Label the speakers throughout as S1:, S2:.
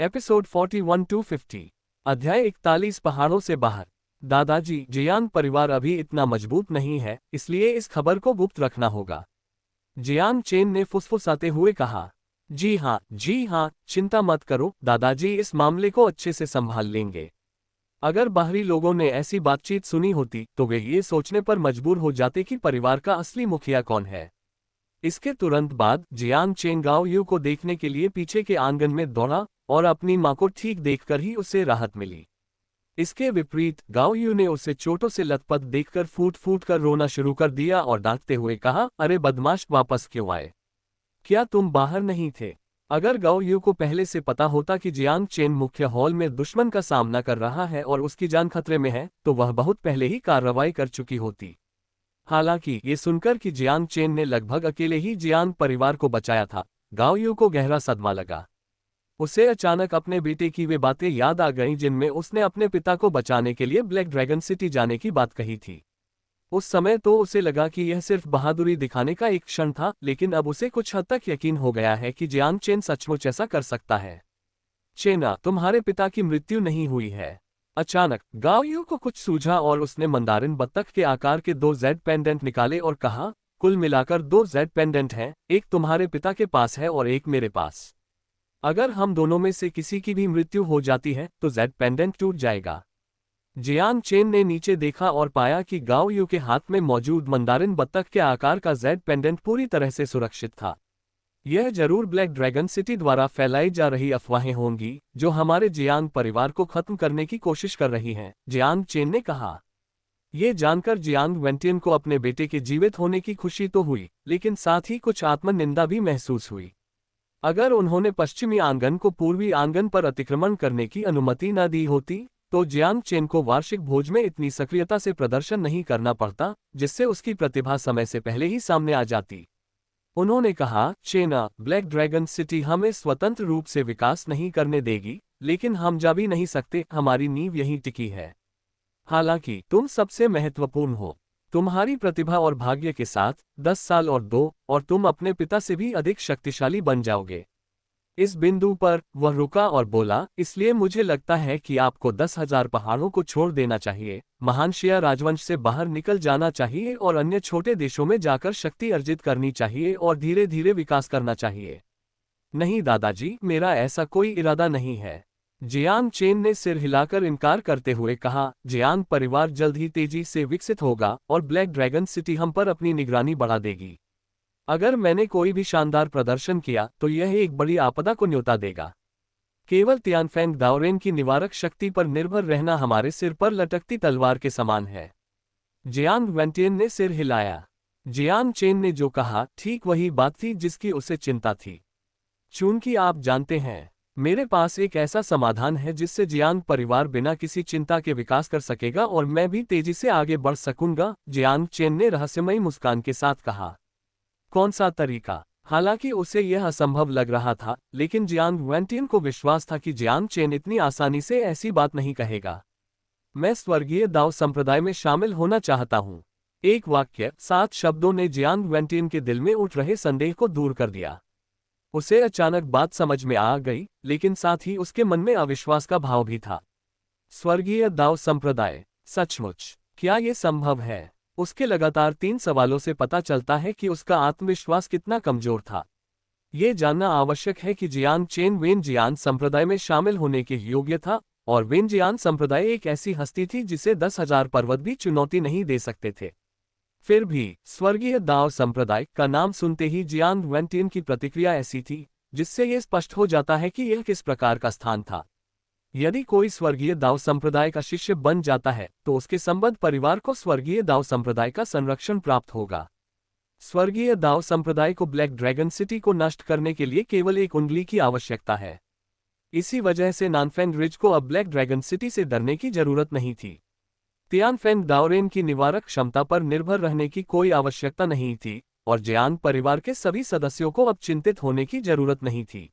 S1: Episode 41 to 50। अध्याय 41 पहाड़ों से बाहर। दादाजी, जियांग परिवार अभी इतना मजबूत नहीं है, इसलिए इस खबर को गुप्त रखना होगा। जियांग चेन ने फुसफुसाते हुए कहा। जी हाँ, चिंता मत करो दादाजी, इस मामले को अच्छे से संभाल लेंगे। अगर बाहरी लोगों ने ऐसी बातचीत सुनी होती तो वे ये सोचने पर मजबूर हो जाते कि परिवार का असली मुखिया कौन है। इसके तुरंत बाद जियांग चेन गाओ यू को देखने के लिए पीछे के आंगन में दौड़ा और अपनी मां को ठीक देखकर ही उसे राहत मिली। इसके विपरीत गाओ यू ने उसे चोटों से लथपथ देखकर फूट फूट कर रोना शुरू कर दिया और डांटते हुए कहा, अरे बदमाश, वापस क्यों आए? क्या तुम बाहर नहीं थे? अगर गाओ यू को पहले से पता होता कि जियांग चेन मुख्य हॉल में दुश्मन का सामना कर रहा है और उसकी जान खतरे में है, तो वह बहुत पहले ही कार्रवाई कर चुकी होती। हालांकि ये सुनकर कि जियांग चेन ने लगभग अकेले ही जियांग परिवार को बचाया था, गाओ यू को गहरा सदमा लगा। उसे अचानक अपने बेटे की वे बातें याद आ गईं जिनमें उसने अपने पिता को बचाने के लिए ब्लैक ड्रैगन सिटी जाने की बात कही थी। उस समय तो उसे लगा कि यह सिर्फ बहादुरी दिखाने का एक क्षण था, लेकिन अब उसे कुछ हद तक यकीन हो गया है कि जियांग चेन सचमुच ऐसा कर सकता है। चेना, तुम्हारे पिता की मृत्यु नहीं हुई है। अचानक गाओ यू को कुछ सूझा और उसने मंदारिन बत्तख के आकार के 2 जेड पेंडेंट निकाले और कहा, कुल मिलाकर 2 जेड पेंडेंट हैं, एक तुम्हारे पिता के पास है और एक मेरे पास। अगर हम दोनों में से किसी की भी मृत्यु हो जाती है तो जेड पेंडेंट टूट जाएगा। जियांग चेन ने नीचे देखा और पाया कि गाओ यू के हाथ में मौजूद मंदारिन बत्तख के आकार का जेड पेंडेंट पूरी तरह से सुरक्षित था। यह जरूर ब्लैक ड्रैगन सिटी द्वारा फैलाई जा रही अफवाहें होंगी जो हमारे जियांग परिवार को खत्म करने की कोशिश कर रही हैं, जियांग चेन ने कहा। यह जानकर जियांग वेंटियन को अपने बेटे के जीवित होने की खुशी तो हुई, लेकिन साथ ही कुछ आत्मनिंदा भी महसूस हुई। अगर उन्होंने पश्चिमी आंगन को पूर्वी आंगन पर अतिक्रमण करने की अनुमति न दी होती तो जियांग चेन को वार्षिक भोज में इतनी सक्रियता से प्रदर्शन नहीं करना पड़ता, जिससे उसकी प्रतिभा समय से पहले ही सामने आ जाती। उन्होंने कहा, चेना, ब्लैक ड्रैगन सिटी हमें स्वतंत्र रूप से विकास नहीं करने देगी, लेकिन हम जा भी नहीं सकते, हमारी नींव यहीं टिकी है। हालांकि तुम सबसे महत्वपूर्ण हो। तुम्हारी प्रतिभा और भाग्य के साथ 10 साल और 2 और तुम अपने पिता से भी अधिक शक्तिशाली बन जाओगे। इस बिंदु पर वह रुका और बोला, इसलिए मुझे लगता है कि आपको 10,000 पहाड़ों को छोड़ देना चाहिए, महान शिया राजवंश से बाहर निकल जाना चाहिए और अन्य छोटे देशों में जाकर शक्ति अर्जित करनी चाहिए और धीरे धीरे विकास करना चाहिए। नहीं दादाजी, मेरा ऐसा कोई इरादा नहीं है। जियांग चेन ने सिर हिलाकर इनकार करते हुए कहा, जियांग परिवार जल्द ही तेजी से विकसित होगा और ब्लैक ड्रैगन सिटी हम पर अपनी निगरानी बढ़ा देगी। अगर मैंने कोई भी शानदार प्रदर्शन किया तो यह एक बड़ी आपदा को न्योता देगा। केवल तियानफेंग दाओरेन की निवारक शक्ति पर निर्भर रहना हमारे सिर पर लटकती तलवार के समान है। जियांग वेंटियन ने सिर हिलाया। जियांग चेन ने जो कहा ठीक वही बात थी जिसकी उसे चिंता थी। चूंकि आप जानते हैं, मेरे पास एक ऐसा समाधान है जिससे जियांग परिवार बिना किसी चिंता के विकास कर सकेगा और मैं भी तेजी से आगे बढ़ सकूंगा, जियांग चेन ने रहस्यमयी मुस्कान के साथ कहा। कौन सा तरीका? हालांकि उसे यह असंभव लग रहा था, लेकिन जियांग वेंटियन को विश्वास था कि जियांग चेन इतनी आसानी से ऐसी बात नहीं कहेगा। मैं स्वर्गीय दाओ संप्रदाय में शामिल होना चाहता हूँ। एक वाक्य, 7 शब्दों ने जियांग वेंटियन के दिल में उठ रहे संदेह को दूर कर दिया। उसे अचानक बात समझ में आ गई, लेकिन साथ ही उसके मन में अविश्वास का भाव भी था। स्वर्गीय दाओ संप्रदाय, सचमुच क्या ये संभव है? उसके लगातार 3 सवालों से पता चलता है कि उसका आत्मविश्वास कितना कमजोर था। ये जानना आवश्यक है कि जियांग चेन वेनजियान संप्रदाय में शामिल होने के योग्य था, और वेनजियान संप्रदाय एक ऐसी हस्ती थी जिसे 10,000 पर्वत भी चुनौती नहीं दे सकते थे। फिर भी स्वर्गीय दाओ संप्रदाय का नाम सुनते ही जियांग वेंटियन की प्रतिक्रिया ऐसी थी जिससे यह स्पष्ट हो जाता है कि यह किस प्रकार का स्थान था। यदि कोई स्वर्गीय दाओ संप्रदाय का शिष्य बन जाता है तो उसके संबद्ध परिवार को स्वर्गीय दाओ संप्रदाय का संरक्षण प्राप्त होगा। स्वर्गीय दाओ संप्रदाय को ब्लैक ड्रैगन सिटी को नष्ट करने के लिए केवल एक उंगली की आवश्यकता है। इसी वजह से नानफेंग रिज को अब ब्लैक ड्रैगन सिटी से डरने की जरूरत नहीं थी। तियानफेंग दाओरेन की निवारक क्षमता पर निर्भर रहने की कोई आवश्यकता नहीं थी और जियांग परिवार के सभी सदस्यों को अब चिंतित होने की जरूरत नहीं थी।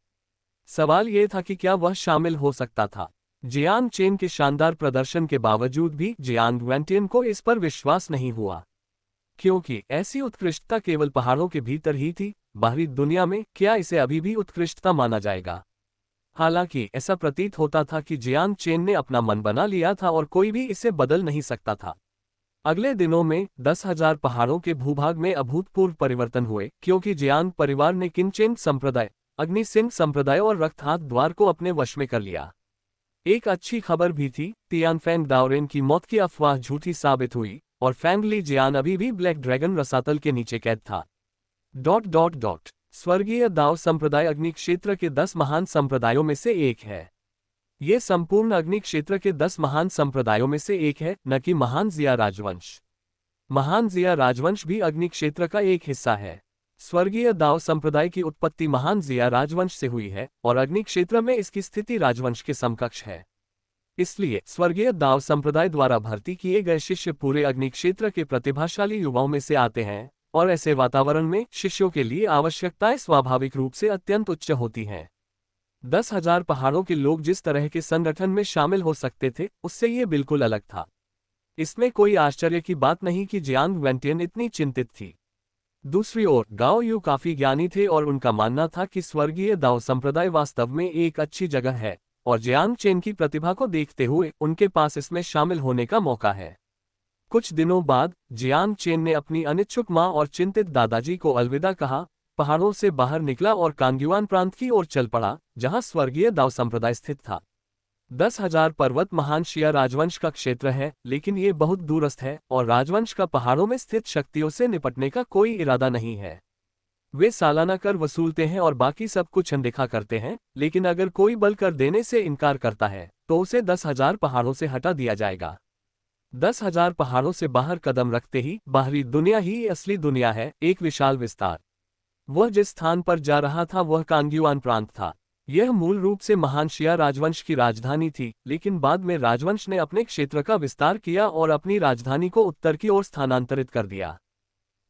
S1: सवाल यह था कि क्या वह शामिल हो सकता था। जियांग चेन के शानदार प्रदर्शन के बावजूद भी जियांग वेंटियन को इस पर विश्वास नहीं हुआ, क्योंकि ऐसी उत्कृष्टता केवल पहाड़ों के भीतर ही थी। बाहरी दुनिया में क्या इसे अभी भी उत्कृष्टता माना जाएगा? हालांकि ऐसा प्रतीत होता था कि जियांग चेन ने अपना मन बना लिया था और कोई भी इसे बदल नहीं सकता था। अगले दिनों में 10,000 पहाड़ों के भूभाग में अभूतपूर्व परिवर्तन हुए, क्योंकि जियांग परिवार ने किनचेन संप्रदाय, अग्नि सिंह संप्रदाय और रक्तहात द्वार को अपने वश में कर लिया। एक अच्छी खबर भी थी, तियानफेंग दाओरेन की मौत की अफवाह झूठी साबित हुई और फेंग ली जियान अभी भी ब्लैक ड्रैगन रसातल के नीचे कैद था। स्वर्गीय दाओ संप्रदाय अग्नि क्षेत्र के 10 महान संप्रदायों में से एक है। ये संपूर्ण अग्नि क्षेत्र के 10 महान संप्रदायों में से एक है, न कि महान जिया राजवंश। महान जिया राजवंश भी अग्नि क्षेत्र का एक हिस्सा है। स्वर्गीय दाओ संप्रदाय की उत्पत्ति महान जिया राजवंश से हुई है और अग्नि क्षेत्र में इसकी स्थिति राजवंश के समकक्ष है। इसलिए स्वर्गीय दाओ संप्रदाय द्वारा भर्ती किए गए शिष्य पूरे अग्नि क्षेत्र के प्रतिभाशाली युवाओं में से आते हैं और ऐसे वातावरण में शिष्यों के लिए आवश्यकताएं स्वाभाविक रूप से अत्यंत उच्च होती हैं। 10,000 पहाड़ों के लोग जिस तरह के संगठन में शामिल हो सकते थे, उससे ये बिल्कुल अलग था। इसमें कोई आश्चर्य की बात नहीं कि जियांग वेंटियन इतनी चिंतित थी। दूसरी ओर गाओ यू काफी ज्ञानी थे और उनका मानना था कि स्वर्गीय दाओ संप्रदाय वास्तव में एक अच्छी जगह है और जियांग चेन की प्रतिभा को देखते हुए उनके पास इसमें शामिल होने का मौका है। कुछ दिनों बाद जियांग चेन ने अपनी अनिच्छुक मां और चिंतित दादाजी को अलविदा कहा, पहाड़ों से बाहर निकला और कांग्युआन प्रांत की ओर चल पड़ा, जहां स्वर्गीय दाओ संप्रदाय स्थित था। 10,000 पर्वत महान शिया राजवंश का क्षेत्र है, लेकिन ये बहुत दूरस्थ है और राजवंश का पहाड़ों में स्थित शक्तियों से निपटने का कोई इरादा नहीं है। वे सालाना कर वसूलते हैं और बाकी सब कुछ अनदेखा करते हैं, लेकिन अगर कोई बल कर देने से इनकार करता है तो उसे 10,000 पहाड़ों से हटा दिया जाएगा। 10,000 पहाड़ों से बाहर कदम रखते ही बाहरी दुनिया ही असली दुनिया है, एक विशाल विस्तार। वह जिस स्थान पर जा रहा था वह कांग्युआन प्रांत था। यह मूल रूप से महान शिया राजवंश की राजधानी थी, लेकिन बाद में राजवंश ने अपने क्षेत्र का विस्तार किया और अपनी राजधानी को उत्तर की ओर स्थानांतरित कर दिया।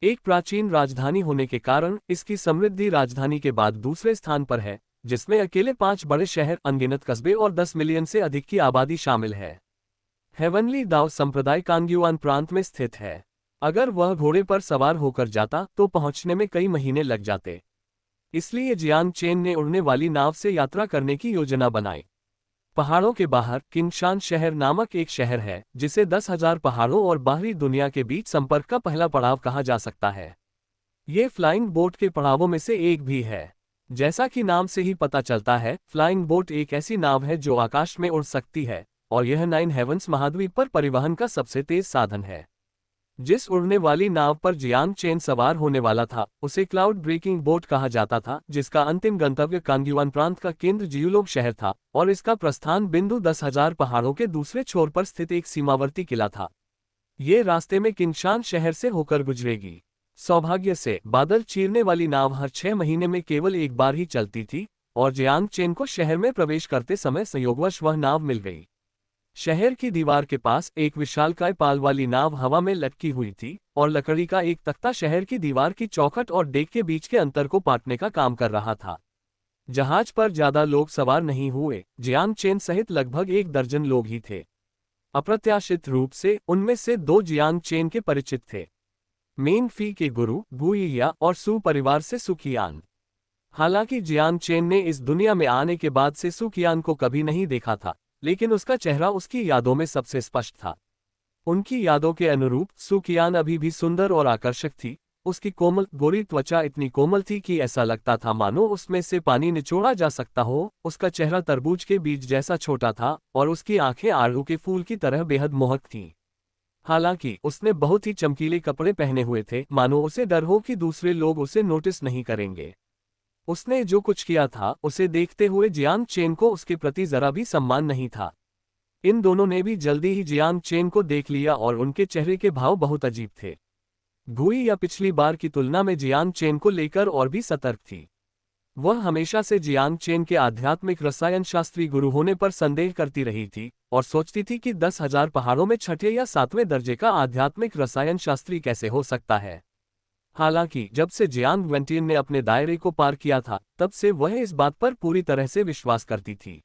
S1: एक प्राचीन राजधानी होने के कारण इसकी समृद्धि राजधानी के बाद दूसरे स्थान पर है, जिसमें अकेले 5 बड़े शहर, अनगिनत कस्बे और 10 मिलियन से अधिक की आबादी शामिल है। हेवनली दाओ संप्रदाय कांग्युआन प्रांत में स्थित है। अगर वह घोड़े पर सवार होकर जाता तो पहुंचने में कई महीने लग जाते। इसलिए जियांग चेन ने उड़ने वाली नाव से यात्रा करने की योजना बनाई। पहाड़ों के बाहर किंगशान शहर नामक एक शहर है, जिसे 10,000 पहाड़ों और बाहरी दुनिया के बीच संपर्क का पहला पड़ाव कहा जा सकता है। ये फ्लाइंग बोट के पड़ावों में से एक भी है। जैसा कि नाम से ही पता चलता है, फ्लाइंग बोट एक ऐसी नाव है जो आकाश में उड़ सकती है और यह 9 हेवंस महाद्वीप पर परिवहन का सबसे तेज साधन है। जिस उड़ने वाली नाव पर जियांग चेन सवार होने वाला था उसे क्लाउड ब्रेकिंग बोट कहा जाता था, जिसका अंतिम गंतव्य कांग्युआन प्रांत का केंद्र जियुलोग शहर था और इसका प्रस्थान बिंदु 10,000 पहाड़ों के दूसरे छोर पर स्थित एक सीमावर्ती किला था। ये रास्ते में किंगशान शहर से होकर गुजरेगी। सौभाग्य से बादल चीरने वाली नाव हर 6 महीने में केवल एक बार ही चलती थी और जियांग चेन को शहर में प्रवेश करते समय संयोगवश वह नाव मिल गई। शहर की दीवार के पास एक विशालकाय पाल वाली नाव हवा में लटकी हुई थी और लकड़ी का एक तख्ता शहर की दीवार की चौखट और डेक के बीच के अंतर को पाटने का काम कर रहा था। जहाज पर ज्यादा लोग सवार नहीं हुए, जियांग चेन सहित लगभग 1 दर्जन लोग ही थे। अप्रत्याशित रूप से उनमें से 2 जियांग चेन के परिचित थे, मेन फी के गुरु गुइया और सु परिवार से सुकियान। हालांकि जियांग चेन ने इस दुनिया में आने के बाद से सुकियान को कभी नहीं देखा था, लेकिन उसका चेहरा उसकी यादों में सबसे स्पष्ट था। उनकी यादों के अनुरूप सुकियान अभी भी सुंदर और आकर्षक थी। उसकी कोमल गोरी त्वचा इतनी कोमल थी कि ऐसा लगता था मानो उसमें से पानी निचोड़ा जा सकता हो। उसका चेहरा तरबूज के बीज जैसा छोटा था और उसकी आंखें आड़ू के फूल की तरह बेहद मोहक थीं। हालांकि उसने बहुत ही चमकीले कपड़े पहने हुए थे, मानो उसे डर हो कि दूसरे लोग उसे नोटिस नहीं करेंगे। उसने जो कुछ किया था उसे देखते हुए जियांग चेन को उसके प्रति जरा भी सम्मान नहीं था। इन दोनों ने भी जल्दी ही जियांग चेन को देख लिया और उनके चेहरे के भाव बहुत अजीब थे। गुई या पिछली बार की तुलना में जियांग चेन को लेकर और भी सतर्क थी। वह हमेशा से जियांग चेन के आध्यात्मिक रसायन शास्त्री गुरु होने पर संदेह करती रही थी और सोचती थी कि 10,000 पहाड़ों में 6ठे या 7वें दर्जे का आध्यात्मिक रसायन शास्त्री कैसे हो सकता है। हालांकि जब से जियांग वेंटियन ने अपने दायरे को पार किया था, तब से वह इस बात पर पूरी तरह से विश्वास करती थी।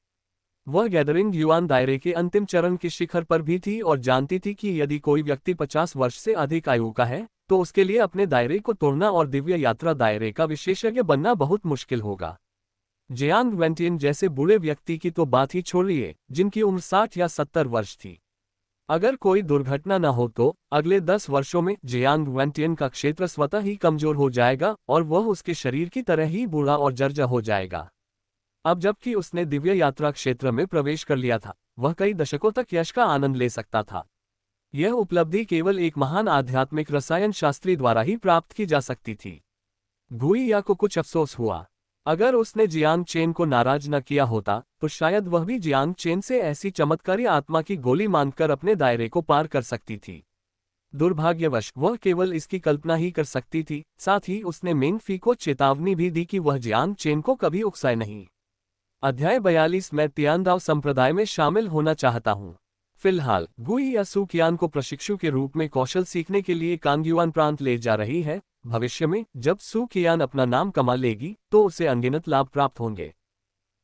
S1: वह गैदरिंग युआन दायरे के अंतिम चरण के शिखर पर भी थी और जानती थी कि यदि कोई व्यक्ति 50 वर्ष से अधिक आयु का है तो उसके लिए अपने दायरे को तोड़ना और दिव्य यात्रा दायरे का विशेषज्ञ बनना बहुत मुश्किल होगा। जियांग वेंटियन जैसे बूढ़े व्यक्ति की तो बात ही छोड़िए, जिनकी उम्र 60 या 70 वर्ष थी। अगर कोई दुर्घटना न हो तो अगले 10 वर्षों में जियांग वेंटियन का क्षेत्र स्वतः ही कमजोर हो जाएगा और वह उसके शरीर की तरह ही बूढ़ा और जर्जर हो जाएगा। अब जबकि उसने दिव्य यात्रा क्षेत्र में प्रवेश कर लिया था, वह कई दशकों तक यश का आनंद ले सकता था। यह उपलब्धि केवल एक महान आध्यात्मिक रसायन शास्त्री द्वारा ही प्राप्त की जा सकती थी। गुइया को कुछ अफसोस हुआ। अगर उसने जियांग चेन को नाराज न किया होता तो शायद वह भी जियांग चेन से ऐसी चमत्कारी आत्मा की गोली मांगकर अपने दायरे को पार कर सकती थी। दुर्भाग्यवश वह केवल इसकी कल्पना ही कर सकती थी। साथ ही उसने मेंग फी को चेतावनी भी दी कि वह जियांग चेन को कभी उकसाए नहीं। अध्याय 42 मैं तियानदाओ संप्रदाय में शामिल होना चाहता हूँ। फिलहाल गुइया सू कियान को प्रशिक्षु के रूप में कौशल सीखने के लिए कांगयुआन प्रांत ले जा रही है। भविष्य में जब सू कियान अपना नाम कमा लेगी तो उसे अनगिनत लाभ प्राप्त होंगे।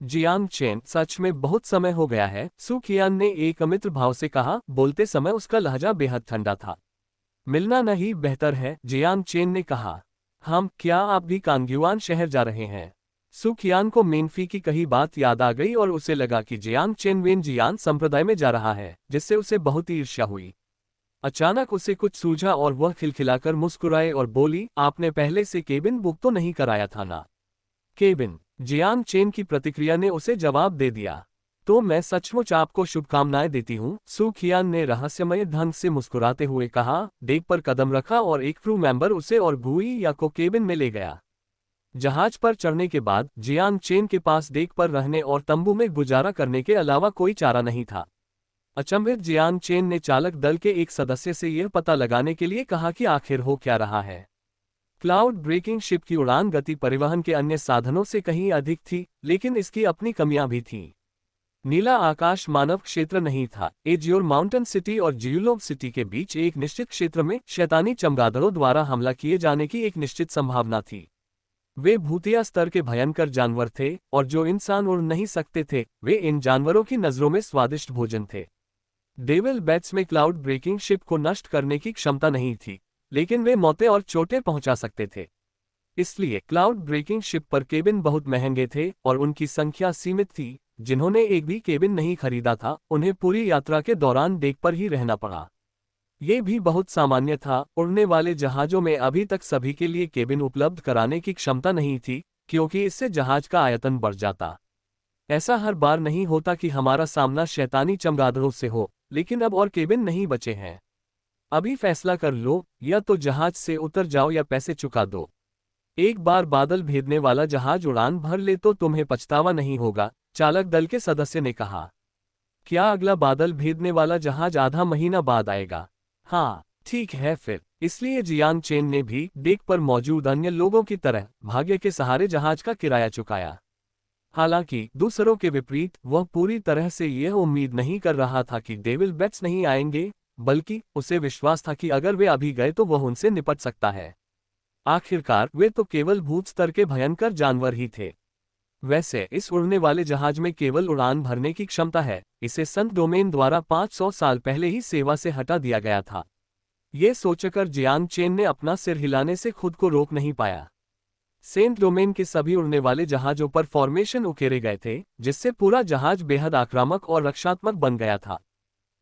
S1: जियांग चेन, सच में बहुत समय हो गया है, सू कियान ने एक अमित्र भाव से कहा। बोलते समय उसका लहजा बेहद ठंडा था। मिलना नहीं बेहतर है, जियांग चेन ने कहा। क्या आप भी कांगयुआन शहर जा रहे हैं? सू कियान को मेंगफी की कही बात याद आ गई और उसे लगा कि जियांग चेन वेन जियान संप्रदाय में जा रहा है, जिससे उसे बहुत ईर्ष्या हुई। अचानक उसे कुछ सूझा और वह खिलखिलाकर मुस्कुराए और बोली, आपने पहले से केबिन बुक तो नहीं कराया था ना? केबिन? जियांग चेन की प्रतिक्रिया ने उसे जवाब दे दिया। तो मैं सचमुच आपको शुभकामनाएं देती हूँ, सू कियान ने रहस्यमय ढंग से मुस्कुराते हुए कहा। डेक पर कदम रखा और एक क्रू मेंबर उसे और गुइया को केबिन में ले गया। जहाज पर चढ़ने के बाद जियांग चेन के पास डेक पर रहने और तंबू में गुजारा करने के अलावा कोई चारा नहीं था। अचंभित जियांग चेन ने चालक दल के एक सदस्य से यह पता लगाने के लिए कहा कि आखिर हो क्या रहा है। क्लाउड ब्रेकिंग शिप की उड़ान गति परिवहन के अन्य साधनों से कहीं अधिक थी, लेकिन इसकी अपनी कमियां भी थीं। नीला आकाश मानव क्षेत्र नहीं था। एज्योर माउंटेन सिटी और जियुलोव सिटी के बीच एक निश्चित क्षेत्र में शैतानी चमगादड़ों द्वारा हमला किए जाने की एक निश्चित संभावना थी। वे भूतिया स्तर के भयंकर जानवर थे और जो इंसान उड़ नहीं सकते थे, वे इन जानवरों की नजरों में स्वादिष्ट भोजन थे। डेविल बैट्स में क्लाउड ब्रेकिंग शिप को नष्ट करने की क्षमता नहीं थी, लेकिन वे मौतें और चोटें पहुंचा सकते थे। इसलिए क्लाउड ब्रेकिंग शिप पर केबिन बहुत महंगे थे और उनकी संख्या सीमित थी। जिन्होंने एक भी केबिन नहीं खरीदा था, उन्हें पूरी यात्रा के दौरान डेक पर ही रहना पड़ा। ये भी बहुत सामान्य था। उड़ने वाले जहाजों में अभी तक सभी के लिए केबिन उपलब्ध कराने की क्षमता नहीं थी, क्योंकि इससे जहाज का आयतन बढ़ जाता। ऐसा हर बार नहीं होता कि हमारा सामना शैतानी चमगादड़ों से हो, लेकिन अब और केबिन नहीं बचे हैं। अभी फैसला कर लो, या तो जहाज से उतर जाओ या पैसे चुका दो। एक बार बादल भेदने वाला जहाज उड़ान भर ले तो तुम्हें पछतावा नहीं होगा, चालक दल के सदस्य ने कहा। क्या अगला बादल भेदने वाला जहाज आधा महीना बाद आएगा? हाँ, ठीक है फिर। इसलिए जियांग चेन ने भी डेक पर मौजूद अन्य लोगों की तरह भाग्य के सहारे जहाज का किराया चुकाया। हालांकि दूसरों के विपरीत वह पूरी तरह से यह उम्मीद नहीं कर रहा था कि डेविल बैट्स नहीं आएंगे, बल्कि उसे विश्वास था कि अगर वे अभी गए तो वह उनसे निपट सकता है। आखिरकार वे तो केवल भूत स्तर के भयंकर जानवर ही थे। वैसे इस उड़ने वाले जहाज में केवल उड़ान भरने की क्षमता है। इसे संत डोमेन द्वारा 500 साल पहले ही सेवा से हटा दिया गया था। ये सोचकर जियांग चेन ने अपना सिर हिलाने से खुद को रोक नहीं पाया। सेंट डोमेन के सभी उड़ने वाले जहाजों पर फॉर्मेशन उकेरे गए थे, जिससे पूरा जहाज बेहद आक्रामक और रक्षात्मक बन गया था।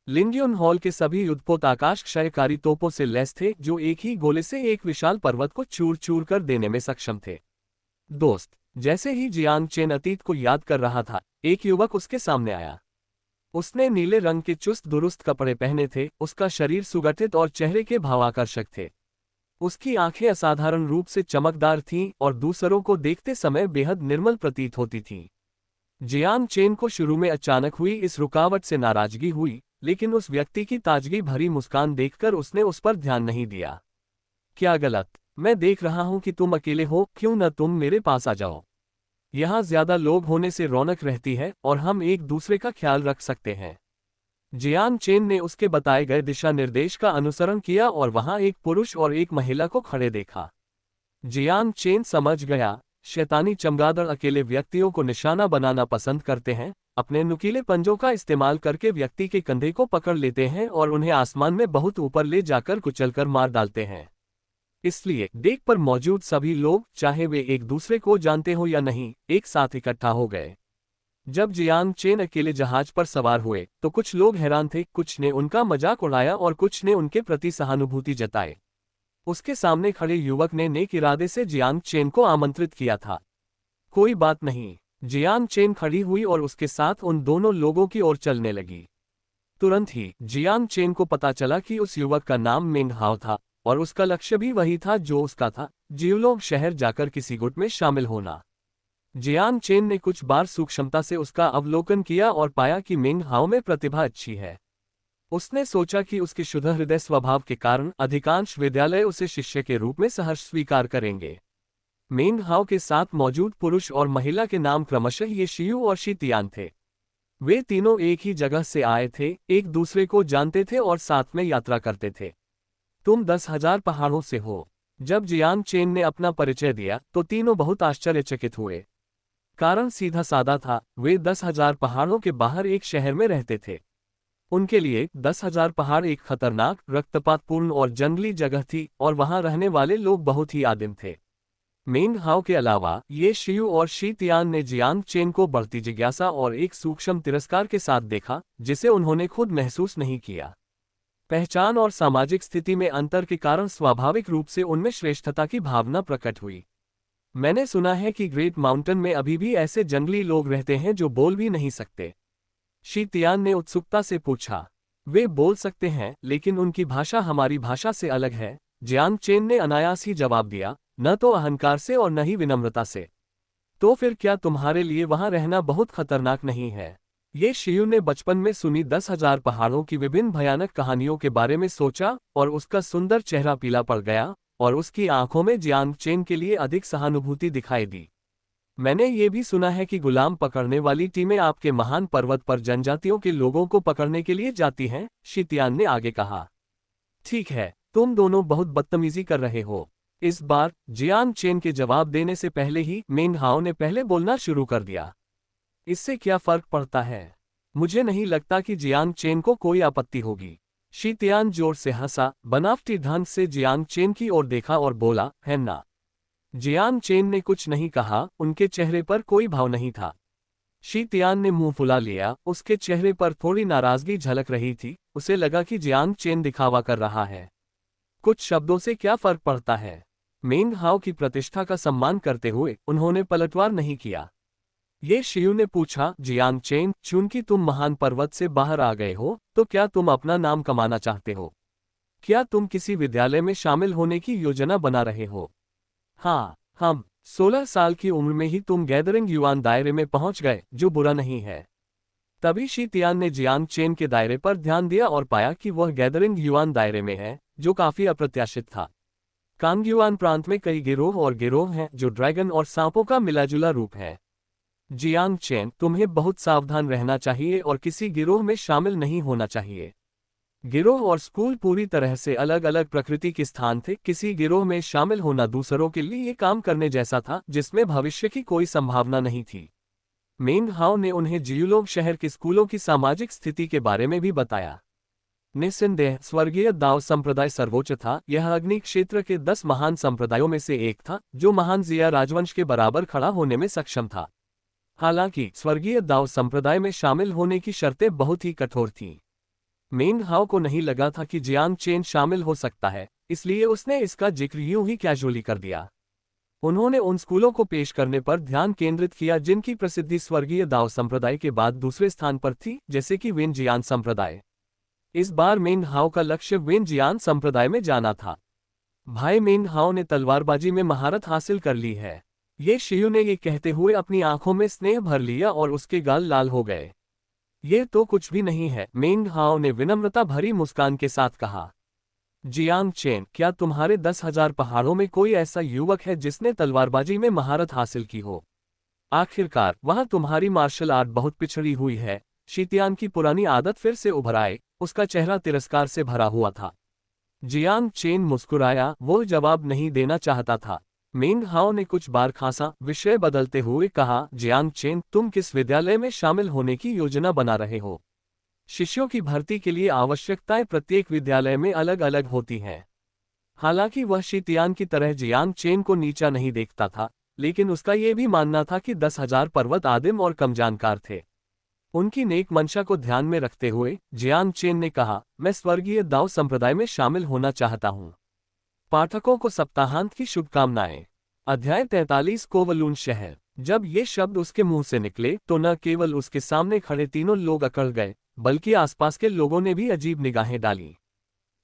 S1: लिंडियन हॉल के सभी युद्धपोत आकाश क्षयकारी तोपों से लैस थे, जो एक ही गोले से एक विशाल पर्वत को चूर चूर कर देने में सक्षम थे। दोस्त, जैसे ही जियांग चेन अतीत को याद कर रहा था, एक युवक उसके सामने आया। उसने नीले रंग के चुस्त दुरुस्त कपड़े पहने थे, उसका शरीर सुगठित और चेहरे के भाव आकर्षक थे। उसकी आंखें असाधारण रूप से चमकदार थीं और दूसरों को देखते समय बेहद निर्मल प्रतीत होती थीं। जियांग चेन को शुरू में अचानक हुई इस रुकावट से नाराजगी हुई, लेकिन उस व्यक्ति की ताजगी भरी मुस्कान देखकर उसने उस पर ध्यान नहीं दिया। क्या गलत? मैं देख रहा हूं कि तुम अकेले हो, क्यों न तुम मेरे पास आ जाओ। यहाँ ज्यादा लोग होने से रौनक रहती है और हम एक दूसरे का ख्याल रख सकते हैं। जियांग चेन ने उसके बताए गए दिशा निर्देश का अनुसरण किया और वहां एक पुरुष और एक महिला को खड़े देखा। जियांग चेन समझ गया, शैतानी चमगादड़ अकेले व्यक्तियों को निशाना बनाना पसंद करते हैं। अपने नुकीले पंजों का इस्तेमाल करके व्यक्ति के कंधे को पकड़ लेते हैं और उन्हें आसमान में बहुत ऊपर ले जाकर कुचलकर मार डालते हैं। इसलिए डेक पर मौजूद सभी लोग, चाहे वे एक दूसरे को जानते हो या नहीं, एक साथ इकट्ठा हो गए। जब जियांग चेन अकेले जहाज पर सवार हुए तो कुछ लोग हैरान थे, कुछ ने उनका मजाक उड़ाया और कुछ ने उनके प्रति सहानुभूति जताई। उसके सामने खड़े युवक ने नेक इरादे से जियांग चेन को आमंत्रित किया था। कोई बात नहीं। जियांग चेन खड़ी हुई और उसके साथ उन दोनों लोगों की ओर चलने लगी। तुरंत ही जियांग चेन को पता चला कि उस युवक का नाम मेंग हाओ था और उसका लक्ष्य भी वही था जो उसका था, जियोलोंग शहर जाकर किसी गुट में शामिल होना। जियांग चेन ने कुछ बार सूक्ष्मता से उसका अवलोकन किया और पाया कि मेंग हाओ में प्रतिभा अच्छी है। उसने सोचा कि उसके शुद्ध हृदय स्वभाव के कारण अधिकांश विद्यालय उसे शिष्य के रूप में सहर्ष स्वीकार करेंगे। मेंग हाओ के साथ मौजूद पुरुष और महिला के नाम क्रमशः ये शियू और शी तियान थे। वे तीनों एक ही जगह से आए थे, एक दूसरे को जानते थे और साथ में यात्रा करते थे। तुम 10,000 पहाड़ों से हो। जब जियांग चेन ने अपना परिचय दिया तो तीनों बहुत आश्चर्यचकित हुए। कारण सीधा साधा था, वे 10,000 पहाड़ों के बाहर एक शहर में रहते थे। उनके लिए 10,000 पहाड़ एक खतरनाक, रक्तपातपूर्ण और जंगली जगह थी और वहां रहने वाले लोग बहुत ही आदिम थे। मेंग हाओ के अलावा ये शियू और शी तियान ने जियांग चेन को बढ़ती जिज्ञासा और एक सूक्ष्म तिरस्कार के साथ देखा, जिसे उन्होंने खुद महसूस नहीं किया। पहचान और सामाजिक स्थिति में अंतर के कारण स्वाभाविक रूप से उनमें श्रेष्ठता की भावना प्रकट हुई। मैंने सुना है कि ग्रेट माउंटेन में अभी भी ऐसे जंगली लोग रहते हैं जो बोल भी नहीं सकते। शी तियान ने उत्सुकता से पूछा। वे बोल सकते हैं, लेकिन उनकी भाषा हमारी भाषा से अलग है, जियांग चेन ने अनायास ही जवाब दिया, न तो अहंकार से और न ही विनम्रता से। तो फिर क्या तुम्हारे लिए वहां रहना बहुत खतरनाक नहीं है? ये शियू ने बचपन में सुनी 10,000 पहाड़ों की विभिन्न भयानक कहानियों के बारे में सोचा और उसका सुंदर चेहरा पीला पड़ गया और उसकी आंखों में जियांग चेन के लिए अधिक सहानुभूति दिखाई दी। मैंने ये भी सुना है कि गुलाम पकड़ने वाली टीमें आपके महान पर्वत पर जनजातियों के लोगों को पकड़ने के लिए जाती हैं, शी तियान ने आगे कहा। ठीक है, तुम दोनों बहुत बदतमीजी कर रहे हो। इस बार जियांग चेन के जवाब देने से पहले ही मेंग हाओ ने पहले बोलना शुरू कर दिया। इससे क्या फर्क पड़ता है? मुझे नहीं लगता कि जियांग चेन को कोई आपत्ति होगी। शी तियान जोर से हंसा, बनावटी ढंग से जियांग चेन की ओर देखा और बोला, है ना? जियांग चेन ने कुछ नहीं कहा, उनके चेहरे पर कोई भाव नहीं था। शी तियान ने मुंह फुला लिया, उसके चेहरे पर थोड़ी नाराजगी झलक रही थी, उसे लगा कि जियांग चेन दिखावा कर रहा है। कुछ शब्दों से क्या फर्क पड़ता है? मेंग हाओ की प्रतिष्ठा का सम्मान करते हुए उन्होंने पलटवार नहीं किया। ये शियू ने पूछा, जियांग चेन, चूंकि तुम महान पर्वत से बाहर आ गए हो, तो क्या तुम अपना नाम कमाना चाहते हो? क्या तुम किसी विद्यालय में शामिल होने की योजना बना रहे हो? हाँ, हम 16 साल की उम्र में ही तुम गैदरिंग युआन दायरे में पहुंच गए, जो बुरा नहीं है। तभी शी तियान ने जियांग चेन के दायरे पर ध्यान दिया और पाया कि वह गैदरिंग युआन दायरे में है, जो काफी अप्रत्याशित था। कांगयुआन प्रांत में कई गिरोह और गिरोह हैं जो ड्रैगन और सांपों का मिलाजुला रूप है। जियांग चेन, तुम्हें बहुत सावधान रहना चाहिए और किसी गिरोह में शामिल नहीं होना चाहिए। गिरोह और स्कूल पूरी तरह से अलग अलग प्रकृति के स्थान थे। किसी गिरोह में शामिल होना दूसरों के लिए काम करने जैसा था जिसमें भविष्य की कोई संभावना नहीं थी। मेंग हाओ ने उन्हें जियुलोंग शहर के स्कूलों की सामाजिक स्थिति के बारे में भी बताया। निस्संदेह स्वर्गीय दाओ संप्रदाय सर्वोच्च था। यह अग्नि क्षेत्र के 10 महान संप्रदायों में से एक था जो महान जिया राजवंश के बराबर खड़ा होने में सक्षम था। हालांकि स्वर्गीय दाओ संप्रदाय में शामिल होने की शर्तें बहुत ही कठोर थीं। मेंग हाओ को नहीं लगा था कि जियांग चेन शामिल हो सकता है, इसलिए उसने इसका जिक्र यूं ही कैजुअली कर दिया। उन्होंने उन स्कूलों को पेश करने पर ध्यान केंद्रित किया जिनकी प्रसिद्धि स्वर्गीय दाओ संप्रदाय के बाद दूसरे स्थान पर थी, जैसे कि वेन जियान संप्रदाय। इस बार मेंग हाओ का लक्ष्य वेन जियान संप्रदाय में जाना था। भाई मेंग हाओ ने तलवारबाजी में महारत हासिल कर ली है। ये शियू ने ये कहते हुए अपनी आंखों में स्नेह भर लिया और उसके गाल लाल हो गए। ये तो कुछ भी नहीं है, मेंग हाओ ने विनम्रता भरी मुस्कान के साथ कहा। जियांग चेन, क्या तुम्हारे 10,000 पहाड़ों में कोई ऐसा युवक है जिसने तलवारबाजी में महारत हासिल की हो? आखिरकार वहां तुम्हारी मार्शल आर्ट बहुत पिछड़ी हुई है। शी तियान की पुरानी आदत फिर से उभर आए, उसका चेहरा तिरस्कार से भरा हुआ था। जियांग चेन मुस्कुराया, वो जवाब नहीं देना चाहता था। मेंग हाओ ने कुछ बार खांसा, विषय बदलते हुए कहा, जियांग चेन, तुम किस विद्यालय में शामिल होने की योजना बना रहे हो? शिष्यों की भर्ती के लिए आवश्यकताएं प्रत्येक विद्यालय में अलग अलग होती हैं। हालांकि वह शीतियान की तरह जियांग चेन को नीचा नहीं देखता था, लेकिन उसका यह भी मानना था कि 10,000 पर्वत आदिम और कम जानकार थे। उनकी नेक मंशा को ध्यान में रखते हुए जियांग चेन ने कहा, मैं स्वर्गीय दाओ संप्रदाय में शामिल होना चाहता हूँ। पाठकों को सप्ताहांत की शुभकामनाएं। अध्याय 43 कोवलून शहर। जब ये शब्द उसके मुंह से निकले तो न केवल उसके सामने खड़े तीनों लोग अकड़ गए, बल्कि आसपास के लोगों ने भी अजीब निगाहें डाली।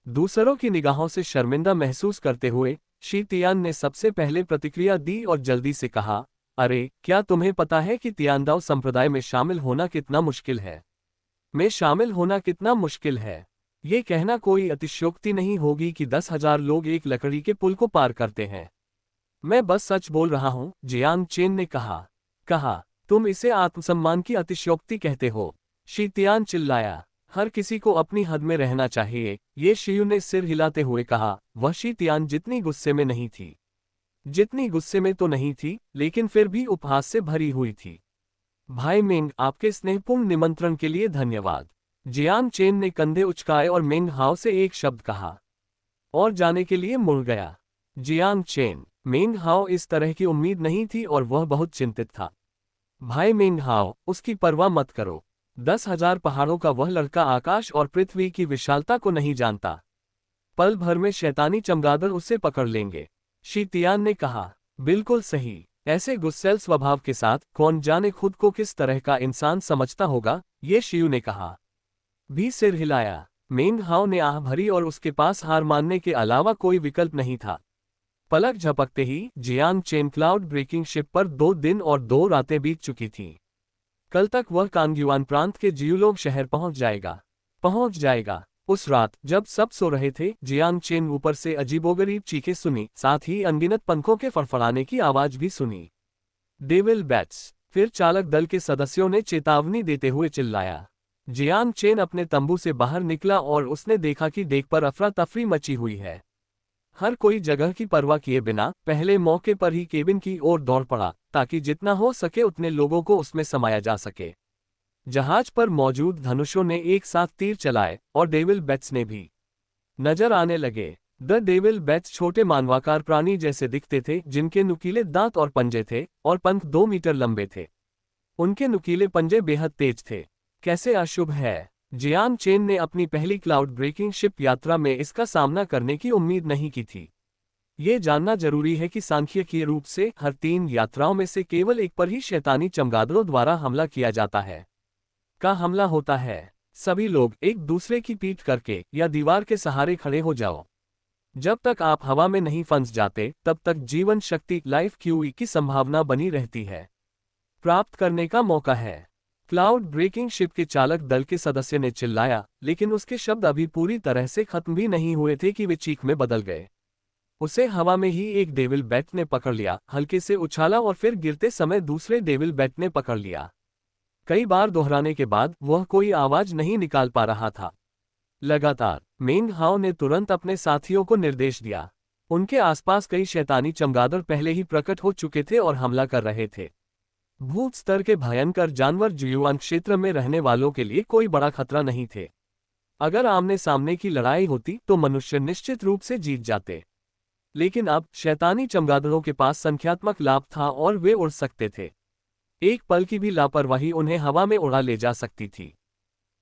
S1: दूसरों की निगाहों से शर्मिंदा महसूस करते हुए शी तियान ने सबसे पहले प्रतिक्रिया दी और जल्दी से कहा, अरे, क्या तुम्हें पता है कि तियानदाओ संप्रदाय में शामिल होना कितना मुश्किल है? में शामिल होना कितना मुश्किल है। ये कहना कोई अतिशयोक्ति नहीं होगी कि 10,000 लोग एक लकड़ी के पुल को पार करते हैं। मैं बस सच बोल रहा हूं, जियांग चेन ने कहा, तुम इसे आत्मसम्मान की अतिशयोक्ति कहते हो? शी तियान चिल्लाया। हर किसी को अपनी हद में रहना चाहिए, ये शियू ने सिर हिलाते हुए कहा। वह शी तियान जितनी गुस्से में नहीं थी, जितनी गुस्से में तो नहीं थी, लेकिन फिर भी उपहास से भरी हुई थी। भाई मेंग, आपके स्नेहपूर्ण निमंत्रण के लिए धन्यवाद। जियांग चेन ने कंधे उचकाए और मेंग हाओ से एक शब्द कहा और जाने के लिए मुड़ गया। जियांग चेन, मेंग हाओ इस तरह की उम्मीद नहीं थी और वह बहुत चिंतित था। भाई मेंग हाओ, उसकी परवाह मत करो। 10,000 पहाड़ों का वह लड़का आकाश और पृथ्वी की विशालता को नहीं जानता। पल भर में शैतानी चमगादड़ उसे पकड़ लेंगे। शी तियान ने कहा, बिल्कुल सही। ऐसे गुस्सैल स्वभाव के साथ कौन जाने खुद को किस तरह का इंसान समझता होगा, ये शियू ने कहा। भी सिर हिलाया। मेंग हाओ ने आह भरी और उसके पास हार मानने के अलावा कोई विकल्प नहीं था। पलक झपकते ही Jiang Chen cloud breaking ship पर 2 दिन और 2 रातें बीत चुकी थीं। कल तक वह कांगयुआन प्रांत के जियुलोग शहर पहुंच जाएगा। उस रात जब सब सो रहे थे, जियांग चेन ऊपर से अजीबोगरीब चीखें सुनी, साथ ही अनगिनत पंखों के फड़फड़ाने की आवाज भी सुनी। Devil bats. फिर चालक दल के सदस्यों ने चेतावनी देते हुए चिल्लाया। जियांग चेन अपने तंबू से बाहर निकला और उसने देखा कि डेक पर अफरा तफरी मची हुई है। हर कोई जगह की परवाह किए बिना पहले मौके पर ही केबिन की ओर दौड़ पड़ा, ताकि जितना हो सके उतने लोगों को उसमें समाया जा सके। जहाज पर मौजूद धनुषों ने एक साथ तीर चलाए और डेविल बैट्स ने भी नजर आने लगे। द डेविल बैट्स छोटे मानवाकार प्राणी जैसे दिखते थे, जिनके नुकीले दांत और पंजे थे और पंख 2 मीटर लंबे थे। उनके नुकीले पंजे बेहद तेज थे। कैसे अशुभ है। जियांग चेन ने अपनी पहली क्लाउड ब्रेकिंग शिप यात्रा में इसका सामना करने की उम्मीद नहीं की थी। ये जानना जरूरी है कि सांख्यिकीय रूप से हर 3 यात्राओं में से केवल एक पर ही शैतानी चमगादड़ों द्वारा हमला किया जाता है। का हमला होता है। सभी लोग एक दूसरे की पीठ करके या दीवार के सहारे खड़े हो जाओ। जब तक आप हवा में नहीं फंस जाते, तब तक जीवन शक्ति लाइफ क्यूई की संभावना बनी रहती है। प्राप्त करने का मौका है। क्लाउड ब्रेकिंग शिप के चालक दल के सदस्य ने चिल्लाया, लेकिन उसके शब्द अभी पूरी तरह से खत्म भी नहीं हुए थे कि वे चीख में बदल गए। उसे हवा में ही एक डेविल बैट ने पकड़ लिया, हल्के से उछाला और फिर गिरते समय दूसरे डेविल बैट ने पकड़ लिया। कई बार दोहराने के बाद वह कोई आवाज नहीं निकाल पा रहा था। लगातार मेंग हाओ ने तुरंत अपने साथियों को निर्देश दिया। उनके आसपास कई शैतानी चमगादड़ पहले ही प्रकट हो चुके थे और हमला कर रहे थे। भूत स्तर के भयंकर जानवर जियुआन क्षेत्र में रहने वालों के लिए कोई बड़ा खतरा नहीं थे। अगर आमने सामने की लड़ाई होती तो मनुष्य निश्चित रूप से जीत जाते। लेकिन अब शैतानी चमगादड़ों के पास संख्यात्मक लाभ था और वे उड़ सकते थे। एक पल की भी लापरवाही उन्हें हवा में उड़ा ले जा सकती थी।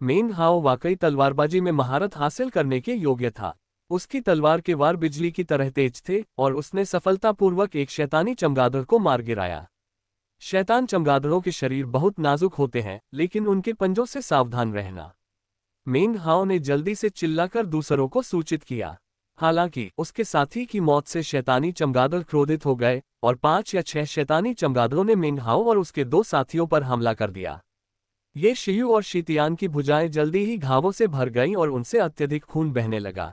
S1: मेंग हाओ वाकई तलवारबाजी में महारत हासिल करने के योग्य था। उसकी तलवार के वार बिजली की तरह तेज थे और उसने सफलतापूर्वक एक शैतानी चमगादड़ को मार गिराया। शैतान चमगादड़ों के शरीर बहुत नाजुक होते हैं, लेकिन उनके पंजों से सावधान रहना। मेंग हाओ ने जल्दी से चिल्लाकर दूसरों को सूचित किया। हालांकि उसके साथी की मौत से शैतानी चमगादड़ क्रोधित हो गए और 5 या 6 शैतानी चमगादड़ों ने मेंग हाओ और उसके 2 साथियों पर हमला कर दिया। ये शियू और शी तियान की भुजाएं जल्दी ही घावों से भर गईं और उनसे अत्यधिक खून बहने लगा।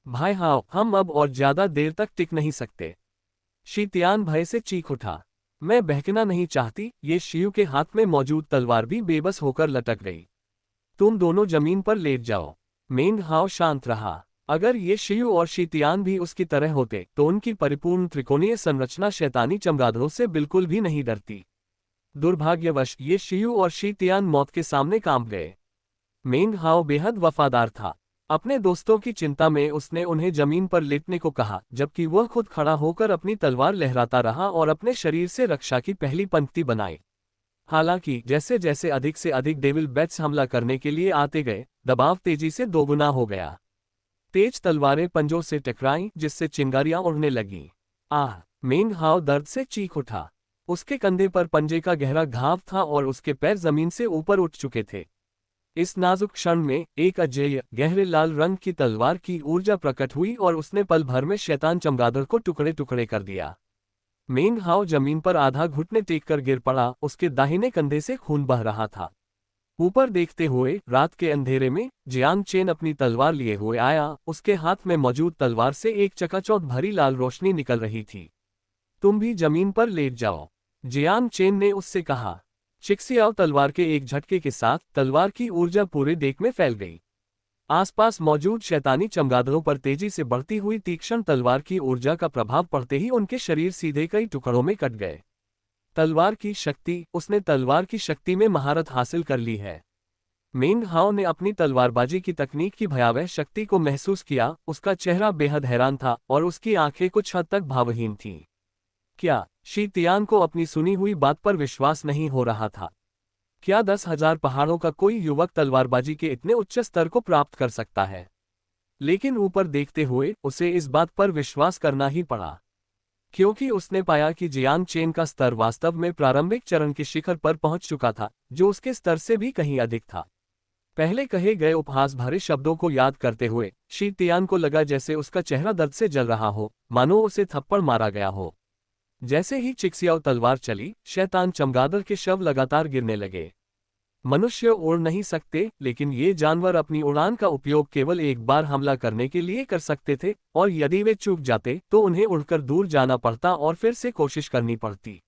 S1: भाई हाओ, हम अब और ज्यादा देर तक टिक नहीं सकते। शी तियान भय से चीख उठा। मैं बहकना नहीं चाहती। ये शियू के हाथ में मौजूद तलवार भी बेबस होकर लटक गई। तुम दोनों जमीन पर लेट जाओ। मेंग हाओ शांत रहा। अगर ये शियू और शी तियान भी उसकी तरह होते तो उनकी परिपूर्ण त्रिकोणीय संरचना शैतानी चमगादड़ों से बिल्कुल भी नहीं डरती। दुर्भाग्यवश ये शियू और शी तियान मौत के सामने कांप गए। मेंग हाओ बेहद वफादार था। अपने दोस्तों की चिंता में उसने उन्हें जमीन पर लेटने को कहा, जबकि वह खुद खड़ा होकर अपनी तलवार लहराता रहा और अपने शरीर से रक्षा की पहली पंक्ति बनाई। हालांकि जैसे जैसे अधिक से अधिक डेविल बैट्स हमला करने के लिए आते गए, दबाव तेजी से दोगुना हो गया। तेज तलवारें पंजों से टकराईं, जिससे चिंगारियां उड़ने लगीं। आह! मेंग हाओ दर्द से चीख उठा। उसके कंधे पर पंजे का गहरा घाव था और उसके पैर जमीन से ऊपर उठ चुके थे। इस नाजुक क्षण में एक अजेय गहरे लाल रंग की तलवार की ऊर्जा प्रकट हुई और उसने पल भर में शैतान चमगादड़ को टुकड़े टुकड़े कर दिया। मेंग हाओ जमीन पर आधा घुटने टेक कर गिर पड़ा, उसके दाहिने कंधे से खून बह रहा था। ऊपर देखते हुए रात के अंधेरे में जियांग चेन अपनी तलवार लिए हुए आया। उसके हाथ में मौजूद तलवार से एक चकाचौंध भरी लाल रोशनी निकल रही थी। तुम भी जमीन पर लेट जाओ, जियांग चेन ने उससे कहा। चिक्सियाओ तलवार के एक झटके के साथ तलवार की ऊर्जा पूरे डेक में फैल गई। आसपास मौजूद शैतानी चमगादड़ों पर तेजी से बढ़ती हुई तीक्ष्ण तलवार की ऊर्जा का प्रभाव पड़ते ही उनके शरीर सीधे कई टुकड़ों में कट गए। तलवार की शक्ति, उसने तलवार की शक्ति में महारत हासिल कर ली है। मेंग हाओ ने अपनी तलवारबाजी की तकनीक की भयावह शक्ति को महसूस किया। उसका चेहरा बेहद हैरान था और उसकी आंखें कुछ हद तक भावहीन थीं। क्या शी तियान को अपनी सुनी हुई बात पर विश्वास नहीं हो रहा था? क्या 10,000 पहाड़ों का कोई युवक तलवारबाजी के इतने उच्च स्तर को प्राप्त कर सकता है? लेकिन ऊपर देखते हुए उसे इस बात पर विश्वास करना ही पड़ा, क्योंकि उसने पाया कि जियांग चेन का स्तर वास्तव में प्रारंभिक चरण के शिखर पर पहुंच चुका था, जो उसके स्तर से भी कहीं अधिक था। पहले कहे गए उपहास भरे शब्दों को याद करते हुए शी तियान को लगा जैसे उसका चेहरा दर्द से जल रहा हो, मानो उसे थप्पड़ मारा गया हो। जैसे ही चिक्सियाओ तलवार चली, शैतान चमगादड़ के शव लगातार गिरने लगे। मनुष्य उड़ नहीं सकते, लेकिन ये जानवर अपनी उड़ान का उपयोग केवल एक बार हमला करने के लिए कर सकते थे, और यदि वे चूक जाते तो उन्हें उड़कर दूर जाना पड़ता और फिर से कोशिश करनी पड़ती।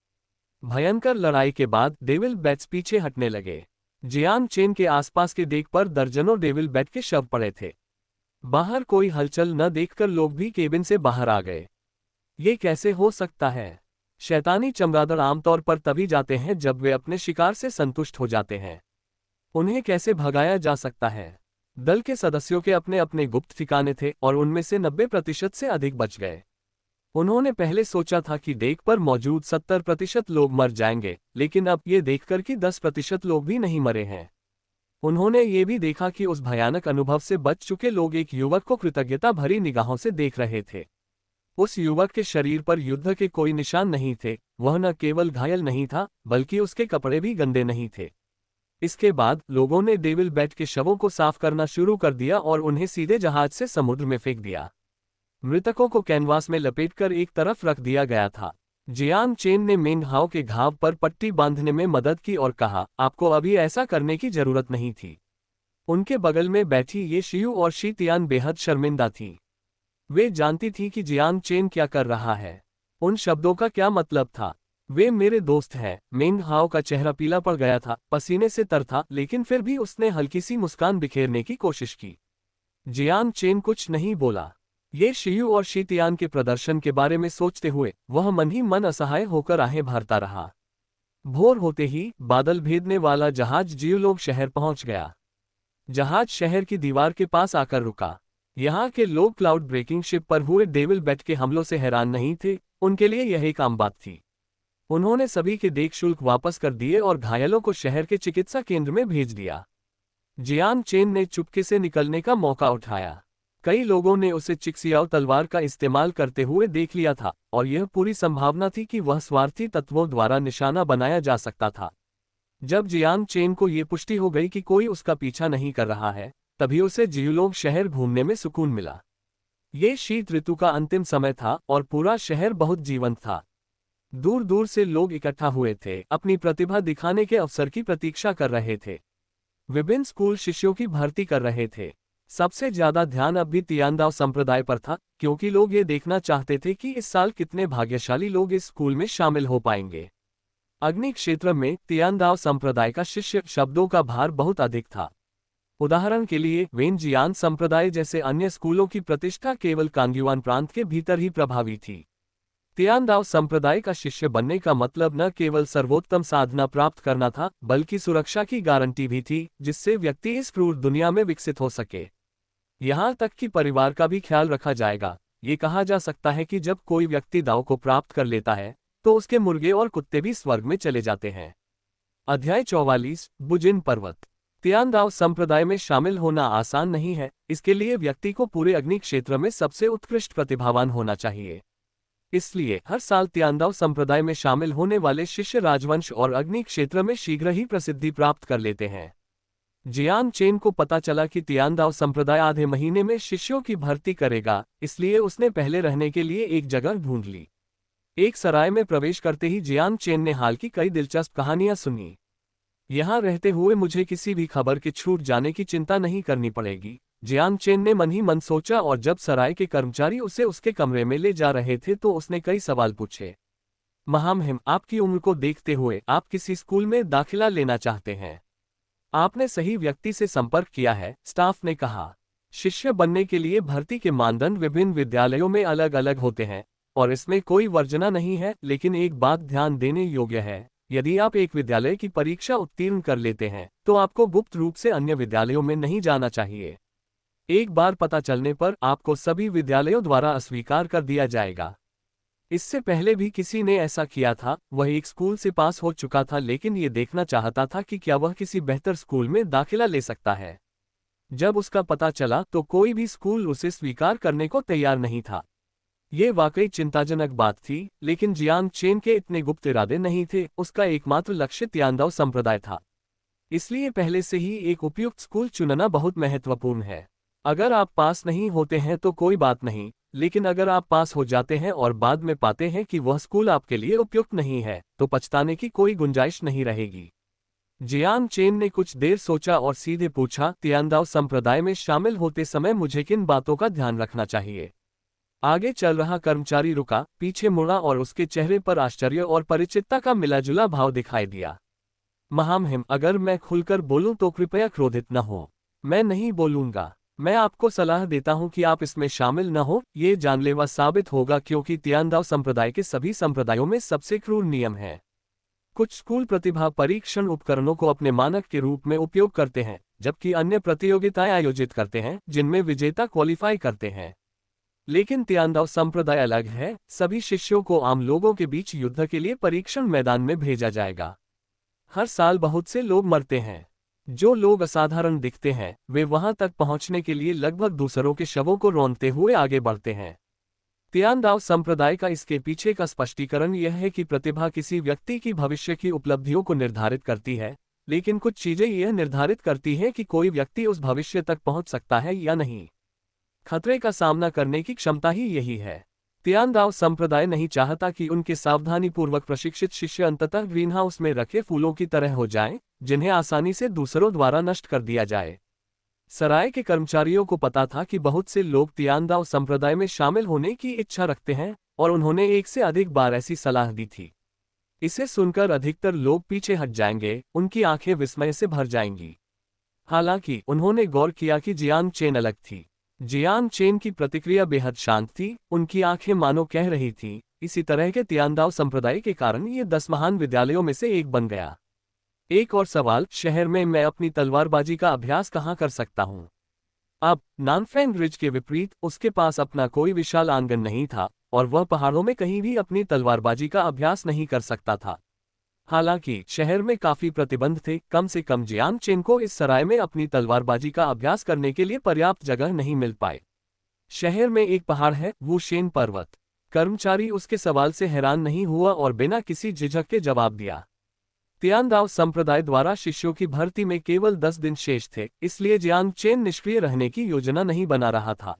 S1: भयंकर लड़ाई के बाद डेविल बैट्स पीछे हटने लगे। जियांग चेन के आसपास के डेक पर दर्जनों डेविल बैट के शव पड़े थे। बाहर कोई हलचल न देखकर लोग भी केबिन से बाहर आ गए। ये कैसे हो सकता है? शैतानी चमगादड़ आमतौर पर तभी जाते हैं जब वे अपने शिकार से संतुष्ट हो जाते हैं। उन्हें कैसे भगाया जा सकता है? दल के सदस्यों के अपने अपने गुप्त ठिकाने थे और उनमें से 90% से अधिक बच गए। उन्होंने पहले सोचा था कि डेक पर मौजूद 70% लोग मर जाएंगे, लेकिन अब ये देखकर कि 10% लोग भी नहीं मरे हैं। उन्होंने ये भी देखा कि उस भयानक अनुभव से बच चुके लोग एक युवक को कृतज्ञता भरी निगाहों से देख रहे थे। उस युवक के शरीर पर युद्ध के कोई निशान नहीं थे। वह न केवल घायल नहीं था, बल्कि उसके कपड़े भी गंदे नहीं थे। इसके बाद लोगों ने डेविल बैट के शवों को साफ करना शुरू कर दिया और उन्हें सीधे जहाज से समुद्र में फेंक दिया। मृतकों को कैनवास में लपेटकर एक तरफ रख दिया गया था। जियांग चेन ने मेंग हाओ के घाव पर पट्टी बांधने में मदद की और कहा, आपको अभी ऐसा करने की जरूरत नहीं थी। उनके बगल में बैठी ये शियू और शी तियान बेहद शर्मिंदा थीं। वे जानती थीं कि जियांग चेन क्या कर रहा है। उन शब्दों का क्या मतलब था? वे मेरे दोस्त हैं। मेंग हाओ का चेहरा पीला पड़ गया था, पसीने से तर था, लेकिन फिर भी उसने हल्की सी मुस्कान बिखेरने की कोशिश की। जियांग चेन कुछ नहीं बोला। ये शियू और शी तियान के प्रदर्शन के बारे में सोचते हुए वह मन ही मन असहाय होकर आहें भरता रहा। भोर होते ही बादल भेदने वाला जहाज जियोलोग शहर पहुंच गया। जहाज शहर की दीवार के पास आकर रुका। यहाँ के लोग क्लाउड ब्रेकिंग शिप पर हुए डेविल बैट के हमलों से हैरान नहीं थे, उनके लिए यह एक आम बात थी। उन्होंने सभी के देख शुल्क वापस कर दिए और घायलों को शहर के चिकित्सा केंद्र में भेज दिया। जियांग चेन ने चुपके से निकलने का मौका उठाया। कई लोगों ने उसे चिक्सियाओ तलवार का इस्तेमाल करते हुए देख लिया था और यह पूरी संभावना थी कि वह स्वार्थी तत्वों द्वारा निशाना बनाया जा सकता था। जब जियांग चेन को ये पुष्टि हो गई कि कोई उसका पीछा नहीं कर रहा है, तभी उसे जियोलोग शहर घूमने में सुकून मिला। ये शीत ऋतु का अंतिम समय था और पूरा शहर बहुत जीवंत था। दूर दूर से लोग इकट्ठा हुए थे, अपनी प्रतिभा दिखाने के अवसर की प्रतीक्षा कर रहे थे। विभिन्न स्कूल शिष्यों की भर्ती कर रहे थे। सबसे ज्यादा ध्यान अब भी तियांदाओ संप्रदाय पर था, क्योंकि लोग ये देखना चाहते थे कि इस साल कितने भाग्यशाली लोग इस स्कूल में शामिल हो पाएंगे। अग्नि क्षेत्र में तियांदाओ संप्रदाय का शिष्य शब्दों का भार बहुत अधिक था। उदाहरण के लिए वेनजियान संप्रदाय जैसे अन्य स्कूलों की प्रतिष्ठा केवल कांग्युआन प्रांत के भीतर ही प्रभावी थी। तियांदाओ संप्रदाय का शिष्य बनने का मतलब न केवल सर्वोत्तम साधना प्राप्त करना था, बल्कि सुरक्षा की गारंटी भी थी, जिससे व्यक्ति इस क्रूर दुनिया में विकसित हो सके। यहाँ तक कि परिवार का भी ख्याल रखा जाएगा। ये कहा जा सकता है कि जब कोई व्यक्ति दाव को प्राप्त कर लेता है तो उसके मुर्गे और कुत्ते भी स्वर्ग में चले जाते हैं। अध्याय 44 बुजिन पर्वत। तियानदाव संप्रदाय में शामिल होना आसान नहीं है, इसके लिए व्यक्ति को पूरे अग्नि क्षेत्र में सबसे उत्कृष्ट प्रतिभावान होना चाहिए। इसलिए हर साल तियानदाव संप्रदाय में शामिल होने वाले शिष्य राजवंश और अग्नि क्षेत्र में शीघ्र ही प्रसिद्धि प्राप्त कर लेते हैं। जियांग चेन को पता चला कि तियानदाव संप्रदाय आधे महीने में शिष्यों की भर्ती करेगा, इसलिए उसने पहले रहने के लिए एक जगह ढूंढ ली। एक सराय में प्रवेश करते ही जियांग चेन ने हाल की कई दिलचस्प कहानियां सुनी। यहाँ रहते हुए मुझे किसी भी खबर के छूट जाने की चिंता नहीं करनी पड़ेगी, जियांग चेन ने मन ही मन सोचा। और जब सराय के कर्मचारी उसे उसके कमरे में ले जा रहे थे तो उसने कई सवाल पूछे। महामहिम, आपकी उम्र को देखते हुए आप किसी स्कूल में दाखिला लेना चाहते हैं। आपने सही व्यक्ति से संपर्क किया है, स्टाफ ने कहा। शिष्य बनने के लिए भर्ती के मानदंड विभिन्न विद्यालयों में अलग अलग होते हैं और इसमें कोई वर्जना नहीं है, लेकिन एक बात ध्यान देने योग्य है, यदि आप एक विद्यालय की परीक्षा उत्तीर्ण कर लेते हैं तो आपको गुप्त रूप से अन्य विद्यालयों में नहीं जाना चाहिए। एक बार पता चलने पर आपको सभी विद्यालयों द्वारा अस्वीकार कर दिया जाएगा। इससे पहले भी किसी ने ऐसा किया था। वह एक स्कूल से पास हो चुका था, लेकिन ये देखना चाहता था कि क्या वह किसी बेहतर स्कूल में दाखिला ले सकता है। जब उसका पता चला तो कोई भी स्कूल उसे स्वीकार करने को तैयार नहीं था। ये वाकई चिंताजनक बात थी, लेकिन जियांग चेन के इतने गुप्त इरादे नहीं थे। उसका एकमात्र लक्ष्य तियानदाव संप्रदाय था, इसलिए पहले से ही एक उपयुक्त स्कूल चुनना बहुत महत्वपूर्ण है। अगर आप पास नहीं होते हैं तो कोई बात नहीं, लेकिन अगर आप पास हो जाते हैं और बाद में पाते हैं कि वह स्कूल आपके लिए उपयुक्त नहीं है तो पछताने की कोई गुंजाइश नहीं रहेगी। जियांग चेन ने कुछ देर सोचा और सीधे पूछा, तियानदाव संप्रदाय में शामिल होते समय मुझे किन बातों का ध्यान रखना चाहिए? आगे चल रहा कर्मचारी रुका, पीछे मुड़ा और उसके चेहरे पर आश्चर्य और परिचितता का मिलाजुला भाव दिखाई दिया। महामहिम, अगर मैं खुलकर बोलूं तो कृपया क्रोधित न हो। मैं नहीं बोलूंगा। मैं आपको सलाह देता हूं कि आप इसमें शामिल न हो। ये जानलेवा साबित होगा, क्योंकि तियानदाव संप्रदाय के सभी संप्रदायों में सबसे क्रूर नियम है। कुछ स्कूल प्रतिभा परीक्षण उपकरणों को अपने मानक के रूप में उपयोग करते हैं, जबकि अन्य प्रतियोगिताएं आयोजित करते हैं जिनमें विजेता क्वालिफाई करते हैं। लेकिन तियानदाव संप्रदाय अलग है। सभी शिष्यों को आम लोगों के बीच युद्ध के लिए परीक्षण मैदान में भेजा जाएगा। हर साल बहुत से लोग मरते हैं। जो लोग असाधारण दिखते हैं वे वहां तक पहुंचने के लिए लगभग दूसरों के शवों को रौंदते हुए आगे बढ़ते हैं। तियानदाव संप्रदाय का इसके पीछे का स्पष्टीकरण यह है कि प्रतिभा किसी व्यक्ति की भविष्य की उपलब्धियों को निर्धारित करती है, लेकिन कुछ चीजें यह निर्धारित करती हैं कि कोई व्यक्ति उस भविष्य तक पहुंच सकता है या नहीं। खतरे का सामना करने की क्षमता ही यही है। तियानदाव संप्रदाय नहीं चाहता कि उनके सावधानीपूर्वक प्रशिक्षित शिष्य अंततः ग्रीनहाउस में रखे फूलों की तरह हो जाएं, जिन्हें आसानी से दूसरों द्वारा नष्ट कर दिया जाए। सराय के कर्मचारियों को पता था कि बहुत से लोग तियानदाव संप्रदाय में शामिल होने की इच्छा रखते हैं और उन्होंने एक से अधिक बार ऐसी सलाह दी थी। इसे सुनकर अधिकतर लोग पीछे हट जाएंगे, उनकी आंखें विस्मय से भर जाएंगी। हालांकि उन्होंने गौर किया कि जियांग चेन अलग थी। जियांग चेन की प्रतिक्रिया बेहद शांत थी। उनकी आंखें मानो कह रही थीं, इसी तरह के तियानदाव संप्रदाय के कारण ये 10 महान विद्यालयों में से एक बन गया। एक और सवाल, शहर में मैं अपनी तलवारबाजी का अभ्यास कहाँ कर सकता हूँ? अब नानफेंग रिज के विपरीत उसके पास अपना कोई विशाल आंगन नहीं था और वह पहाड़ों में कहीं भी अपनी तलवारबाजी का अभ्यास नहीं कर सकता था। हालांकि शहर में काफी प्रतिबंध थे। कम से कम जियांग चेन को इस सराय में अपनी तलवारबाजी का अभ्यास करने के लिए पर्याप्त जगह नहीं मिल पाए। शहर में एक पहाड़ है, वुशेन पर्वत। कर्मचारी उसके सवाल से हैरान नहीं हुआ और बिना किसी झिझक के जवाब दिया। तियानदाव संप्रदाय द्वारा शिष्यों की भर्ती में केवल 10 दिन शेष थे, इसलिए जियांग चेन निष्क्रिय रहने की योजना नहीं बना रहा था।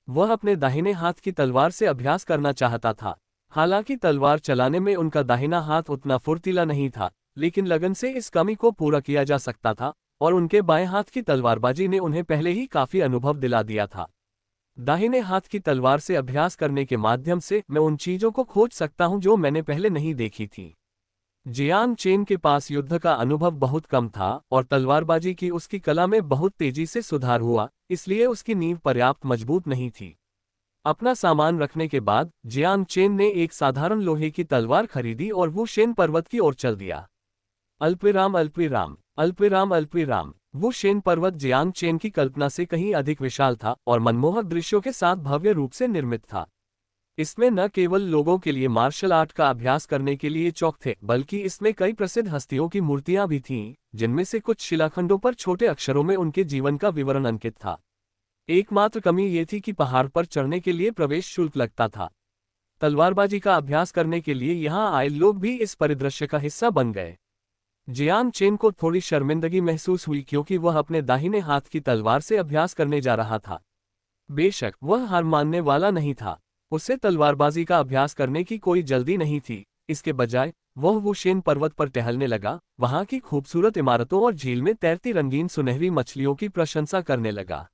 S1: वह अपने दाहिने हाथ की तलवार से अभ्यास करना चाहता था। हालांकि तलवार चलाने में उनका दाहिना हाथ उतना फुर्तीला नहीं था, लेकिन लगन से इस कमी को पूरा किया जा सकता था और उनके बाएं हाथ की तलवारबाजी ने उन्हें पहले ही काफी अनुभव दिला दिया था। दाहिने हाथ की तलवार से अभ्यास करने के माध्यम से मैं उन चीजों को खोज सकता हूं जो मैंने पहले नहीं देखी थी। जियांग चेन के पास युद्ध का अनुभव बहुत कम था और तलवारबाजी की उसकी कला में बहुत तेजी से सुधार हुआ, इसलिए उसकी नींव पर्याप्त मजबूत नहीं थी। अपना सामान रखने के बाद जियांग चेन ने एक साधारण लोहे की तलवार खरीदी और वुशेन पर्वत की ओर चल दिया। अल्पविराम अल्पविराम अल्पविराम अल्पविराम। वो शेन पर्वत जियांग चेन की कल्पना से कहीं अधिक विशाल था और मनमोहक दृश्यों के साथ भव्य रूप से निर्मित था। इसमें न केवल लोगों के लिए मार्शल आर्ट का अभ्यास करने के लिए चौक थे, बल्कि इसमें कई प्रसिद्ध हस्तियों की मूर्तियां भी थीं, जिनमें से कुछ शिलाखंडों पर छोटे अक्षरों में उनके जीवन का विवरण अंकित था। एकमात्र कमी ये थी कि पहाड़ पर चढ़ने के लिए प्रवेश शुल्क लगता था। तलवारबाजी का अभ्यास करने के लिए यहाँ आए लोग भी इस परिदृश्य का हिस्सा बन गए। जियांग चेन को थोड़ी शर्मिंदगी महसूस हुई क्योंकि वह अपने दाहिने हाथ की तलवार से अभ्यास करने जा रहा था। बेशक वह हार मानने वाला नहीं था, उसे तलवारबाजी का अभ्यास करने की कोई जल्दी नहीं थी। इसके बजाय वह वुशेन पर्वत पर टहलने लगा, वहां की खूबसूरत इमारतों और झील में तैरती रंगीन सुनहरी मछलियों की प्रशंसा करने लगा।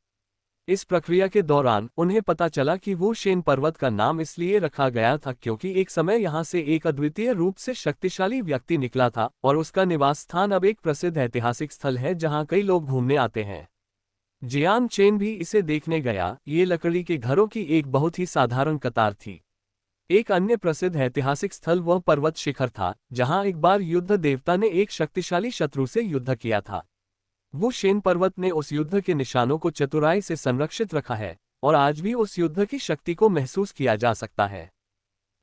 S1: इस प्रक्रिया के दौरान उन्हें पता चला कि वुशेन पर्वत का नाम इसलिए रखा गया था क्योंकि एक समय यहां से एक अद्वितीय रूप से शक्तिशाली व्यक्ति निकला था और उसका निवास स्थान अब एक प्रसिद्ध ऐतिहासिक स्थल है जहां कई लोग घूमने आते हैं। जियांग चेन भी इसे देखने गया। ये लकड़ी के घरों की एक बहुत ही साधारण कतार थी। एक अन्य प्रसिद्ध ऐतिहासिक स्थल वह पर्वत शिखर था जहां एक बार युद्ध देवता ने एक शक्तिशाली शत्रु से युद्ध किया था। वुशेन पर्वत ने उस युद्ध के निशानों को चतुराई से संरक्षित रखा है और आज भी उस युद्ध की शक्ति को महसूस किया जा सकता है।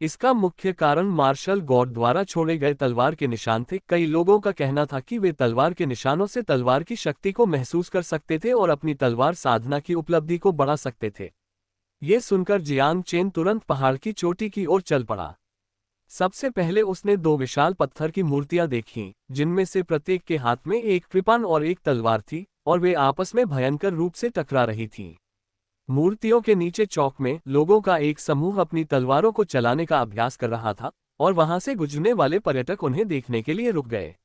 S1: इसका मुख्य कारण मार्शल गॉड द्वारा छोड़े गए तलवार के निशान थे। कई लोगों का कहना था कि वे तलवार के निशानों से तलवार की शक्ति को महसूस कर सकते थे और अपनी तलवार साधना की उपलब्धि को बढ़ा सकते थे। ये सुनकर जियांग चेन तुरंत पहाड़ की चोटी की ओर चल पड़ा। सबसे पहले उसने दो विशाल पत्थर की मूर्तियां देखीं, जिनमें से प्रत्येक के हाथ में एक कृपाण और एक तलवार थी और वे आपस में भयंकर रूप से टकरा रही थीं। मूर्तियों के नीचे चौक में लोगों का एक समूह अपनी तलवारों को चलाने का अभ्यास कर रहा था और वहां से गुजरने वाले पर्यटक उन्हें देखने के लिए रुक गए।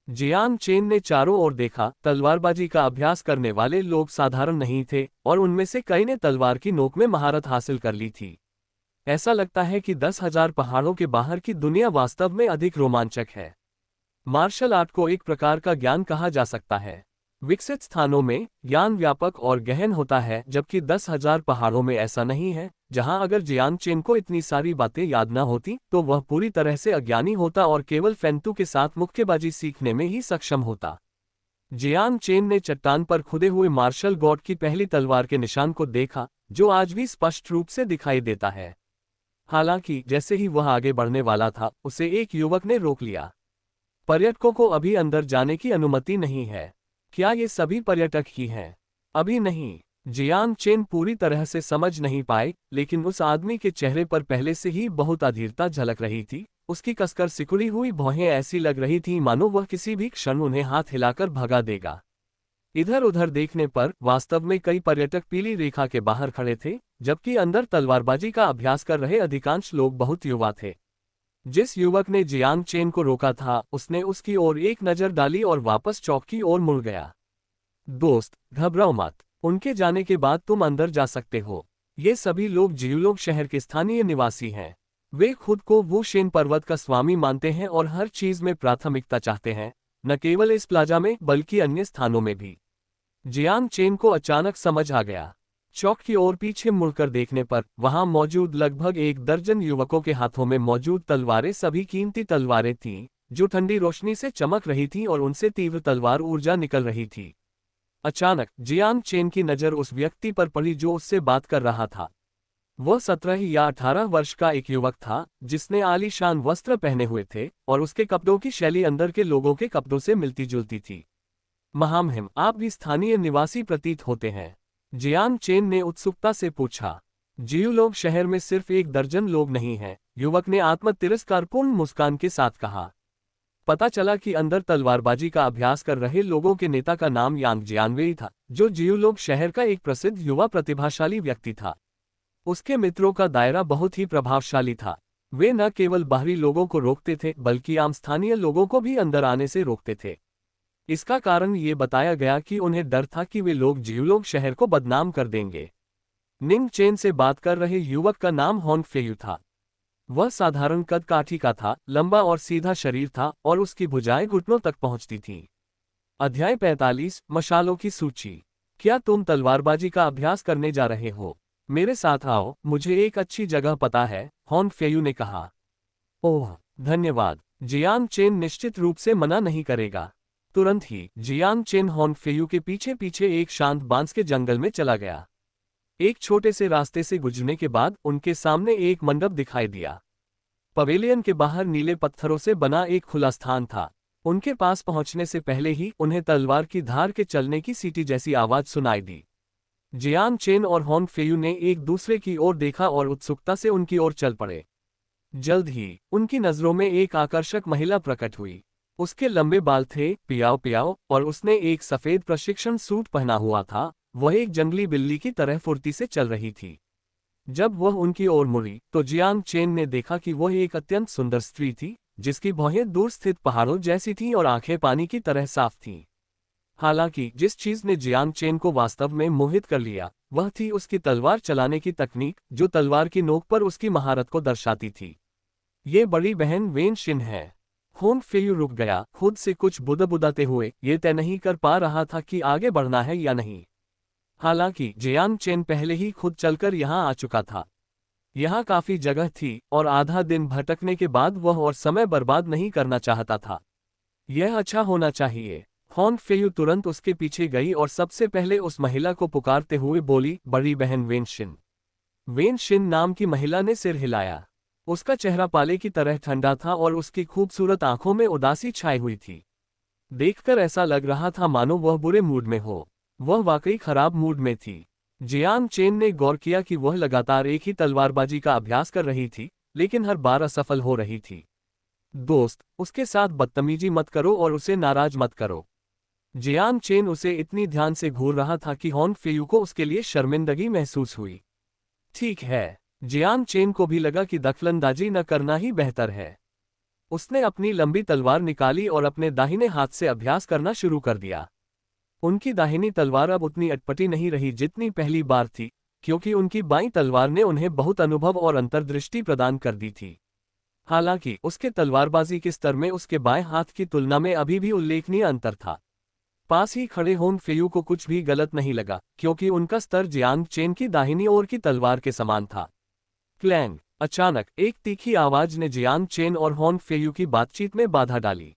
S1: जियांग चेन ने चारों ओर देखा। तलवारबाजी का अभ्यास करने वाले लोग साधारण नहीं थे और उनमें से कई ने तलवार की नोक में महारत हासिल कर ली थी। ऐसा लगता है कि 10,000 पहाड़ों के बाहर की दुनिया वास्तव में अधिक रोमांचक है। मार्शल आर्ट को एक प्रकार का ज्ञान कहा जा सकता है। विकसित स्थानों में ज्ञान व्यापक और गहन होता है, जबकि 10,000 पहाड़ों में ऐसा नहीं है, जहां अगर जियांग चेन को इतनी सारी बातें याद न होती तो वह पूरी तरह से अज्ञानी होता और केवल फेंतु के साथ मुक्केबाजी सीखने में ही सक्षम होता। जियांग चेन ने चट्टान पर खुदे हुए मार्शल गॉड की पहली तलवार के निशान को देखा, जो आज भी स्पष्ट रूप से दिखाई देता है। हालांकि जैसे ही वह आगे बढ़ने वाला था, उसे एक युवक ने रोक लिया। पर्यटकों को अभी अंदर जाने की अनुमति नहीं है। क्या ये सभी पर्यटक ही हैं? अभी नहीं। जियांग चेन पूरी तरह से समझ नहीं पाए, लेकिन उस आदमी के चेहरे पर पहले से ही बहुत अधीरता झलक रही थी। उसकी कसकर सिकुड़ी हुई भौहें ऐसी लग रही थीं मानो वह किसी भी क्षण उन्हें हाथ हिलाकर भगा देगा। इधर उधर देखने पर वास्तव में कई पर्यटक पीली रेखा के बाहर खड़े थे, जबकि अंदर तलवारबाजी का अभ्यास कर रहे अधिकांश लोग बहुत युवा थे। जिस युवक ने जियांग चेन को रोका था, उसने उसकी ओर एक नजर डाली और वापस चौक की ओर मुड़ गया। दोस्त, घबराओ मत। उनके जाने के बाद तुम अंदर जा सकते हो। ये सभी लोग जियूलोग शहर के स्थानीय निवासी हैं। वे खुद को वुशेन पर्वत का स्वामी मानते हैं और हर चीज में प्राथमिकता चाहते हैं, न केवल इस प्लाजा में बल्कि अन्य स्थानों में भी। जियांग चेन को अचानक समझ आ गया। चौक की ओर पीछे मुड़कर देखने पर वहां मौजूद लगभग 1 दर्जन युवकों के हाथों में मौजूद तलवारें सभी कीमती तलवारें थीं, जो ठंडी रोशनी से चमक रही थीं और उनसे तीव्र तलवार ऊर्जा निकल रही थी। अचानक जियांग चेन की नजर उस व्यक्ति पर पड़ी जो उससे बात कर रहा था। वह 17 या 18 वर्ष का एक युवक था, जिसने आलीशान वस्त्र पहने हुए थे और उसके कपड़ों की शैली अंदर के लोगों के कपड़ों से मिलती जुलती थी। महामहिम, आप भी स्थानीय निवासी प्रतीत होते हैं। जियांग चेन ने उत्सुकता से पूछा। जियूलोग शहर में सिर्फ 1 दर्जन लोग नहीं हैं, युवक ने आत्मतिरस्कारपूर्ण मुस्कान के साथ कहा। पता चला कि अंदर तलवारबाजी का अभ्यास कर रहे लोगों के नेता का नाम यांग जियानवेई था, जो जियूलोग शहर का एक प्रसिद्ध युवा प्रतिभाशाली व्यक्ति था। उसके मित्रों का दायरा बहुत ही प्रभावशाली था। वे न केवल बाहरी लोगों को रोकते थे, बल्कि आम स्थानीय लोगों को भी अंदर आने से रोकते थे। इसका कारण ये बताया गया कि उन्हें डर था कि वे लोग जियूलोग शहर को बदनाम कर देंगे। निंग चेन से बात कर रहे युवक का नाम होंग फेयू था। वह साधारण कद काठी का था, लंबा और सीधा शरीर था और उसकी भुजाएं घुटनों तक पहुंचती थीं। अध्याय 45, मशालों की सूची। क्या तुम तलवारबाजी का अभ्यास करने जा रहे हो? मेरे साथ आओ, मुझे एक अच्छी जगह पता है, होंग फेयू ने कहा। ओह, धन्यवाद। जियांग चेन निश्चित रूप से मना नहीं करेगा। तुरंत ही जियांग चेन हॉन फेयू के पीछे पीछे एक शांत बांस के जंगल में चला गया। एक छोटे से रास्ते से गुजरने के बाद उनके सामने एक मंडप दिखाई दिया। पवेलियन के बाहर नीले पत्थरों से बना एक खुला स्थान था। उनके पास पहुंचने से पहले ही उन्हें तलवार की धार के चलने की सीटी जैसी आवाज सुनाई दी। जियांग चेन और हॉन फेयू ने एक दूसरे की ओर देखा और उत्सुकता से उनकी ओर चल पड़े। जल्द ही उनकी नजरों में एक आकर्षक महिला प्रकट हुई। उसके लंबे बाल थे, पियाव पियाव, और उसने एक सफेद प्रशिक्षण सूट पहना हुआ था। वह एक जंगली बिल्ली की तरह फुर्ती से चल रही थी। जब वह उनकी ओर मुड़ी तो जियांग चेन ने देखा कि वह एक अत्यंत सुंदर स्त्री थी, जिसकी भौहें दूर स्थित पहाड़ों जैसी थीं और आंखें पानी की तरह साफ थीं। हालांकि जिस चीज ने जियांग चेन को वास्तव में मोहित कर लिया वह थी उसकी तलवार चलाने की तकनीक, जो तलवार की नोक पर उसकी महारत को दर्शाती थी। ये बड़ी बहन वेन शिन है। हॉन फेयू रुक गया, खुद से कुछ बुदबुदाते हुए ये तय नहीं कर पा रहा था कि आगे बढ़ना है या नहीं। हालांकि जियांग चेन पहले ही खुद चलकर यहाँ आ चुका था। यहाँ काफी जगह थी और आधा दिन भटकने के बाद वह और समय बर्बाद नहीं करना चाहता था। यह अच्छा होना चाहिए। हॉन फेयू तुरंत उसके पीछे गई और सबसे पहले उस महिला को पुकारते हुए बोली, बड़ी बहन वेन शिन। वेन शिन नाम की महिला ने सिर हिलाया। उसका चेहरा पाले की तरह ठंडा था और उसकी खूबसूरत आंखों में उदासी छाई हुई थी। देखकर ऐसा लग रहा था मानो वह बुरे मूड में हो। वह वाकई खराब मूड में थी। जियांग चेन ने गौर किया कि वह लगातार एक ही तलवारबाजी का अभ्यास कर रही थी, लेकिन हर बार असफल हो रही थी। दोस्त, उसके साथ बदतमीजी मत करो और उसे नाराज मत करो। जियांग चेन उसे इतनी ध्यान से घूर रहा था कि हॉन फेयू को उसके लिए शर्मिंदगी महसूस हुई। ठीक है, जियांग चेन को भी लगा कि दखलंदाजी न करना ही बेहतर है। उसने अपनी लंबी तलवार निकाली और अपने दाहिने हाथ से अभ्यास करना शुरू कर दिया। उनकी दाहिनी तलवार अब उतनी अटपटी नहीं रही जितनी पहली बार थी, क्योंकि उनकी बाईं तलवार ने उन्हें बहुत अनुभव और अंतर्दृष्टि प्रदान कर दी थी। हालांकि उसके तलवारबाजी के स्तर में उसके बाएं हाथ की तुलना में अभी भी उल्लेखनीय अंतर था। पास ही खड़े हॉन फेयू को कुछ भी गलत नहीं लगा, क्योंकि उनका स्तर जियांग चेन की दाहिनी ओर की तलवार के समान था। क्लैंग! अचानक एक तीखी आवाज ने जियांग चेन और हॉन फेयू की बातचीत में बाधा डाली।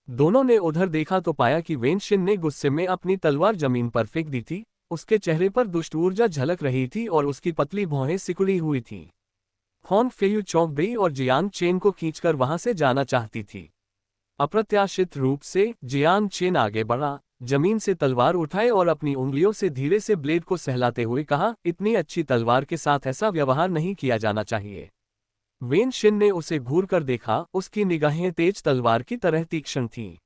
S1: दोनों ने उधर देखा तो पाया कि वेन शिन ने गुस्से में अपनी तलवार जमीन पर फेंक दी थी। उसके चेहरे पर दुष्ट ऊर्जा झलक रही थी और उसकी पतली भौहें सिकुड़ी हुई थीं। हॉन फेयू चौंक गई और जियांग चेन को खींचकर वहां से जाना चाहती थी। अप्रत्याशित रूप से जियांग चेन आगे बढ़ा, जमीन से तलवार उठाए और अपनी उंगलियों से धीरे से ब्लेड को सहलाते हुए कहा, इतनी अच्छी तलवार के साथ ऐसा व्यवहार नहीं किया जाना चाहिए। वेन शिन ने उसे घूर कर देखा, उसकी निगाहें तेज तलवार की तरह तीक्ष्ण थीं।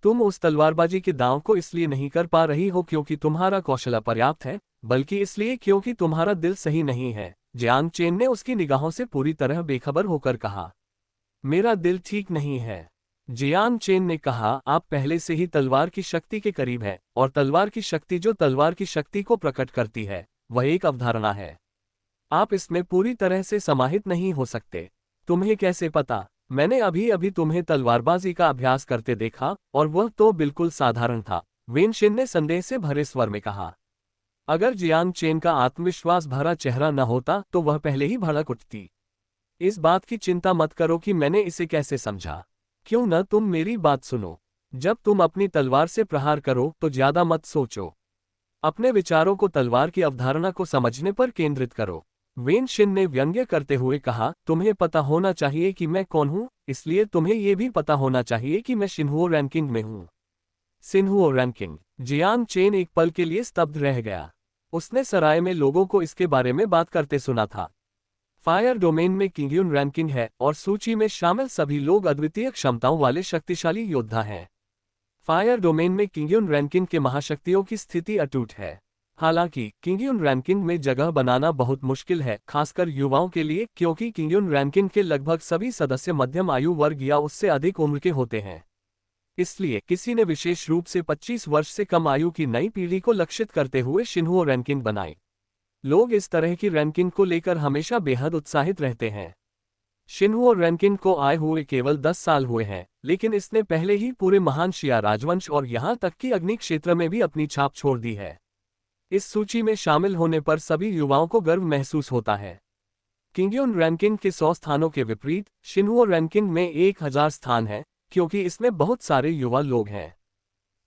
S1: तुम उस तलवारबाजी के दांव को इसलिए नहीं कर पा रही हो क्योंकि तुम्हारा कौशल अपर्याप्त है, बल्कि इसलिए क्योंकि तुम्हारा दिल सही नहीं है। जियांग चेन ने उसकी निगाहों से पूरी तरह बेखबर होकर कहा, मेरा दिल ठीक नहीं है। जियांग चेन ने कहा, आप पहले से ही तलवार की शक्ति के करीब हैं, और तलवार की शक्ति जो तलवार की शक्ति को प्रकट करती है वह एक अवधारणा है। आप इसमें पूरी तरह से समाहित नहीं हो सकते। तुम्हें कैसे पता? मैंने अभी अभी तुम्हें तलवारबाजी का अभ्यास करते देखा और वह तो बिल्कुल साधारण था, वेन शिन ने संदेह से भरे स्वर में कहा। अगर जियांग चेन का आत्मविश्वास भरा चेहरा न होता तो वह पहले ही भड़क उठती। इस बात की चिंता मत करो कि मैंने इसे कैसे समझा। क्यों न तुम मेरी बात सुनो। जब तुम अपनी तलवार से प्रहार करो तो ज्यादा मत सोचो। अपने विचारों को तलवार की अवधारणा को समझने पर केंद्रित करो। वेन शिन ने व्यंग्य करते हुए कहा, तुम्हें पता होना चाहिए कि मैं कौन हूं, इसलिए तुम्हें यह भी पता होना चाहिए कि मैं शिन्हुओ रैंकिंग में हूं। शिन्हुओ रैंकिंग! जियांग चेन एक पल के लिए स्तब्ध रह गया। उसने सराय में लोगों को इसके बारे में बात करते सुना था। फायर डोमेन में किंगयुन रैंकिंग है और सूची में शामिल सभी लोग अद्वितीय क्षमताओं वाले शक्तिशाली योद्धा हैं। फायर डोमेन में किंगयुन रैंकिंग के महाशक्तियों की स्थिति अटूट है। हालांकि किंगयुन रैंकिंग में जगह बनाना बहुत मुश्किल है, खासकर युवाओं के लिए, क्योंकि किंगयुन रैंकिंग के लगभग सभी सदस्य मध्यम आयु वर्ग या उससे अधिक उम्र के होते हैं। इसलिए किसी ने विशेष रूप से 25 वर्ष से कम आयु की नई पीढ़ी को लक्षित करते हुए शिन्हुओ रैंकिंग बनाई। लोग इस तरह की रैंकिंग को लेकर हमेशा बेहद उत्साहित रहते हैं। शिन्हुओ रैंकिंग को आए हुए केवल 10 साल हुए हैं, लेकिन इसने पहले ही पूरे महान शिया राजवंश और यहां तक कि अग्नि क्षेत्र में भी अपनी छाप छोड़ दी है। इस सूची में शामिल होने पर सभी युवाओं को गर्व महसूस होता है। किंगयुन रैंकिंग के 100 स्थानों के विपरीत शिन्हुओ रैंकिंग में 1000 स्थान है, क्योंकि इसमें बहुत सारे युवा लोग हैं।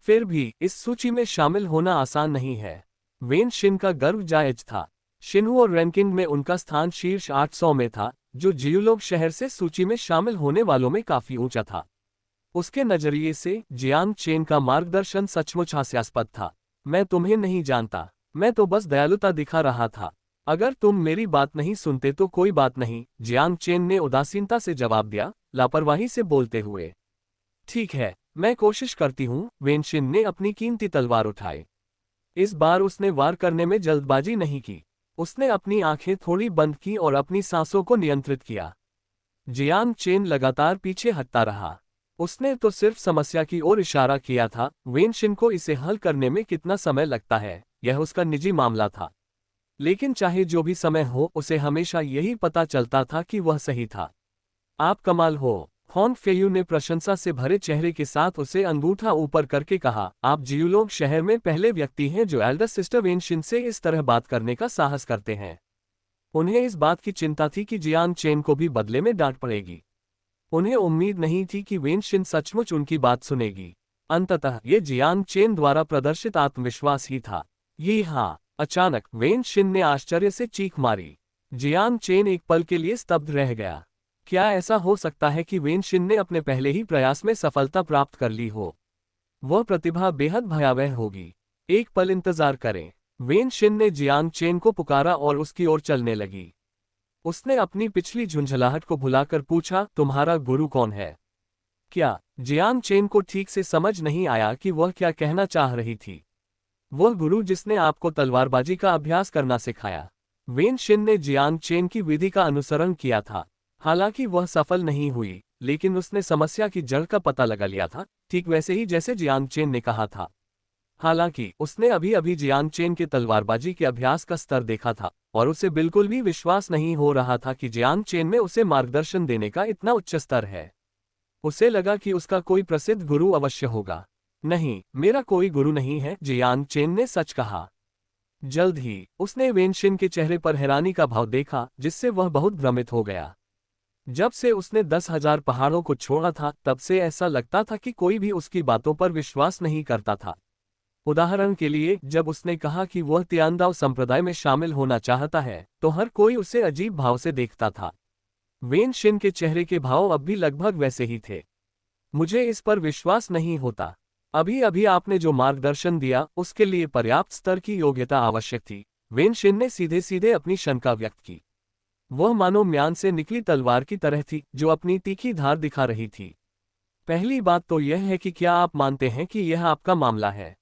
S1: फिर भी इस सूची में शामिल होना आसान नहीं है। वेन शिन का गर्व जायज था। शिन्हू और रैंकिंग में उनका स्थान शीर्ष 800 में था, जो जियूलोग शहर से सूची में शामिल होने वालों में काफी ऊंचा था। उसके नजरिए से जियांग चेन का मार्गदर्शन सचमुच हास्यास्पद था। मैं तुम्हें नहीं जानता, मैं तो बस दयालुता दिखा रहा था। अगर तुम मेरी बात नहीं सुनते तो कोई बात नहीं, जियांग चेन ने उदासीनता से जवाब दिया, लापरवाही से बोलते हुए। ठीक है, मैं कोशिश करती हूँ। वेनशिन ने अपनी कीमती तलवार उठाई। इस बार उसने वार करने में जल्दबाजी नहीं की। उसने अपनी आंखें थोड़ी बंद की और अपनी सांसों को नियंत्रित किया। जियांग चेन लगातार पीछे हटता रहा। उसने तो सिर्फ समस्या की ओर इशारा किया था। वेनशिन को इसे हल करने में कितना समय लगता है, यह उसका निजी मामला था। लेकिन चाहे जो भी समय हो, उसे हमेशा यही पता चलता था कि वह सही था। आप कमाल हो। हॉन्ग फेयू ने प्रशंसा से भरे चेहरे के साथ उसे अंगूठा ऊपर करके कहा, आप जियूलोग शहर में पहले व्यक्ति हैं जो एल्डर सिस्टर वेनशिन से इस तरह बात करने का साहस करते हैं। उन्हें इस बात की चिंता थी कि जियांग चेन को भी बदले में डांट पड़ेगी। उन्हें उम्मीद नहीं थी कि वेनशिन सचमुच उनकी बात सुनेगी। अंततः ये जियांग चेन द्वारा प्रदर्शित आत्मविश्वास ही था। ये हाँ। अचानक वेनशिन ने आश्चर्य से चीख मारी। जियांग चेन एक पल के लिए स्तब्ध रह गया। क्या ऐसा हो सकता है कि वेनशिन ने अपने पहले ही प्रयास में सफलता प्राप्त कर ली हो? वह प्रतिभा बेहद भयावह होगी। एक पल इंतजार करें। वेनशिन ने जियांग चेन को पुकारा और उसकी ओर चलने लगी। उसने अपनी पिछली झुंझलाहट को भुलाकर पूछा, तुम्हारा गुरु कौन है? क्या? जियांग चेन को ठीक से समझ नहीं आया कि वह क्या कहना चाह रही थी। वह गुरु जिसने आपको तलवारबाजी का अभ्यास करना सिखाया। वेनशिन ने जियांग चेन की विधि का अनुसरण किया था। हालांकि वह सफल नहीं हुई, लेकिन उसने समस्या की जड़ का पता लगा लिया था, ठीक वैसे ही जैसे जियांग चेन ने कहा था। हालांकि उसने अभी अभी जियांग चेन के तलवारबाजी के अभ्यास का स्तर देखा था, और उसे बिल्कुल भी विश्वास नहीं हो रहा था कि जियांग चेन में उसे मार्गदर्शन देने का इतना उच्च स्तर है। उसे लगा कि उसका कोई प्रसिद्ध गुरु अवश्य होगा। नहीं, मेरा कोई गुरु नहीं है, जियांग चेन ने सच कहा। जल्द ही उसने वेनशिन के चेहरे पर हैरानी का भाव देखा, जिससे वह बहुत भ्रमित हो गया। जब से उसने 10,000 पहाड़ों को छोड़ा था, तब से ऐसा लगता था कि कोई भी उसकी बातों पर विश्वास नहीं करता था। उदाहरण के लिए, जब उसने कहा कि वह तियानदाओ संप्रदाय में शामिल होना चाहता है, तो हर कोई उसे अजीब भाव से देखता था। वेनशिन के चेहरे के भाव अब भी लगभग वैसे ही थे। मुझे इस पर विश्वास नहीं होता। अभी अभी आपने जो मार्गदर्शन दिया, उसके लिए पर्याप्त स्तर की योग्यता आवश्यक थी। वेनशिन ने सीधे सीधे अपनी शंका व्यक्त की। वह मानो म्यान से निकली तलवार की तरह थी, जो अपनी तीखी धार दिखा रही थी। पहली बात तो यह है कि क्या आप मानते हैं कि यह आपका मामला है?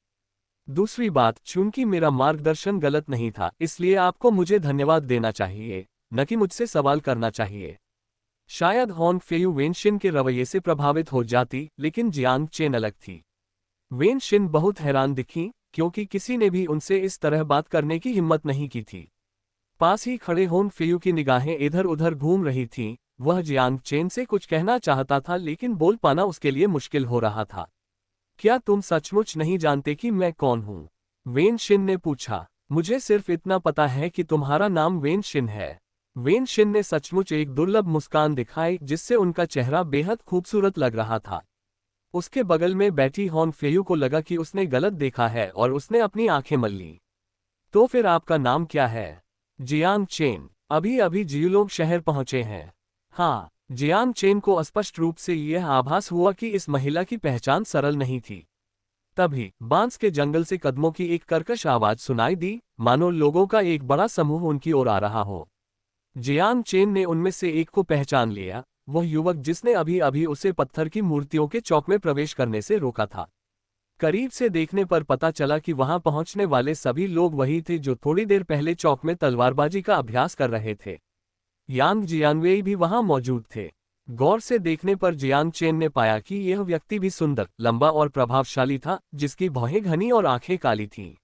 S1: दूसरी बात, चूंकि मेरा मार्गदर्शन गलत नहीं था, इसलिए आपको मुझे धन्यवाद देना चाहिए, न कि मुझसे सवाल करना चाहिए। शायद हॉन्ग फेयू वेनशिन के रवैये से प्रभावित हो जाती, लेकिन जियांग चेन अलग थी। वेनशिन बहुत हैरान दिखी, क्योंकि किसी ने भी उनसे इस तरह बात करने की हिम्मत नहीं की थी। पास ही खड़े हॉन्ग फेयू की निगाहें इधर उधर घूम रही थीं। वह जियांग चेन से कुछ कहना चाहता था, लेकिन बोल पाना उसके लिए मुश्किल हो रहा था। क्या तुम सचमुच नहीं जानते कि मैं कौन हूं? वेनशिन ने पूछा। मुझे सिर्फ इतना पता है कि तुम्हारा नाम वेनशिन है। वेनशिन ने सचमुच एक दुर्लभ मुस्कान दिखाई, जिससे उनका चेहरा बेहद खूबसूरत लग रहा था। उसके बगल में बैठी हॉन्ग फेयू को लगा कि उसने गलत देखा है, और उसने अपनी आंखें मल लीं। तो फिर आपका नाम क्या है? Jiang chain. अभी अभी जियूलोग शहर पहुंचे हैं। हाँ। जियांग चेन को स्पष्ट रूप से यह आभास हुआ कि इस महिला की पहचान सरल नहीं थी। तभी बांस के जंगल से कदमों की एक कर्कश आवाज सुनाई दी, मानो लोगों का एक बड़ा समूह उनकी ओर आ रहा हो। जियांग चेन ने उनमें से एक को पहचान लिया, वह युवक जिसने अभी अभी उसे पत्थर की मूर्तियों के चौक में प्रवेश करने से रोका था। करीब से देखने पर पता चला कि वहां पहुंचने वाले सभी लोग वही थे जो थोड़ी देर पहले चौक में तलवारबाजी का अभ्यास कर रहे थे। यांग जियानवेई भी वहां मौजूद थे। गौर से देखने पर जियांग चेन ने पाया कि यह व्यक्ति भी सुंदर, लंबा और प्रभावशाली था, जिसकी भौहें घनी और आंखें काली थीं।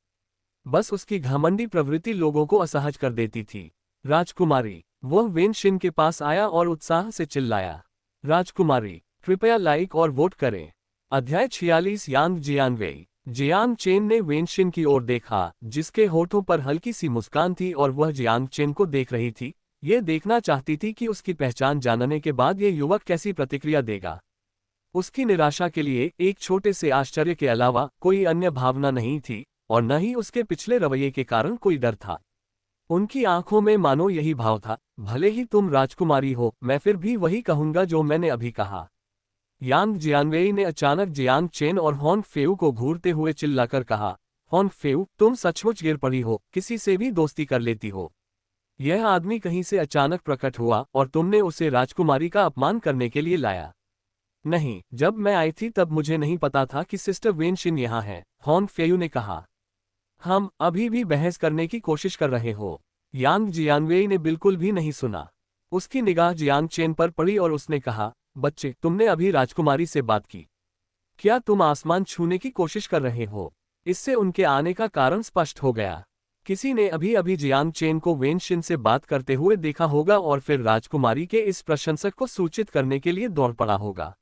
S1: बस उसकी घमंडी प्रवृत्ति लोगों को असहज कर देती थी। राजकुमारी। वह वेनशिन के पास आया और उत्साह से चिल्लाया, राजकुमारी, कृपया लाइक और वोट करें। अध्याय 46 यांग जियानवेई। जियांग चेन ने वेनशिन की ओर देखा, जिसके होठों पर हल्की सी मुस्कान थी, और वह जियांग चेन को देख रही थी। ये देखना चाहती थी कि उसकी पहचान जानने के बाद ये युवक कैसी प्रतिक्रिया देगा। उसकी निराशा के लिए एक छोटे से आश्चर्य के अलावा कोई अन्य भावना नहीं थी, और न ही उसके पिछले रवैये के कारण कोई डर था। उनकी आंखों में मानो यही भाव था, भले ही तुम राजकुमारी हो, मैं फिर भी वही कहूंगा जो मैंने अभी कहा। यांग जियानवेई ने अचानक जियांग चेन और हॉन फेउ को घूरते हुए चिल्लाकर कहा, हॉन फेउ, तुम सचमुच गिर पड़ी हो, किसी से भी दोस्ती कर लेती हो। यह आदमी कहीं से अचानक प्रकट हुआ और तुमने उसे राजकुमारी का अपमान करने के लिए लाया। नहीं, जब मैं आई थी तब मुझे नहीं पता था कि सिस्टर वेनशिन यहाँ है, हॉन फेयू ने कहा। हम अभी भी बहस करने की कोशिश कर रहे हो। यांग जियानवेई ने बिल्कुल भी नहीं सुना। उसकी निगाह जियांग चेन पर पड़ी और उसने कहा, बच्चे, तुमने अभी राजकुमारी से बात की? क्या तुम आसमान छूने की कोशिश कर रहे हो? इससे उनके आने का कारण स्पष्ट हो गया। किसी ने अभी अभी जियांग चेन को वेनशिन से बात करते हुए देखा होगा और फिर राजकुमारी के इस प्रशंसक को सूचित करने के लिए दौड़ पड़ा होगा।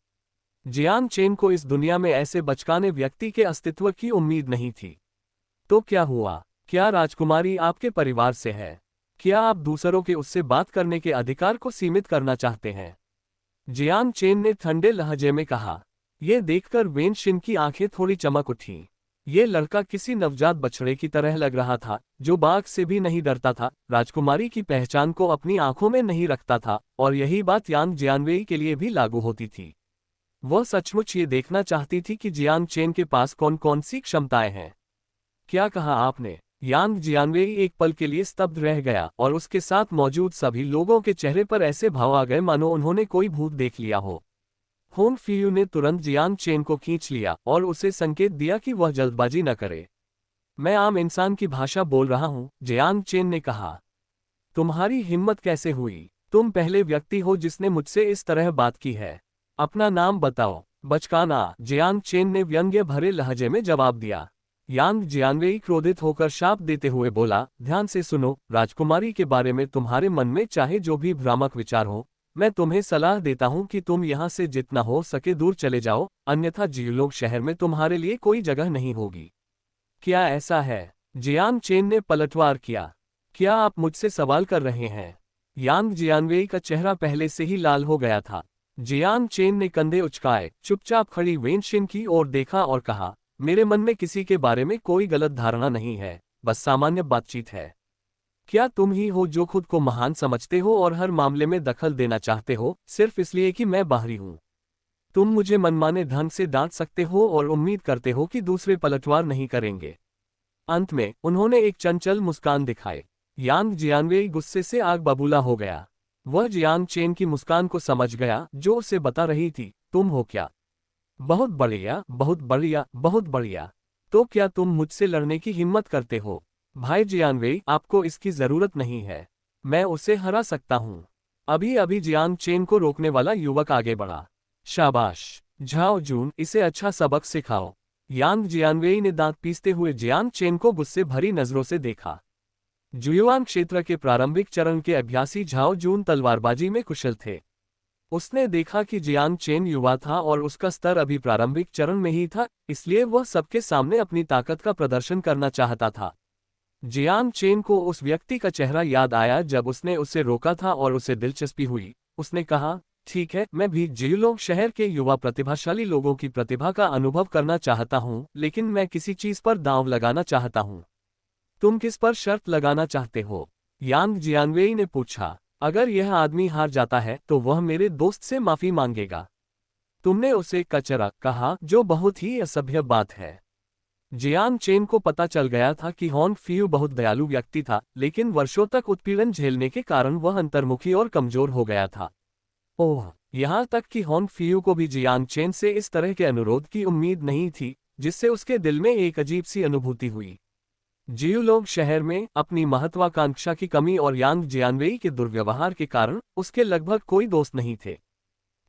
S1: जियांग चेन को इस दुनिया में ऐसे बचकाने व्यक्ति के अस्तित्व की उम्मीद नहीं थी। तो क्या हुआ? क्या राजकुमारी आपके परिवार से है? क्या आप दूसरों के उससे बात करने के अधिकार को सीमित करना चाहते हैं? जियांग चेन ने ठंडे लहजे में कहा। यह देखकर वेनशिन की आंखें थोड़ी चमक उठीं। ये लड़का किसी नवजात बछड़े की तरह लग रहा था, जो बाघ से भी नहीं डरता था, राजकुमारी की पहचान को अपनी आंखों में नहीं रखता था, और यही बात यांग जियानवेई के लिए भी लागू होती थी। वह सचमुच ये देखना चाहती थी कि जियांग चेन के पास कौन कौन सी क्षमताएं हैं। क्या कहा आपने? यांग जियानवेई एक पल के लिए स्तब्ध रह गया और उसके साथ मौजूद सभी लोगों के चेहरे पर ऐसे भाव आ गए मानो उन्होंने कोई भूत देख लिया हो। होन फियू ने तुरंत जियांग चेन को खींच लिया और उसे संकेत दिया कि वह जल्दबाजी न करे। मैं आम इंसान की भाषा बोल रहा हूं, जियांग चेन ने कहा। तुम्हारी हिम्मत कैसे हुई? तुम पहले व्यक्ति हो जिसने मुझसे इस तरह बात की है। अपना नाम बताओ। बचकाना, जियांग चेन ने व्यंग्य भरे लहजे में जवाब दिया। यांग जियानवेई क्रोधित होकर शाप देते हुए बोला, ध्यान से सुनो, राजकुमारी के बारे में तुम्हारे मन में चाहे जो भी भ्रामक विचार हो, मैं तुम्हें सलाह देता हूं कि तुम यहां से जितना हो सके दूर चले जाओ, अन्यथा जियोलोग शहर में तुम्हारे लिए कोई जगह नहीं होगी। क्या ऐसा है? जियांग चेन ने पलटवार किया। क्या आप मुझसे सवाल कर रहे हैं? यांग जियानवेई का चेहरा पहले से ही लाल हो गया था। जियांग चेन ने कंधे उचकाए, चुपचाप खड़ी वेनशिन की ओर देखा और कहा, मेरे मन में किसी के बारे में कोई गलत धारणा नहीं है, बस सामान्य बातचीत है। क्या तुम ही हो जो खुद को महान समझते हो और हर मामले में दखल देना चाहते हो, सिर्फ इसलिए कि मैं बाहरी हूं? तुम मुझे मनमाने ढंग से डांट सकते हो और उम्मीद करते हो कि दूसरे पलटवार नहीं करेंगे। अंत में उन्होंने एक चंचल मुस्कान दिखाई। यांग जियानवेई गुस्से से आग बबूला हो गया। वह जियांग चेन की मुस्कान को समझ गया, जो उसे बता रही थी, तुम हो क्या? बहुत बढ़िया, बहुत बढ़िया, बहुत बढ़िया। तो क्या तुम मुझसे लड़ने की हिम्मत करते हो? भाई जियानवेई, आपको इसकी जरूरत नहीं है। मैं उसे हरा सकता हूं। अभी अभी जियांग चेन को रोकने वाला युवक आगे बढ़ा। शाबाश, झाओ जून, इसे अच्छा सबक सिखाओ। यांग जियानवेई ने दांत पीसते हुए जियांग चेन को गुस्से भरी नजरों से देखा। जुयुआन क्षेत्र के प्रारंभिक चरण के अभ्यासी झाओ जून तलवारबाजी में कुशल थे। उसने देखा कि जियांग चेन युवा था और उसका स्तर अभी प्रारंभिक चरण में ही था, इसलिए वह सबके सामने अपनी ताकत का प्रदर्शन करना चाहता था। जियांग चेन को उस व्यक्ति का चेहरा याद आया जब उसने उसे रोका था और उसे दिलचस्पी हुई। उसने कहा, ठीक है, मैं भी जियोलोग शहर के युवा प्रतिभाशाली लोगों की प्रतिभा का अनुभव करना चाहता हूं, लेकिन मैं किसी चीज पर दांव लगाना चाहता हूं। तुम किस पर शर्त लगाना चाहते हो? यांग जियानवेई ने पूछा। अगर यह आदमी हार जाता है तो वह मेरे दोस्त से माफी मांगेगा। तुमने उसे कचरा कहा, जो बहुत ही असभ्य बात है। जियांग चेन को पता चल गया था कि हॉन फियू बहुत दयालु व्यक्ति था, लेकिन वर्षों तक उत्पीड़न झेलने के कारण वह अंतर्मुखी और कमजोर हो गया था। ओह, यहाँ तक कि हॉन फियू को भी जियांग चेन से इस तरह के अनुरोध की उम्मीद नहीं थी, जिससे उसके दिल में एक अजीब सी अनुभूति हुई। जियोलोग शहर में अपनी महत्वाकांक्षा की कमी और यांग जियानवेई के दुर्व्यवहार के कारण उसके लगभग कोई दोस्त नहीं थे।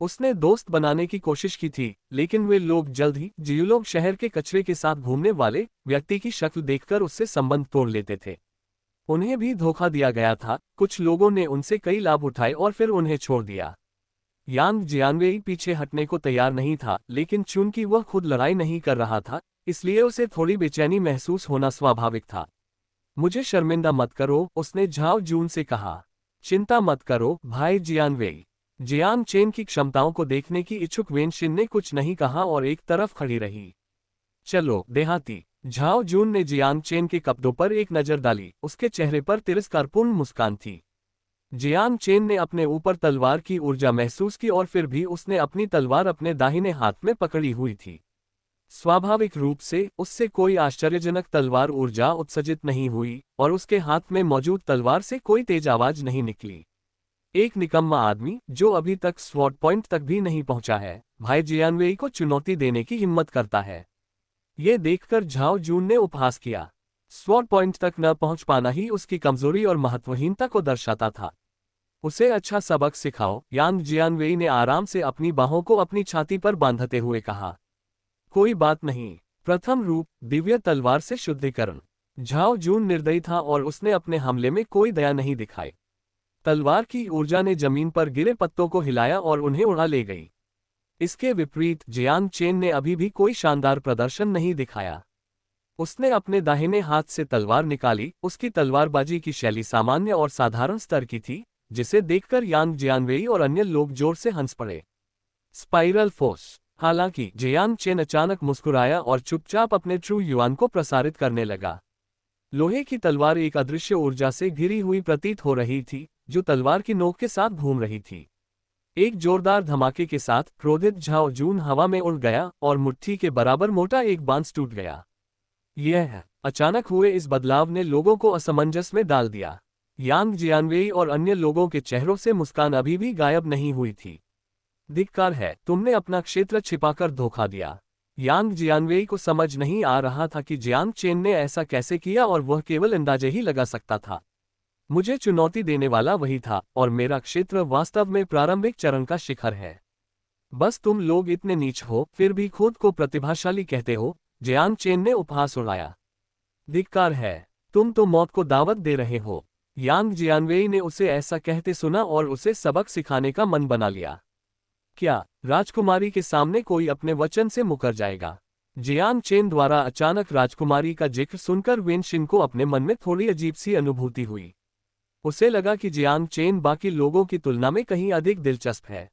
S1: उसने दोस्त बनाने की कोशिश की थी, लेकिन वे लोग जल्द ही जियोलोग शहर के कचरे के साथ घूमने वाले व्यक्ति की शक्ल देखकर उससे संबंध तोड़ लेते थे। उन्हें भी धोखा दिया गया था, कुछ लोगों ने उनसे कई लाभ उठाए और फिर उन्हें छोड़ दिया। यांग जियानवेई पीछे हटने को तैयार नहीं था, लेकिन चूंकि वह खुद लड़ाई नहीं कर रहा था, इसलिए उसे थोड़ी बेचैनी महसूस होना स्वाभाविक था। मुझे शर्मिंदा मत करो, उसने झाओ जून से कहा। चिंता मत करो भाई जियानवेई, जियांग चेन की क्षमताओं को देखने की इच्छुक वेनशिन ने कुछ नहीं कहा और एक तरफ खड़ी रही। चलो देहाती। झाओ जून ने जियांग चेन के कपड़ों पर एक नजर डाली, उसके चेहरे पर तिरस्कारपूर्ण मुस्कान थी। जियांग चेन ने अपने ऊपर तलवार की ऊर्जा महसूस की और फिर भी उसने अपनी तलवार अपने दाहिने हाथ में पकड़ी हुई थी। स्वाभाविक रूप से उससे कोई आश्चर्यजनक तलवार ऊर्जा उत्सर्जित नहीं हुई और उसके हाथ में मौजूद तलवार से कोई तेज आवाज नहीं निकली। एक निकम्मा आदमी जो अभी तक स्वॉर्ड पॉइंट तक भी नहीं पहुंचा है, भाई जियानवेई को चुनौती देने की हिम्मत करता है। ये देखकर झाओ जून ने उपहास किया। स्वॉर्ड पॉइंट तक न पहुंच पाना ही उसकी कमजोरी और महत्वहीनता को दर्शाता था। उसे अच्छा सबक सिखाओ, यांग जियानवेई ने आराम से अपनी बाहों को अपनी छाती पर बांधते हुए कहा। कोई बात नहीं। प्रथम रूप, दिव्य तलवार से शुद्धिकरण। झाओ जून निर्दयी था और उसने अपने हमले में कोई दया नहीं दिखाई। तलवार की ऊर्जा ने जमीन पर गिरे पत्तों को हिलाया और उन्हें उड़ा ले गई। इसके विपरीत जियांग चेन ने अभी भी कोई शानदार प्रदर्शन नहीं दिखाया। उसने अपने दाहिने हाथ से तलवार निकाली। उसकी तलवारबाजी की शैली सामान्य और साधारण स्तर की थी, जिसे देखकर यांग जियानवेई और अन्य लोग जोर से हंस पड़े। Spiral force. हालांकि जियांग चेन अचानक मुस्कुराया और चुपचाप अपने ट्रू युआन को प्रसारित करने लगा। लोहे की तलवार एक अदृश्य ऊर्जा से घिरी हुई प्रतीत हो रही थी, जो तलवार की नोक के साथ घूम रही थी। एक जोरदार धमाके के साथ क्रोधित झाओ जून हवा में उड़ गया और मुट्ठी के बराबर मोटा एक बांस टूट गया। यह अचानक हुए इस बदलाव ने लोगों को असमंजस में डाल दिया। यांग जियानवेई और अन्य लोगों के चेहरों से मुस्कान अभी भी गायब नहीं हुई थी। धिक्कार है, तुमने अपना क्षेत्र छिपाकर धोखा दिया। यांग जियानवेई को समझ नहीं आ रहा था कि जियांग चेन ने ऐसा कैसे किया और वह केवल अंदाजे ही लगा सकता था। मुझे चुनौती देने वाला वही था और मेरा क्षेत्र वास्तव में प्रारंभिक चरण का शिखर है। बस तुम लोग इतने नीच हो, फिर भी खुद को प्रतिभाशाली कहते हो, जियांग चेन ने उपहास उड़ाया। धिक्कार है, तुम तो मौत को दावत दे रहे हो। यांग जियानवेई ने उसे ऐसा कहते सुना और उसे सबक सिखाने का मन बना लिया। क्या राजकुमारी के सामने कोई अपने वचन से मुकर जाएगा? जियांग चेन द्वारा अचानक राजकुमारी का जिक्र सुनकर वेनशिन को अपने मन में थोड़ी अजीब सी अनुभूति हुई। उसे लगा कि जियांग चेन बाकी लोगों की तुलना में कहीं अधिक दिलचस्प है।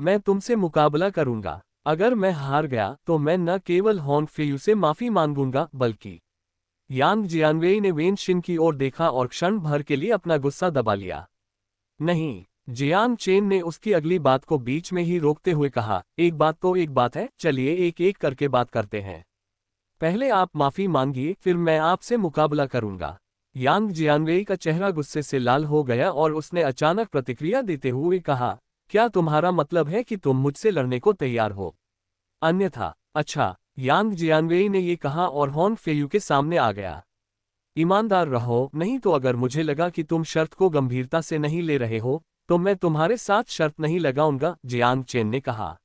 S1: मैं तुमसे मुकाबला करूंगा। अगर मैं हार गया तो मैं न केवल होंग फेयू से माफी मांगूंगा, बल्कि। यांग जियानवेई ने वेनशिन की ओर देखा और क्षण भर के लिए अपना गुस्सा दबा लिया। नहीं। जियांग चेन ने उसकी अगली बात को बीच में ही रोकते हुए कहा, एक बात तो एक बात है, चलिए एक एक करके बात करते हैं। पहले आप माफी मांगिए, फिर मैं आपसे मुकाबला करूंगा। यांग जियानवेई का चेहरा गुस्से से लाल हो गया और उसने अचानक प्रतिक्रिया देते हुए कहा, क्या तुम्हारा मतलब है कि तुम मुझसे लड़ने को तैयार हो? अन्यथा? अच्छा। यांग जियानवेई ने ये कहा और होंग फेयू के सामने आ गया। ईमानदार रहो, नहीं तो अगर मुझे लगा कि तुम शर्त को गंभीरता से नहीं ले रहे हो, तो मैं तुम्हारे साथ शर्त नहीं लगाऊंगा, जियांग चेन ने कहा।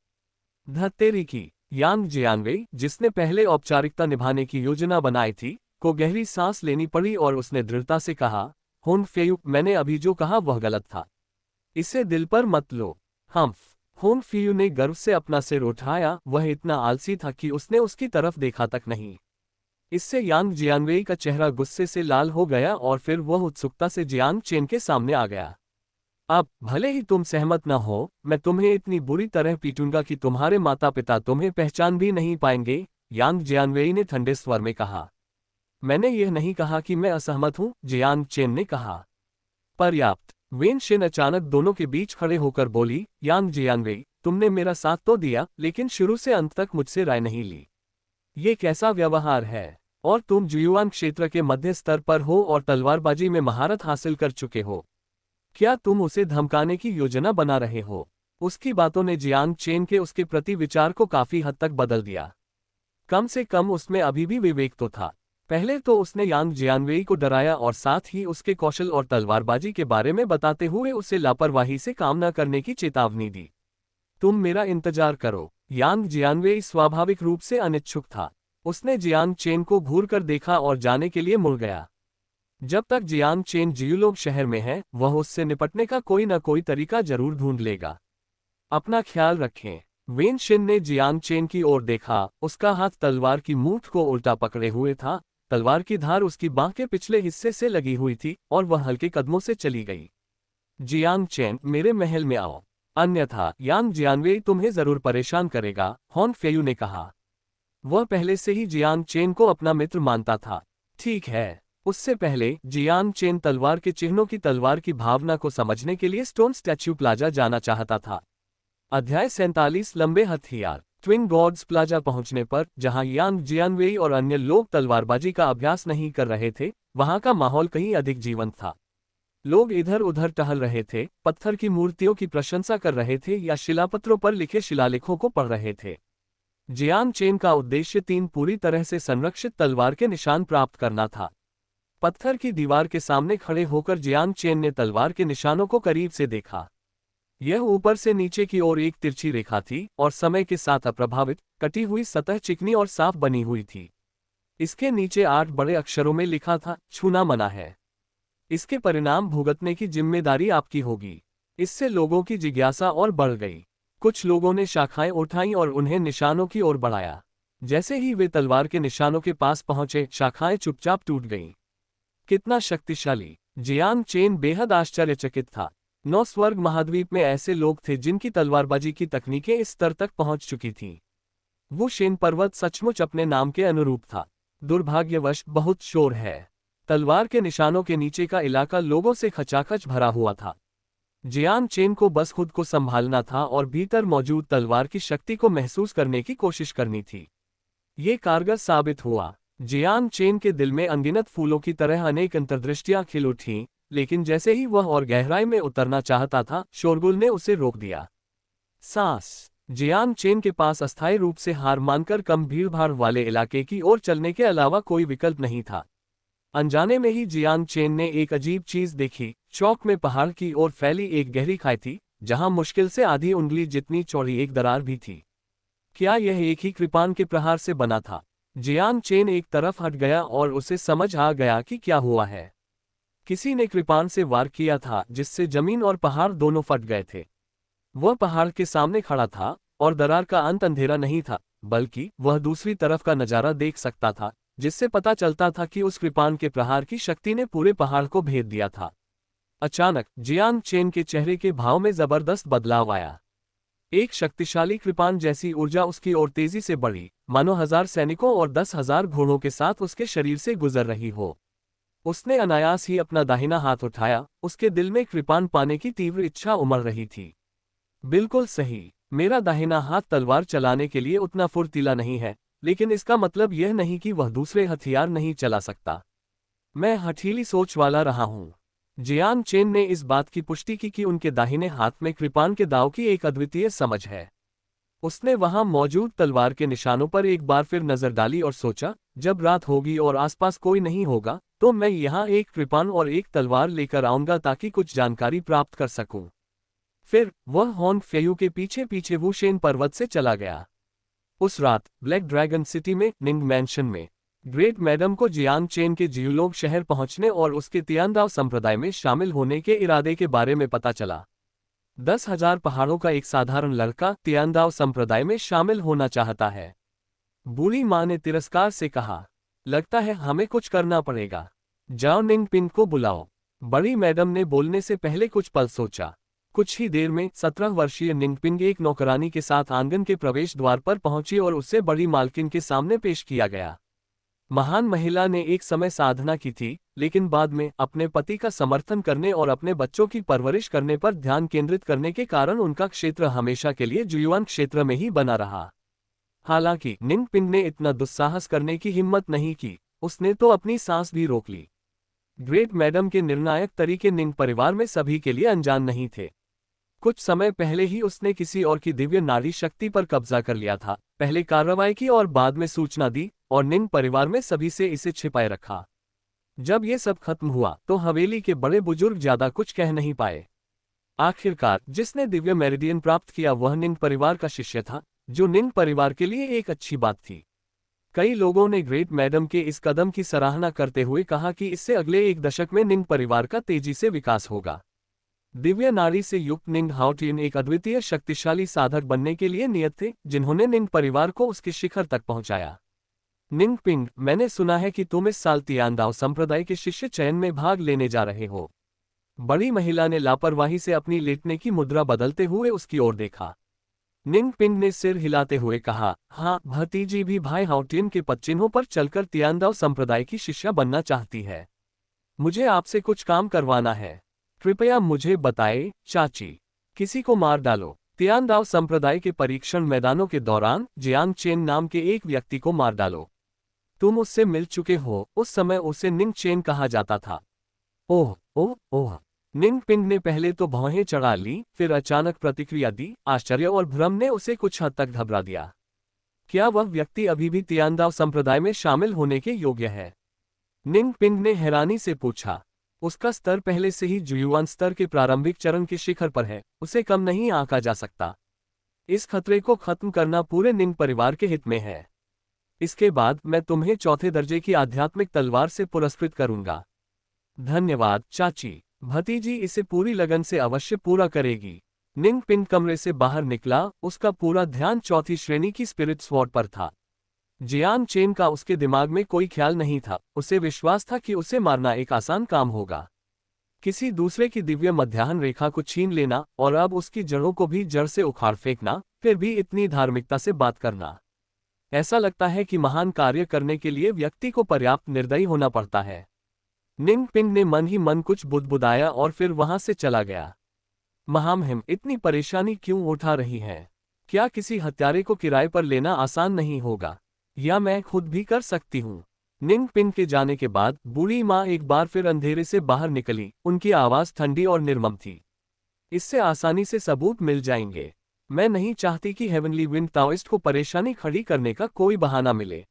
S1: धत्तेरी की। यांग जियानवेई, जिसने पहले औपचारिकता निभाने की योजना बनाई थी, को गहरी सांस लेनी पड़ी और उसने दृढ़ता से कहा, होंग फेयू, मैंने अभी जो कहा वह गलत था। इसे दिल पर मत लो। हम्फ। होंग फेयू ने गर्व से अपना सिर उठाया, वह इतना आलसी था कि उसने उसकी तरफ देखा तक नहीं। इससे यांग जियानवेई का चेहरा गुस्से से लाल हो गया और फिर वह उत्सुकता से जियांग चेन के सामने आ गया। अब भले ही तुम सहमत न हो, मैं तुम्हें इतनी बुरी तरह पीटूंगा कि तुम्हारे माता पिता तुम्हें पहचान भी नहीं पाएंगे, यांग जियानवेई ने ठंडे स्वर में कहा। मैंने यह नहीं कहा कि मैं असहमत हूं, जियांग चेन ने कहा। पर्याप्त। वेनशिन अचानक दोनों के बीच खड़े होकर बोली, यांग जियानवेई, तुमने मेरा साथ तो दिया, लेकिन शुरू से अंत तक मुझसे राय नहीं ली। ये कैसा व्यवहार है? और तुम जुयुआन क्षेत्र के मध्य स्तर पर हो और तलवारबाजी में महारत हासिल कर चुके हो। क्या तुम उसे धमकाने की योजना बना रहे हो? उसकी बातों ने जियांग चेन के उसके प्रति विचार को काफी हद तक बदल दिया। कम से कम उसमें अभी भी विवेक तो था। पहले तो उसने यांग जियानवेई को डराया और साथ ही उसके कौशल और तलवारबाजी के बारे में बताते हुए उसे लापरवाही से काम न करने की चेतावनी दी। तुम मेरा इंतजार करो। यांग जियानवेई स्वाभाविक रूप से अनिच्छुक था। उसने जियांग चेन को घूरकर देखा और जाने के लिए मुड़ गया। जब तक जियांग चेन जियुलोंग शहर में है, वह उससे निपटने का कोई न कोई तरीका जरूर ढूंढ लेगा। अपना ख्याल रखें। वेनशिन ने जियांग चेन की ओर देखा। उसका हाथ तलवार की मूठ को उल्टा पकड़े हुए था। तलवार की धार उसकी बांह के पिछले हिस्से से लगी हुई थी और वह हल्के कदमों से चली गई। जियांग चेन, मेरे महल में आओ। अन्यथा यांग जियानवेई तुम्हें जरूर परेशान करेगा, हॉन फेयू ने कहा। वह पहले से ही जियांग चेन को अपना मित्र मानता था। ठीक है। उससे पहले जियांग चेन तलवार के चिन्हों की तलवार की भावना को समझने के लिए स्टोन स्टैच्यू प्लाजा जाना चाहता था। अध्याय 47 लंबे हथियार। ट्विन गॉड्स प्लाजा पहुंचने पर, जहां यांग जियानवेई और अन्य लोग तलवारबाजी का अभ्यास नहीं कर रहे थे, वहां का माहौल कहीं अधिक जीवंत था। लोग इधर उधर टहल रहे थे, पत्थर की मूर्तियों की प्रशंसा कर रहे थे या शिलापत्रों पर लिखे शिलालेखों को पढ़ रहे थे। जियांग चेन का उद्देश्य 3 पूरी तरह से संरक्षित तलवार के निशान प्राप्त करना था। पत्थर की दीवार के सामने खड़े होकर जियांग चेन ने तलवार के निशानों को करीब से देखा। यह ऊपर से नीचे की ओर एक तिरछी रेखा थी और समय के साथ अप्रभावित, कटी हुई सतह चिकनी और साफ बनी हुई थी। इसके नीचे 8 बड़े अक्षरों में लिखा था, छूना मना है। इसके परिणाम भुगतने की जिम्मेदारी आपकी होगी। इससे लोगों की जिज्ञासा और बढ़ गई। कुछ लोगों ने शाखाएं उठाईं और उन्हें निशानों की ओर बढ़ाया। जैसे ही वे तलवार के निशानों के पास पहुंचे, शाखाएं चुपचाप टूट गईं। कितना शक्तिशाली! जियांग चेन बेहद आश्चर्यचकित था। 9 स्वर्ग महाद्वीप में ऐसे लोग थे जिनकी तलवारबाजी की तकनीकें इस स्तर तक पहुंच चुकी थीं। वो शेन पर्वत सचमुच अपने नाम के अनुरूप था। दुर्भाग्यवश बहुत शोर है। तलवार के निशानों के नीचे का इलाका लोगों से खचाखच भरा हुआ था। जियांग चेन को बस खुद को संभालना था और भीतर मौजूद तलवार की शक्ति को महसूस करने की कोशिश करनी थी। ये कारगर साबित हुआ। जियांग चेन के दिल में अनगिनत फूलों की तरह अनेक अंतर्दृष्टियां खिल उठीं, लेकिन जैसे ही वह और गहराई में उतरना चाहता था, शोरगुल ने उसे रोक दिया। सांस। जियांग चेन के पास अस्थायी रूप से हार मानकर कम भीड़भाड़ वाले इलाके की ओर चलने के अलावा कोई विकल्प नहीं था। अनजाने में ही जियांग चेन ने एक अजीब चीज देखी। चौक में पहाड़ की ओर फैली एक गहरी खाई थी, जहां मुश्किल से आधी उंगली जितनी चौड़ी एक दरार भी थी। क्या यह एक ही कृपान के प्रहार से बना था? जियांग चेन एक तरफ हट गया और उसे समझ आ गया कि क्या हुआ है। किसी ने कृपान से वार किया था, जिससे जमीन और पहाड़ दोनों फट गए थे। वह पहाड़ के सामने खड़ा था और दरार का अंत अंधेरा नहीं था, बल्कि वह दूसरी तरफ का नजारा देख सकता था, जिससे पता चलता था कि उस कृपान के प्रहार की शक्ति ने पूरे पहाड़ को भेद दिया था। अचानक जियांग चेन के चेहरे के भाव में जबरदस्त बदलाव आया। एक शक्तिशाली कृपान जैसी ऊर्जा उसकी ओर तेजी से बढ़ी, मानो 1000 सैनिकों और 10,000 घोड़ों के साथ उसके शरीर से गुजर रही हो। उसने अनायास ही अपना दाहिना हाथ उठाया। उसके दिल में कृपान पाने की तीव्र इच्छा उमड़ रही थी। बिल्कुल सही, मेरा दाहिना हाथ तलवार चलाने के लिए उतना फुर्तीला नहीं है, लेकिन इसका मतलब यह नहीं कि वह दूसरे हथियार नहीं चला सकता। मैं हठीली सोच वाला रहा हूं। जियांग चेन ने इस बात की पुष्टि की कि उनके दाहिने हाथ में कृपान के दाव की एक अद्वितीय समझ है। उसने वहां मौजूद तलवार के निशानों पर एक बार फिर नजर डाली और सोचा, जब रात होगी और आसपास कोई नहीं होगा, तो मैं यहां एक कृपान और एक तलवार लेकर आऊंगा ताकि कुछ जानकारी प्राप्त कर सकूं। फिर वह हॉन फेयू के पीछे पीछे वुशेन पर्वत से चला गया। उस रात ब्लैक ड्रैगन सिटी में निंग मैंशन में ग्रेट मैडम को जियांग चेन के जियूलोग शहर पहुंचने और उसके तियांदाओ संप्रदाय में शामिल होने के इरादे के बारे में पता चला। 10,000 पहाड़ों का एक साधारण लड़का तियांदाओ संप्रदाय में शामिल होना चाहता है। बूढ़ी माँ ने तिरस्कार से कहा, लगता है हमें कुछ करना पड़ेगा। जाओ निंगपिंग को बुलाओ। बड़ी मैडम ने बोलने से पहले कुछ पल सोचा। कुछ ही देर में 17 वर्षीय निंगपिंग एक नौकरानी के साथ आंगन के प्रवेश द्वार पर पहुंची और उसे बड़ी मालकिन के सामने पेश किया गया। महान महिला ने एक समय साधना की थी, लेकिन बाद में अपने पति का समर्थन करने और अपने बच्चों की परवरिश करने पर ध्यान केंद्रित करने के कारण उनका क्षेत्र हमेशा के लिए जुयुआन क्षेत्र में ही बना रहा। हालांकि निंगपिंग ने इतना दुस्साहस करने की हिम्मत नहीं की। उसने तो अपनी सांस भी रोक ली। ग्रेट मैडम के निर्णायक तरीके निंग परिवार में सभी के लिए अनजान नहीं थे। कुछ समय पहले ही उसने किसी और की दिव्य नारी शक्ति पर कब्जा कर लिया था, पहले कार्रवाई की और बाद में सूचना दी, और निंग परिवार में सभी से इसे छिपाए रखा। जब ये सब खत्म हुआ तो हवेली के बड़े बुजुर्ग ज्यादा कुछ कह नहीं पाए। आखिरकार जिसने दिव्य मेरिडियन प्राप्त किया वह निंग परिवार का शिष्य था, जो निंग परिवार के लिए एक अच्छी बात थी। कई लोगों ने ग्रेट मैडम के इस कदम की सराहना करते हुए कहा कि इससे अगले 1 दशक में निंग परिवार का तेजी से विकास होगा। दिव्य नारी से युक्त निंग हाओटिन एक अद्वितीय शक्तिशाली साधक बनने के लिए नियत थे, जिन्होंने निंग परिवार को उसके शिखर तक पहुंचाया। निंगपिंग, मैंने सुना है कि तुम इस साल तियांदाओ संप्रदाय के शिष्य चयन में भाग लेने जा रहे हो। बड़ी महिला ने लापरवाही से अपनी लेटने की मुद्रा बदलते हुए उसकी ओर देखा। निंगपिंग ने सिर हिलाते हुए कहा, हाँ, भतीजी भी भाई हाउटिन के पदचिन्हों पर चलकर तियांदाओ संप्रदाय की शिष्या बनना चाहती है। मुझे आपसे कुछ काम करवाना है। कृपया मुझे बताएं, चाची। किसी को मार डालो। तियांदाओ संप्रदाय के परीक्षण मैदानों के दौरान जियांग चेन नाम के एक व्यक्ति को मार डालो। तुम उससे मिल चुके हो, उस समय उसे निंग चेन कहा जाता था। ओह ओह ओह। निंगपिंग ने पहले तो भौहें चढ़ा ली, फिर अचानक प्रतिक्रिया दी। आश्चर्य और भ्रम ने उसे कुछ हद तक घबरा दिया। क्या वह व्यक्ति अभी भी तियांदाओ संप्रदाय में शामिल होने के योग्य है? निंगपिंग ने हैरानी से पूछा। उसका स्तर पहले से ही जुयुआन स्तर के प्रारंभिक चरण के शिखर पर है, उसे कम नहीं आंका जा सकता। इस खतरे को खत्म करना पूरे निंग परिवार के हित में है। इसके बाद मैं तुम्हें चौथे दर्जे की आध्यात्मिक तलवार से पुरस्कृत करूंगा। धन्यवाद, चाची। भतीजी इसे पूरी लगन से अवश्य पूरा करेगी। निंगपिंग कमरे से बाहर निकला, उसका पूरा ध्यान चौथी श्रेणी की स्पिरिट स्वॉर्ड पर था। जियांग चेन का उसके दिमाग में कोई ख्याल नहीं था, उसे विश्वास था कि उसे मारना एक आसान काम होगा। किसी दूसरे की दिव्य मध्याह्न रेखा को छीन लेना और अब उसकी जड़ों को भी जड़ से उखाड़ फेंकना, फिर भी इतनी धार्मिकता से बात करना। ऐसा लगता है कि महान कार्य करने के लिए व्यक्ति को पर्याप्त निर्दयी होना पड़ता है। निंगपिंग ने मन ही मन कुछ बुदबुदाया और फिर वहां से चला गया। महामहिम, इतनी परेशानी क्यों उठा रही हैं? क्या किसी हत्यारे को किराए पर लेना आसान नहीं होगा? या मैं खुद भी कर सकती हूँ? निंगपिंग के जाने के बाद बूढ़ी माँ एक बार फिर अंधेरे से बाहर निकली, उनकी आवाज ठंडी और निर्मम थी। इससे आसानी से सबूत मिल जाएंगे। मैं नहीं चाहती कि हेवनली विंड ताओइस्ट को परेशानी खड़ी करने का कोई बहाना मिले।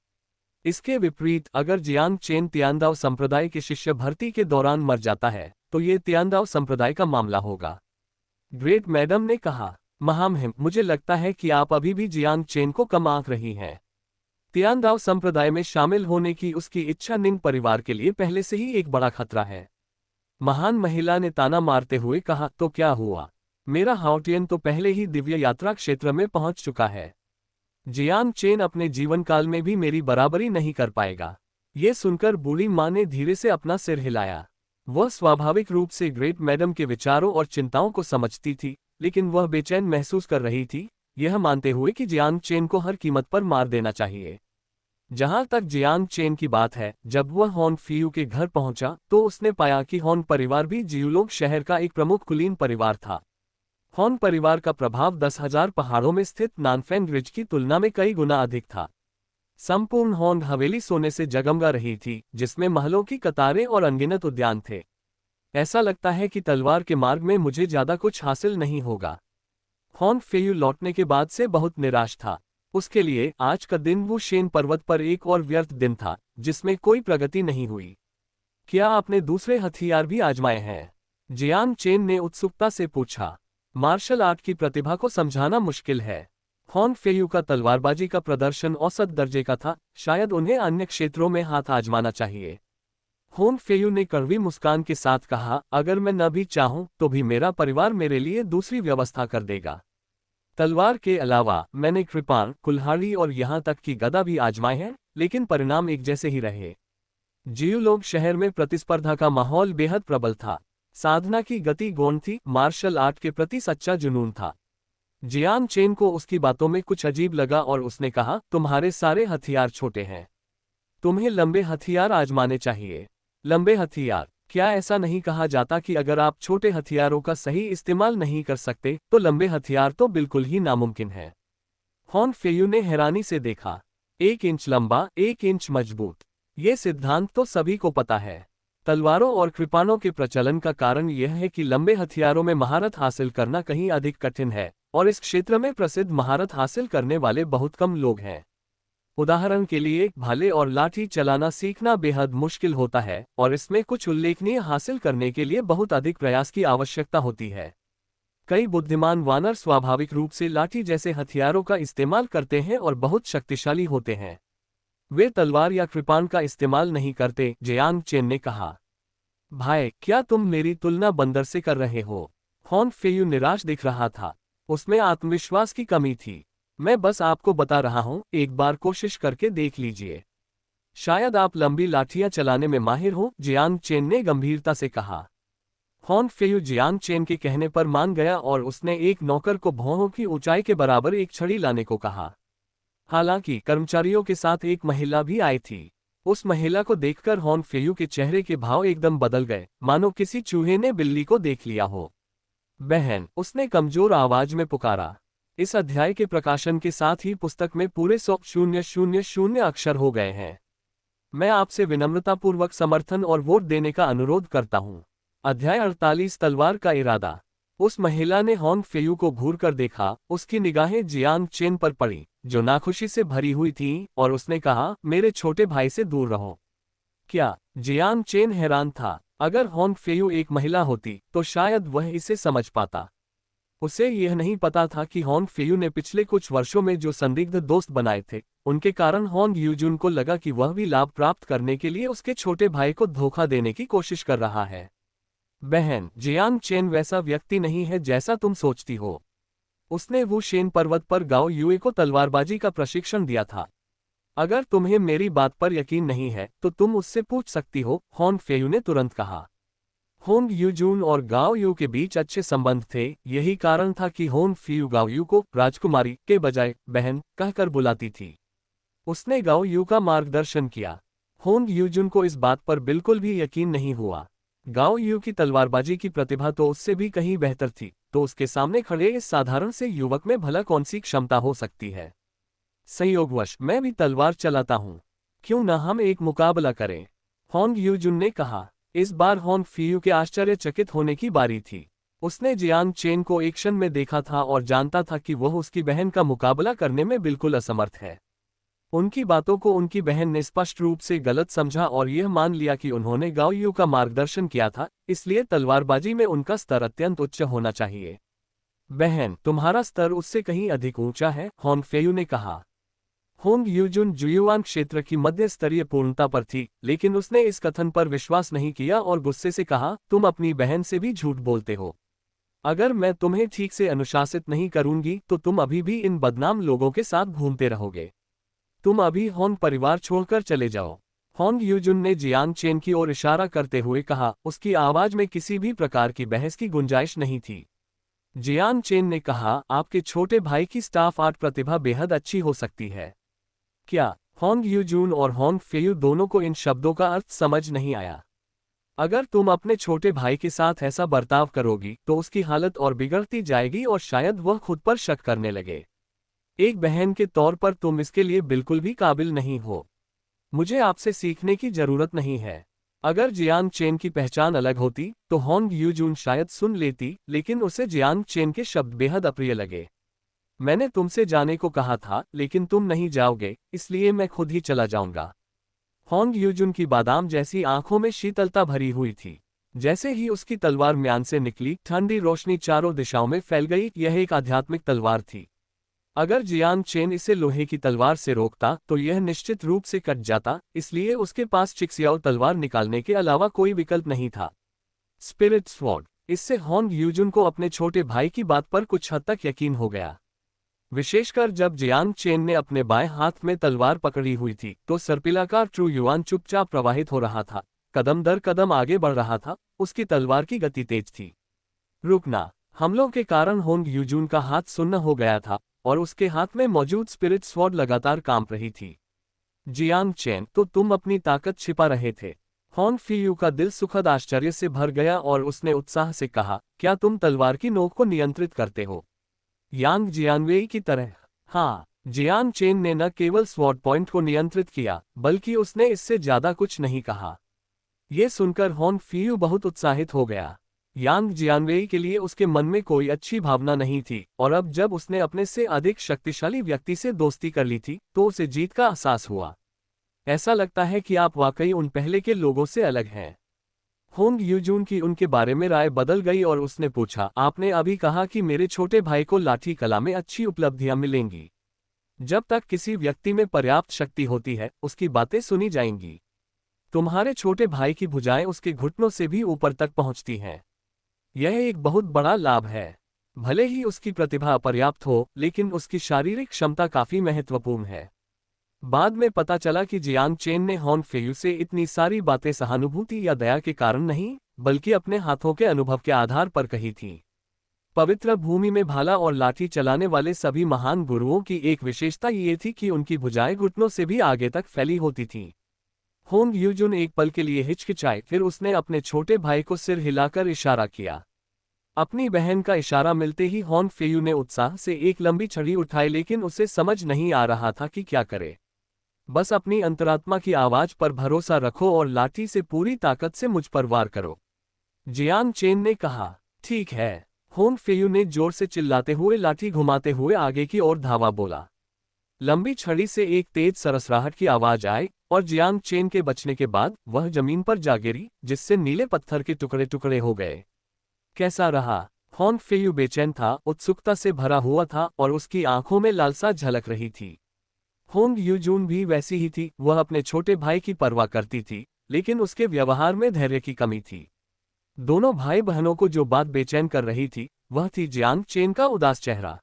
S1: इसके विपरीत, अगर जियांग चेन तियांदाओ संप्रदाय के शिष्य भर्ती के दौरान मर जाता है, तो ये तियांदाओ संप्रदाय का मामला होगा। ग्रेट मैडम ने कहा, महामहिम, मुझे लगता है कि आप अभी भी जियांग चेन को कम आंक रही हैं। तियांदाओ संप्रदाय में शामिल होने की उसकी इच्छा निंग परिवार के लिए पहले से ही एक बड़ा खतरा है। महान महिला ने ताना मारते हुए कहा, तो क्या हुआ? मेरा हाउटियन तो पहले ही दिव्य यात्रा क्षेत्र में पहुंच चुका है। जियांग चेन अपने जीवन काल में भी मेरी बराबरी नहीं कर पाएगा। ये सुनकर बूढ़ी माँ ने धीरे से अपना सिर हिलाया। वह स्वाभाविक रूप से ग्रेट मैडम के विचारों और चिंताओं को समझती थी, लेकिन वह बेचैन महसूस कर रही थी, यह मानते हुए कि जियांग चेन को हर कीमत पर मार देना चाहिए। जहां तक जियांग चेन की बात है, जब वह हॉन फियू के घर पहुंचा तो उसने पाया कि हॉन परिवार भी जियुलोंग शहर का एक प्रमुख कुलीन परिवार था। हॉन परिवार का प्रभाव 10,000 पहाड़ों में स्थित नानफेंग रिज की तुलना में कई गुना अधिक था। संपूर्ण हॉन हवेली सोने से जगमगा रही थी, जिसमें महलों की कतारें और अनगिनत उद्यान थे। ऐसा लगता है कि तलवार के मार्ग में मुझे ज्यादा कुछ हासिल नहीं होगा। हॉन फेयू लौटने के बाद से बहुत निराश था। उसके लिए आज का दिन वू शेन पर्वत पर एक और व्यर्थ दिन था, जिसमें कोई प्रगति नहीं हुई। क्या आपने दूसरे हथियार भी आजमाए हैं? जियांग चेन ने उत्सुकता से पूछा। मार्शल आर्ट की प्रतिभा को समझाना मुश्किल है। हॉन फेयू का तलवारबाजी का प्रदर्शन औसत दर्जे का था, शायद उन्हें अन्य क्षेत्रों में हाथ आजमाना चाहिए। हॉन फेयू ने कड़वी मुस्कान के साथ कहा, अगर मैं न भी चाहूं तो भी मेरा परिवार मेरे लिए दूसरी व्यवस्था कर देगा। तलवार के अलावा मैंने कृपाण, कुल्हाड़ी और यहां तक कि गदा भी आजमाए हैं, लेकिन परिणाम एक जैसे ही रहे। जियुलोंग शहर में प्रतिस्पर्धा का माहौल बेहद प्रबल था। साधना की गति गौण थी, मार्शल आर्ट के प्रति सच्चा जुनून था। जियांग चेन को उसकी बातों में कुछ अजीब लगा और उसने कहा, तुम्हारे सारे हथियार छोटे हैं। तुम्हें लंबे हथियार आजमाने चाहिए। लंबे हथियार? क्या ऐसा नहीं कहा जाता कि अगर आप छोटे हथियारों का सही इस्तेमाल नहीं कर सकते तो लंबे हथियार तो बिल्कुल ही नामुमकिन है। हॉन फेयू ने हैरानी से देखा। 1 इंच लंबा, 1 इंच मजबूत। ये सिद्धांत तो सभी को पता है। तलवारों और कृपाणों के प्रचलन का कारण यह है कि लंबे हथियारों में महारत हासिल करना कहीं अधिक कठिन है, और इस क्षेत्र में प्रसिद्ध महारत हासिल करने वाले बहुत कम लोग हैं। उदाहरण के लिए, भाले और लाठी चलाना सीखना बेहद मुश्किल होता है, और इसमें कुछ उल्लेखनीय हासिल करने के लिए बहुत अधिक प्रयास की आवश्यकता होती है। कई बुद्धिमान वानर स्वाभाविक रूप से लाठी जैसे हथियारों का इस्तेमाल करते हैं और बहुत शक्तिशाली होते हैं। वे तलवार या कृपाण का इस्तेमाल नहीं करते, जियांग चेन ने कहा। भाई, क्या तुम मेरी तुलना बंदर से कर रहे हो? हॉन फेयू निराश दिख रहा था। उसमें आत्मविश्वास की कमी थी। मैं बस आपको बता रहा हूं, एक बार कोशिश करके देख लीजिए। शायद आप लंबी लाठियां चलाने में माहिर हो, जियांग चेन ने गंभीरता से कहा। हॉन फेयू जियांग चेन के कहने पर मान गया और उसने एक नौकर को भौहों की ऊंचाई के बराबर एक छड़ी लाने को कहा। हालांकि कर्मचारियों के साथ एक महिला भी आई थी। उस महिला को देखकर हॉन फेयू के चेहरे के भाव एकदम बदल गए, मानो किसी चूहे ने बिल्ली को देख लिया हो। बहन, उसने कमजोर आवाज में पुकारा। इस अध्याय के प्रकाशन के साथ ही पुस्तक में पूरे 100,000 अक्षर हो गए हैं। मैं आपसे विनम्रतापूर्वक समर्थन और वोट देने का अनुरोध करता हूं। अध्याय 48 तलवार का इरादा। उस महिला ने हॉन फेयू को घूर कर देखा। उसकी निगाहें जियांग चेन पर पड़ी, जो नाखुशी से भरी हुई थी, और उसने कहा, मेरे छोटे भाई से दूर रहो। क्या? जियांग चेन हैरान था। अगर हॉन फेयू एक महिला होती तो शायद वह इसे समझ पाता। उसे यह नहीं पता था कि हॉन फेयू ने पिछले कुछ वर्षों में जो संदिग्ध दोस्त बनाए थे, उनके कारण हॉन यूजुन को लगा कि वह भी लाभ प्राप्त करने के लिए उसके छोटे भाई को धोखा देने की कोशिश कर रहा है। बहन, जियांग चेन वैसा व्यक्ति नहीं है जैसा तुम सोचती हो। उसने वुशेन पर्वत पर गाओ युए को तलवारबाजी का प्रशिक्षण दिया था। अगर तुम्हें मेरी बात पर यकीन नहीं है तो तुम उससे पूछ सकती हो, हॉन फेयू ने तुरंत कहा। होंग यूजून और गाओ यू के बीच अच्छे संबंध थे। यही कारण था कि होंग फेयू गाओ यू को राजकुमारी के बजाय बहन कहकर बुलाती थी। उसने गाओ यू का मार्गदर्शन किया। होंग यूजुन को इस बात पर बिल्कुल भी यकीन नहीं हुआ। गाओ यू की तलवारबाजी की प्रतिभा तो उससे भी कहीं बेहतर थी, तो उसके सामने खड़े इस साधारण से युवक में भला कौन सी क्षमता हो सकती है। संयोगवश मैं भी तलवार चलाता हूँ, क्यों न हम एक मुकाबला करें, होंग यूजुन ने कहा। इस बार होंग फेयू के आश्चर्यचकित होने की बारी थी। उसने जियांग चेन को एक क्षण में देखा था और जानता था कि वह उसकी बहन का मुकाबला करने में बिल्कुल असमर्थ है। उनकी बातों को उनकी बहन ने स्पष्ट रूप से गलत समझा और यह मान लिया कि उन्होंने गाओ यू का मार्गदर्शन किया था, इसलिए तलवारबाजी में उनका स्तर अत्यंत उच्च होना चाहिए। बहन, तुम्हारा स्तर उससे कहीं अधिक ऊंचा है, होंग फेयू ने कहा। होंग यूजुन जुयुआन क्षेत्र की मध्य स्तरीय पूर्णता पर थी, लेकिन उसने इस कथन पर विश्वास नहीं किया और गुस्से से कहा, तुम अपनी बहन से भी झूठ बोलते हो। अगर मैं तुम्हें ठीक से अनुशासित नहीं करूंगी तो तुम अभी भी इन बदनाम लोगों के साथ घूमते रहोगे। तुम अभी होंग परिवार छोड़कर चले जाओ। होंग यूजुन ने जियांग चेन की ओर इशारा करते हुए कहा। उसकी आवाज में किसी भी प्रकार की बहस की गुंजाइश नहीं थी। जियांग चेन ने कहा, आपके छोटे भाई की स्टाफ आर्ट प्रतिभा बेहद अच्छी हो सकती है। क्या? होंग यूजुन और होंग फेयू दोनों को इन शब्दों का अर्थ समझ नहीं आया। अगर तुम अपने छोटे भाई के साथ ऐसा बर्ताव करोगी तो उसकी हालत और बिगड़ती जाएगी और शायद वह खुद पर शक करने लगे। एक बहन के तौर पर तुम इसके लिए बिल्कुल भी काबिल नहीं हो। मुझे आपसे सीखने की जरूरत नहीं है। अगर जियांग चेन की पहचान अलग होती तो होंग यूजुन शायद सुन लेती, लेकिन उसे जियांग चेन के शब्द बेहद अप्रिय लगे। मैंने तुमसे जाने को कहा था, लेकिन तुम नहीं जाओगे, इसलिए मैं खुद ही चला जाऊंगा। होंग यूजुन की बादाम जैसी आंखों में शीतलता भरी हुई थी। जैसे ही उसकी तलवार म्यान से निकली, ठंडी रोशनी चारों दिशाओं में फैल गई। यह एक आध्यात्मिक तलवार थी। अगर जियांग चेन इसे लोहे की तलवार से रोकता तो यह निश्चित रूप से कट जाता, इसलिए उसके पास चिक्सियाओ तलवार निकालने के अलावा कोई विकल्प नहीं था। Spirit sword. इससे होंग यूजुन को अपने छोटे भाई की बात पर कुछ हद तक यकीन हो गया। विशेषकर जब जियांग चेन ने अपने बाएं हाथ में तलवार पकड़ी हुई थी तो सर्पिलाकार ट्रू युआन चुपचाप प्रवाहित हो रहा था, कदम दर कदम आगे बढ़ रहा था। उसकी तलवार की गति तेज थी। रुकना। हमलों के कारण होंग यूजुन का हाथ सुन्न हो गया था और उसके हाथ में मौजूद स्पिरिट स्वॉर्ड लगातार कांप रही थी। जियांग चेन, तो तुम अपनी ताकत छिपा रहे थे। होंग फेयू का दिल सुखद आश्चर्य से भर गया और उसने उत्साह से कहा, क्या तुम तलवार की नोक को नियंत्रित करते हो? यांग जियांगवेई की तरह? हाँ। जियांग चेन ने न केवल स्वॉर्ड पॉइंट को नियंत्रित किया, बल्कि उसने इससे ज्यादा कुछ नहीं कहा। यह सुनकर होंग फेयू बहुत उत्साहित हो गया। यांग जियांगवेई के लिए उसके मन में कोई अच्छी भावना नहीं थी, और अब जब उसने अपने से अधिक शक्तिशाली व्यक्ति से दोस्ती कर ली थी तो उसे जीत का एहसास हुआ। ऐसा लगता है कि आप वाकई उन पहले के लोगों से अलग हैं। होंग यूजुन की उनके बारे में राय बदल गई और उसने पूछा, आपने अभी कहा कि मेरे छोटे भाई को लाठी कला में अच्छी उपलब्धियां मिलेंगी। जब तक किसी व्यक्ति में पर्याप्त शक्ति होती है, उसकी बातें सुनी जाएंगी। तुम्हारे छोटे भाई की भुजाएं उसके घुटनों से भी ऊपर तक पहुंचती हैं। यह एक बहुत बड़ा लाभ है। भले ही उसकी प्रतिभा अपर्याप्त हो, लेकिन उसकी शारीरिक क्षमता काफी महत्वपूर्ण है। बाद में पता चला कि जियांग चेन ने होंग फेयू से इतनी सारी बातें सहानुभूति या दया के कारण नहीं, बल्कि अपने हाथों के अनुभव के आधार पर कही थी। पवित्र भूमि में भाला और लाठी चलाने वाले सभी महान गुरुओं की एक विशेषता ये थी कि उनकी भुजाएं घुटनों से भी आगे तक फैली होती थीं। होंग यूजुन एक पल के लिए हिचकिचाए, फिर उसने अपने छोटे भाई को सिर हिलाकर इशारा किया। अपनी बहन का इशारा मिलते ही होंग फेयू ने उत्साह से एक लंबी छड़ी उठाई, लेकिन उसे समझ नहीं आ रहा था कि क्या करे। बस अपनी अंतरात्मा की आवाज पर भरोसा रखो और लाठी से पूरी ताकत से मुझ पर वार करो, जियांग चेन ने कहा। ठीक है। होंग फेयू ने जोर से चिल्लाते हुए लाठी घुमाते हुए आगे की ओर धावा बोला। लंबी छड़ी से एक तेज सरसराहट की आवाज आई और जियांग चेन के बचने के बाद वह जमीन पर जा गिरी, जिससे नीले पत्थर के टुकड़े टुकड़े हो गए। कैसा रहा? होंग फेयू बेचैन था, उत्सुकता से भरा हुआ था और उसकी आंखों में लालसा झलक रही थी। होंग यूजून भी वैसी ही थी, वह अपने छोटे भाई की परवाह करती थी, लेकिन उसके व्यवहार में धैर्य की कमी थी। दोनों भाई बहनों को जो बात बेचैन कर रही थी, वह थी जियांग चेन का उदास चेहरा।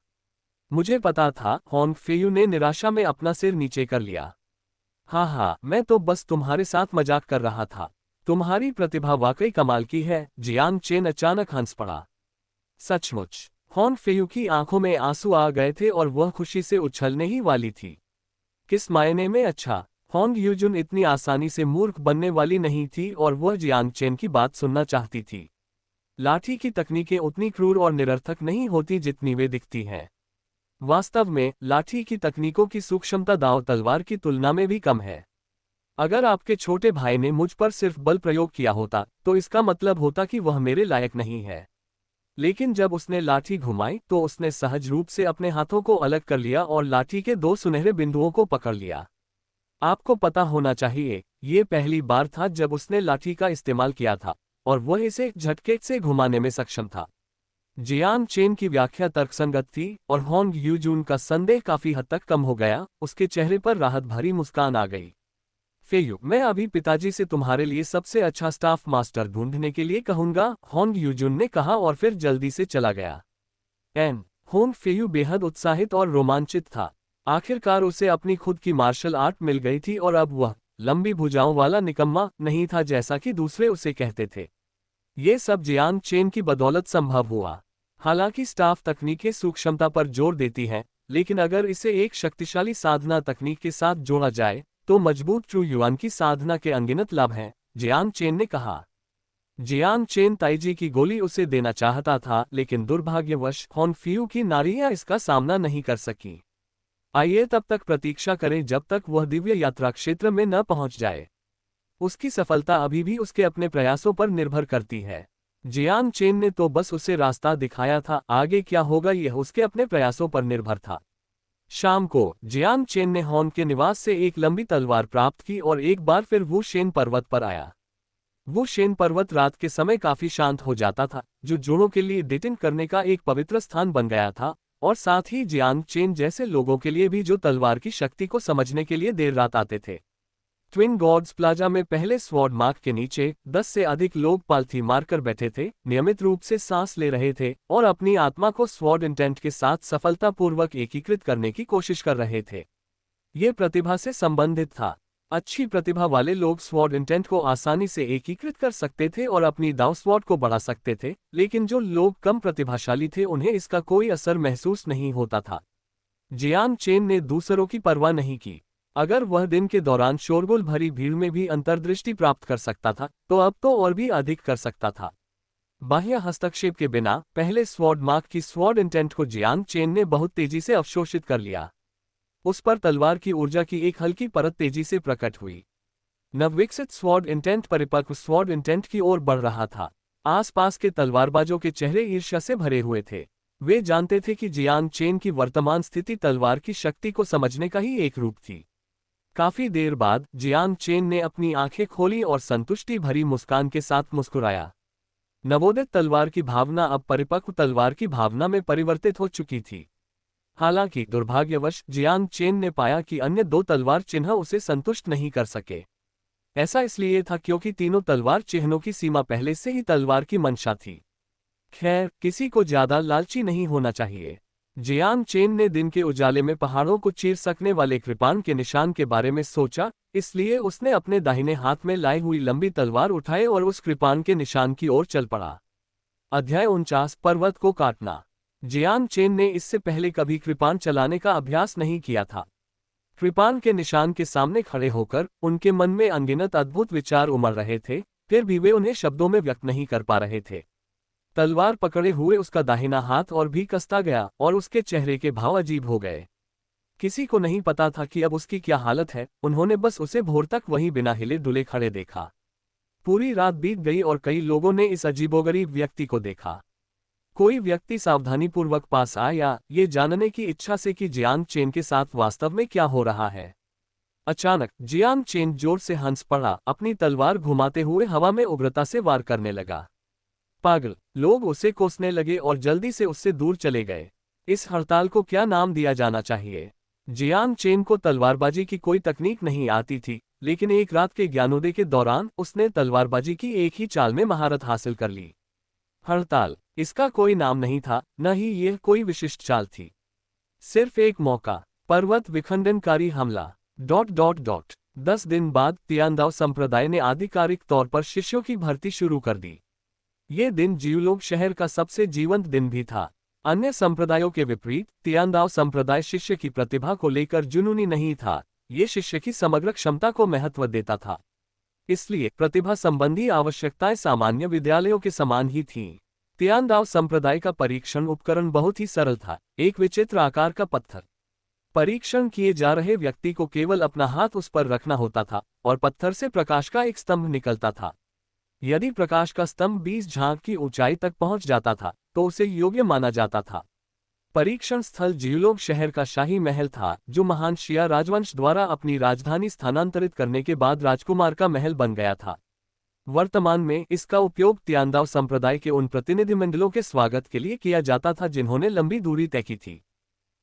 S1: मुझे पता था, होंग फेयू ने निराशा में अपना सिर नीचे कर लिया। हाँ, मैं तो बस तुम्हारे साथ मजाक कर रहा था। तुम्हारी प्रतिभा वाकई कमाल की है। जियांग चेन अचानक हंस पड़ा। सचमुच? होंग फेयू की आंखों में आंसू आ गए थे और वह खुशी से उछलने ही वाली थी। किस मायने में अच्छा? होंग यूजुन इतनी आसानी से मूर्ख बनने वाली नहीं थी और वह जियांग चेन की बात सुनना चाहती थी। लाठी की तकनीकें उतनी क्रूर और निरर्थक नहीं होती जितनी वे दिखती हैं। वास्तव में लाठी की तकनीकों की सूक्ष्मता दांव तलवार की तुलना में भी कम है। अगर आपके छोटे भाई ने मुझ पर सिर्फ बल प्रयोग किया होता तो इसका मतलब होता कि वह मेरे लायक नहीं है। लेकिन जब उसने लाठी घुमाई तो उसने सहज रूप से अपने हाथों को अलग कर लिया और लाठी के दो सुनहरे बिंदुओं को पकड़ लिया। आपको पता होना चाहिए, ये पहली बार था जब उसने लाठी का इस्तेमाल किया था और वह इसे झटके से घुमाने में सक्षम था। जियांग चेन की व्याख्या तर्कसंगत थी और होंग यूजून का संदेह काफी हद तक कम हो गया। उसके चेहरे पर राहत भरी मुस्कान आ गई। फेयू, मैं अभी पिताजी से तुम्हारे लिए सबसे अच्छा स्टाफ मास्टर ढूंढने के लिए कहूंगा, होंग यूजुन ने कहा और फिर जल्दी से चला गया। होंग फेयू बेहद उत्साहित और रोमांचित था। आखिरकार उसे अपनी खुद की मार्शल आर्ट मिल गई थी और अब वह लंबी भुजाओं वाला निकम्मा नहीं था जैसा कि दूसरे उसे कहते थे। ये सब जियांग चेन की बदौलत संभव हुआ। हालांकि स्टाफ तकनीकें सूक्ष्मता पर जोर देती हैं, लेकिन अगर इसे एक शक्तिशाली साधना तकनीक के साथ जोड़ा जाए तो मजबूत ट्रू युआन की साधना के अनगिनत लाभ हैं, जियांग चेन ने कहा। जियांग चेन ताइजी की गोली उसे देना चाहता था, लेकिन दुर्भाग्यवश होंग फेयू की नारियां इसका सामना नहीं कर सकी। आइए तब तक प्रतीक्षा करें जब तक वह दिव्य यात्रा क्षेत्र में न पहुंच जाए। उसकी सफलता अभी भी उसके अपने प्रयासों पर निर्भर करती है। जियांग चेन ने तो बस उसे रास्ता दिखाया था, आगे क्या होगा यह उसके अपने प्रयासों पर निर्भर था। शाम को जियांग चेन ने होंग के निवास से एक लंबी तलवार प्राप्त की और एक बार फिर वू शेन पर्वत पर आया। वू शेन पर्वत रात के समय काफी शांत हो जाता था, जो जोड़ों के लिए डेटिंग करने का एक पवित्र स्थान बन गया था और साथ ही जियांग चेन जैसे लोगों के लिए भी जो तलवार की शक्ति को समझने के लिए देर रात आते थे। ट्विन गॉड्स प्लाजा में पहले स्वॉर्ड मार्क के नीचे 10 से अधिक लोग पालथी मारकर बैठे थे, नियमित रूप से सांस ले रहे थे और अपनी आत्मा को स्वॉर्ड इंटेंट के साथ सफलतापूर्वक एकीकृत करने की कोशिश कर रहे थे। ये प्रतिभा से संबंधित था। अच्छी प्रतिभा वाले लोग स्वॉर्ड इंटेंट को आसानी से एकीकृत कर सकते थे और अपनी दाव स्वॉर्ड को बढ़ा सकते थे, लेकिन जो लोग कम प्रतिभाशाली थे उन्हें इसका कोई असर महसूस नहीं होता था। जियांग चेन ने दूसरों की परवाह नहीं की। अगर वह दिन के दौरान शोरगुल भरी भीड़ में भी अंतर्दृष्टि प्राप्त कर सकता था, तो अब तो और भी अधिक कर सकता था। बाह्य हस्तक्षेप के बिना पहले स्वॉर्ड मार्क की स्वॉर्ड इंटेंट को जियांग चेन ने बहुत तेजी से अवशोषित कर लिया। उस पर तलवार की ऊर्जा की एक हल्की परत तेजी से प्रकट हुई। नवविकसित स्वॉर्ड इंटेंट परिपक्व स्वॉर्ड इंटेंट की ओर बढ़ रहा था। आसपास के तलवारबाजों के चेहरे ईर्ष्या से भरे हुए थे। वे जानते थे कि जियांग चेन की वर्तमान स्थिति तलवार की शक्ति को समझने का ही एक रूप थी। काफी देर बाद जियांग चेन ने अपनी आंखें खोली और संतुष्टि भरी मुस्कान के साथ मुस्कुराया। नवोदित तलवार की भावना अब परिपक्व तलवार की भावना में परिवर्तित हो चुकी थी। हालांकि दुर्भाग्यवश जियांग चेन ने पाया कि अन्य दो तलवार चिन्ह उसे संतुष्ट नहीं कर सके। ऐसा इसलिए था क्योंकि तीनों तलवार चिन्हों की सीमा पहले से ही तलवार की मंशा थी। खैर, किसी को ज्यादा लालची नहीं होना चाहिए। जियांग चेन ने दिन के उजाले में पहाड़ों को चीर सकने वाले कृपाण के निशान के बारे में सोचा, इसलिए उसने अपने दाहिने हाथ में लाई हुई लंबी तलवार उठाई और उस कृपाण के निशान की ओर चल पड़ा। अध्याय 49 पर्वत को काटना। जियांग चेन ने इससे पहले कभी कृपाण चलाने का अभ्यास नहीं किया था। कृपाण के निशान के सामने खड़े होकर उनके मन में अनगिनत अद्भुत विचार उमड़ रहे थे, फिर भी वे उन्हें शब्दों में व्यक्त नहीं कर पा रहे थे। तलवार पकड़े हुए उसका दाहिना हाथ और भी कसता गया और उसके चेहरे के भाव अजीब हो गए। किसी को नहीं पता था कि अब उसकी क्या हालत है, उन्होंने बस उसे भोर तक वहीं बिना हिले डुले खड़े देखा। पूरी रात बीत गई और कई लोगों ने इस अजीबोगरीब व्यक्ति को देखा। कोई व्यक्ति सावधानीपूर्वक पास आया, ये जानने की इच्छा से कि जियांग चेन के साथ वास्तव में क्या हो रहा है। अचानक जियांग चेन जोर से हंस पड़ा, अपनी तलवार घुमाते हुए हवा में उग्रता से वार करने लगा। पागल! लोग उसे कोसने लगे और जल्दी से उससे दूर चले गए। इस हड़ताल को क्या नाम दिया जाना चाहिए? जियांग चेन को तलवारबाजी की कोई तकनीक नहीं आती थी, लेकिन एक रात के ज्ञानोदय के दौरान उसने तलवारबाजी की एक ही चाल में महारत हासिल कर ली। हड़ताल, इसका कोई नाम नहीं था, न ही यह कोई विशिष्ट चाल थी। सिर्फ एक मौका, पर्वत विखंडनकारी हमला। 10 दिन बाद तियांदाओ संप्रदाय ने आधिकारिक तौर पर शिष्यों की भर्ती शुरू कर दी। ये दिन जियूलोग शहर का सबसे जीवंत दिन भी था। अन्य संप्रदायों के विपरीत तियांदाओ संप्रदाय शिष्य की प्रतिभा को लेकर जुनूनी नहीं था, ये शिष्य की समग्र क्षमता को महत्व देता था। इसलिए प्रतिभा संबंधी आवश्यकताएं सामान्य विद्यालयों के समान ही थीं। तियांदाओ संप्रदाय का परीक्षण उपकरण बहुत ही सरल था, एक विचित्र आकार का पत्थर। परीक्षण किए जा रहे व्यक्ति को केवल अपना हाथ उस पर रखना होता था और पत्थर से प्रकाश का एक स्तंभ निकलता था। यदि प्रकाश का स्तंभ 20 झांग की ऊंचाई तक पहुंच जाता था तो उसे योग्य माना जाता था। परीक्षण स्थल जियूलोग शहर का शाही महल था, जो महान शिया राजवंश द्वारा अपनी राजधानी स्थानांतरित करने के बाद राजकुमार का महल बन गया था। वर्तमान में इसका उपयोग तियांदाओ संप्रदाय के उन प्रतिनिधिमंडलों के स्वागत के लिए किया जाता था जिन्होंने लंबी दूरी तय की थी।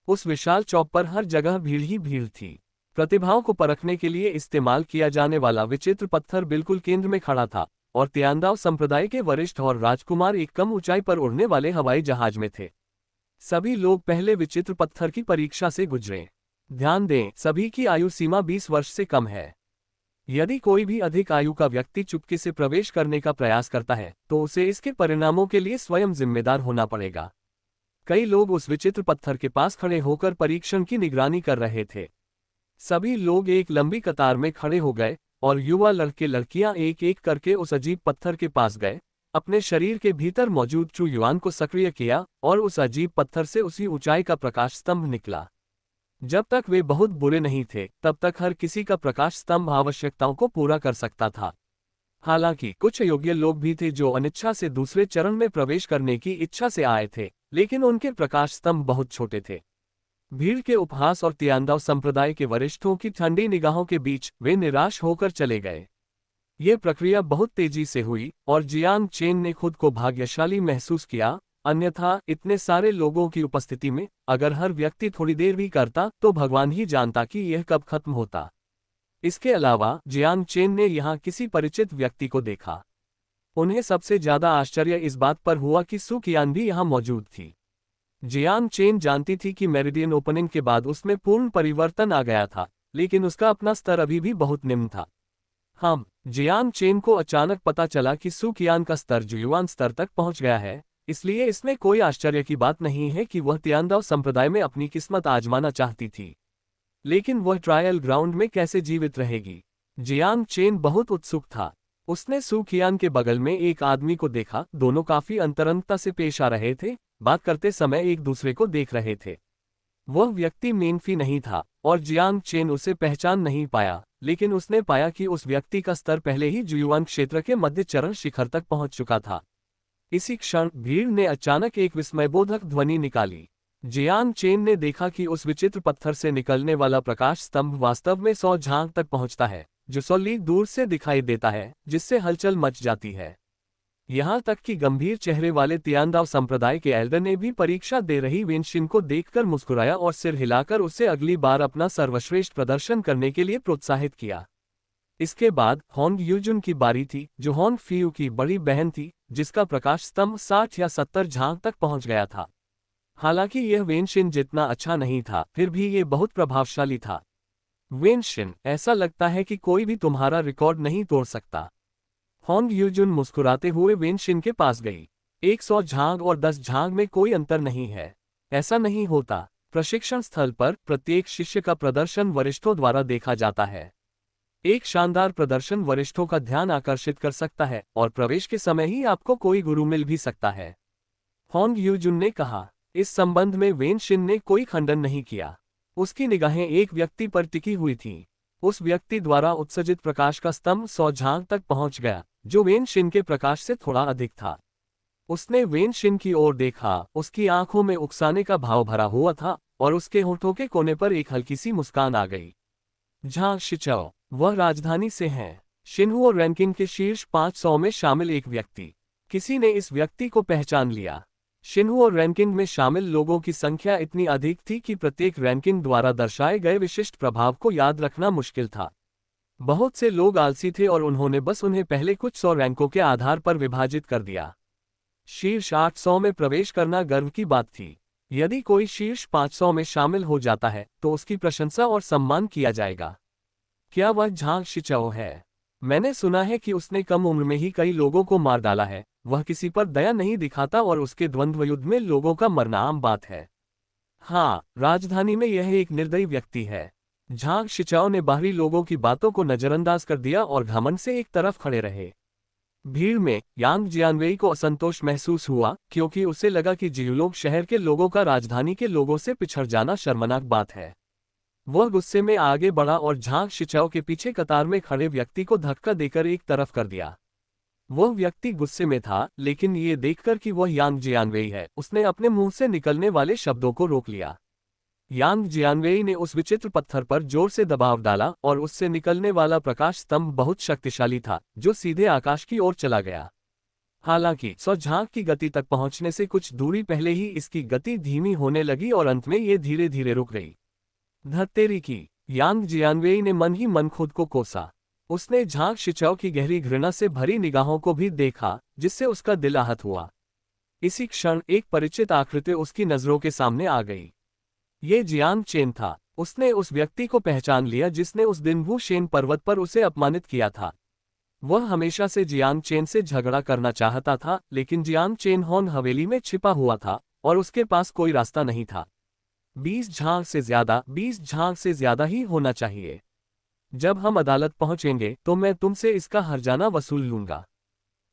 S1: उस विशाल चौक पर हर जगह भीड़ ही भीड़ थी। प्रतिभाओं को परखने के लिए इस्तेमाल किया जाने वाला विचित्र पत्थर बिल्कुल केंद्र में खड़ा था और तियांदाओ संप्रदाय के वरिष्ठ और राजकुमार एक कम ऊंचाई पर उड़ने वाले हवाई जहाज में थे। सभी लोग पहले विचित्र पत्थर की परीक्षा से गुजरे। ध्यान दें, सभी की आयु सीमा 20 वर्ष से कम है। यदि कोई भी अधिक आयु का व्यक्ति चुपके से प्रवेश करने का प्रयास करता है तो उसे इसके परिणामों के लिए स्वयं जिम्मेदार होना पड़ेगा। कई लोग उस विचित्र पत्थर के पास खड़े होकर परीक्षण की निगरानी कर रहे थे। सभी लोग एक लंबी कतार में खड़े हो गए और युवा लड़के लड़कियां एक एक करके उस अजीब पत्थर के पास गए, अपने शरीर के भीतर मौजूद चू युआन को सक्रिय किया और उस अजीब पत्थर से उसी ऊंचाई का प्रकाश स्तंभ निकला। जब तक वे बहुत बुरे नहीं थे तब तक हर किसी का प्रकाश स्तंभ आवश्यकताओं को पूरा कर सकता था। हालांकि कुछ योग्य लोग भी थे जो अनिच्छा से दूसरे चरण में प्रवेश करने की इच्छा से आए थे, लेकिन उनके प्रकाश स्तंभ बहुत छोटे थे। भीड़ के उपहास और तियांदाओ संप्रदाय के वरिष्ठों की ठंडी निगाहों के बीच वे निराश होकर चले गए। ये प्रक्रिया बहुत तेजी से हुई और जियांग चेन ने खुद को भाग्यशाली महसूस किया, अन्यथा इतने सारे लोगों की उपस्थिति में अगर हर व्यक्ति थोड़ी देर भी करता तो भगवान ही जानता कि यह कब खत्म होता। इसके अलावा जियांग चेन ने यहाँ किसी परिचित व्यक्ति को देखा। उन्हें सबसे ज्यादा आश्चर्य इस बात पर हुआ कि सू कियान भी यहाँ मौजूद थी। जियांग चेन जानती थी कि मेरिडियन ओपनिंग के बाद उसमें पूर्ण परिवर्तन आ गया था, लेकिन उसका अपना स्तर अभी भी बहुत निम्न था। जियांग चेन को अचानक पता चला कि सू कियान का स्तर जुयुआन स्तर तक पहुंच गया है, इसलिए इसमें कोई आश्चर्य की बात नहीं है कि वह तियांदाओ संप्रदाय में अपनी किस्मत आजमाना चाहती थी। लेकिन वह ट्रायल ग्राउंड में कैसे जीवित रहेगी? जियांग चेन बहुत उत्सुक था। उसने सू कियान के बगल में एक आदमी को देखा, दोनों काफी अंतरंगता से पेश आ रहे थे, बात करते समय एक दूसरे को देख रहे थे। वह व्यक्ति मेनफी नहीं था और जियांग चेन उसे पहचान नहीं पाया, लेकिन उसने पाया कि उस व्यक्ति का स्तर पहले ही जुयुआन क्षेत्र के मध्य चरण शिखर तक पहुंच चुका था। इसी क्षण भीड़ ने अचानक एक विस्मयबोधक ध्वनि निकाली। जियांग चेन ने देखा कि उस विचित्र पत्थर से निकलने वाला प्रकाश स्तंभ वास्तव में 100 झांग तक पहुंचता है, जो 100 लीग दूर से दिखाई देता है, जिससे हलचल मच जाती है। यहां तक कि गंभीर चेहरे वाले तियांदाओ संप्रदाय के एल्डर ने भी परीक्षा दे रही वेनशिन को देखकर मुस्कुराया और सिर हिलाकर उसे अगली बार अपना सर्वश्रेष्ठ प्रदर्शन करने के लिए प्रोत्साहित किया। इसके बाद होंग यूजुन की बारी थी, जो होंग फियू की बड़ी बहन थी, जिसका प्रकाश स्तंभ 60 या 70 झांग तक पहुंच गया था। हालांकि यह वेनशिन जितना अच्छा नहीं था, फिर भी ये बहुत प्रभावशाली था। वेनशिन, ऐसा लगता है कि कोई भी तुम्हारा रिकॉर्ड नहीं तोड़ सकता। होंग यूजुन मुस्कुराते हुए वेनशिन के पास गई। 100 झांग और 10 झांग में कोई अंतर नहीं है। ऐसा नहीं होता। प्रशिक्षण स्थल पर प्रत्येक शिष्य का प्रदर्शन वरिष्ठों द्वारा देखा जाता है। एक शानदार प्रदर्शन वरिष्ठों का ध्यान आकर्षित कर सकता है और प्रवेश के समय ही आपको कोई गुरु मिल भी सकता है। होंग यूजुन ने कहा। इस संबंध में वेनशिन ने कोई खंडन नहीं किया। उसकी निगाहें एक व्यक्ति पर टिकी हुई थीं। उस व्यक्ति द्वारा उत्सर्जित प्रकाश का स्तंभ 100 झांग तक पहुंच गया, जो वेनशिन के प्रकाश से थोड़ा अधिक था। उसने वेनशिन की ओर देखा, उसकी आंखों में उकसाने का भाव भरा हुआ था और उसके होठों के कोने पर एक हल्की सी मुस्कान आ गई। झांग शिचाओ, वह राजधानी से हैं। शिन्हुओ रैंकिंग के शीर्ष 500 में शामिल एक व्यक्ति। किसी ने इस व्यक्ति को पहचान लिया। शिन्हुओ रैंकिंग में शामिल लोगों की संख्या इतनी अधिक थी कि प्रत्येक रैंकिंग द्वारा दर्शाए गए विशिष्ट प्रभाव को याद रखना मुश्किल था। बहुत से लोग आलसी थे और उन्होंने बस उन्हें पहले कुछ 100 रैंकों के आधार पर विभाजित कर दिया। शीर्ष 800 में प्रवेश करना गर्व की बात थी। यदि कोई शीर्ष 500 में शामिल हो जाता है तो उसकी प्रशंसा और सम्मान किया जाएगा। क्या वह झांग शिचाओ है? मैंने सुना है कि उसने कम उम्र में ही कई लोगों को मार डाला है। वह किसी पर दया नहीं दिखाता और उसके द्वंद्व युद्ध में लोगों का मरना आम बात है। हाँ, राजधानी में यह एक निर्दयी व्यक्ति है। झांग शिचाओ ने बाहरी लोगों की बातों को नजरअंदाज कर दिया और घमंड से एक तरफ खड़े रहे। भीड़ में यांग जियानवेई को असंतोष महसूस हुआ, क्योंकि उसे लगा कि जियुलोग शहर के लोगों का राजधानी के लोगों से पिछड़ जाना शर्मनाक बात है। वह गुस्से में आगे बढ़ा और झांग शिचाओ के पीछे कतार में खड़े व्यक्ति को धक्का देकर एक तरफ कर दिया। वह व्यक्ति गुस्से में था, लेकिन ये देखकर कि वह यांग जियानवेई है, उसने अपने मुंह से निकलने वाले शब्दों को रोक लिया। यांग जियानवेई ने उस विचित्र पत्थर पर जोर से दबाव डाला और उससे निकलने वाला प्रकाश स्तंभ बहुत शक्तिशाली था, जो सीधे आकाश की ओर चला गया। हालांकि 100 झांग की गति तक पहुंचने से कुछ दूरी पहले ही इसकी गति धीमी होने लगी और अंत में ये धीरे धीरे रुक गई। धत्तेरी की, यांग जियानवेई ने मन ही मन खुद को कोसा। उसने झांग शिचाओ की गहरी घृणा से भरी निगाहों को भी देखा, जिससे उसका दिल आहत हुआ। इसी क्षण एक परिचित आकृति उसकी नजरों के सामने आ गई। ये जियांग चेन था। उसने उस व्यक्ति को पहचान लिया जिसने उस दिन वू शेन पर्वत पर उसे अपमानित किया था। वह हमेशा से जियांग चेन से झगड़ा करना चाहता था, लेकिन जियांग चेन होन हवेली में छिपा हुआ था और उसके पास कोई रास्ता नहीं था। 20 झांग से ज्यादा ही होना चाहिए। जब हम अदालत पहुंचेंगे तो मैं तुमसे इसका हर्जाना वसूल लूंगा।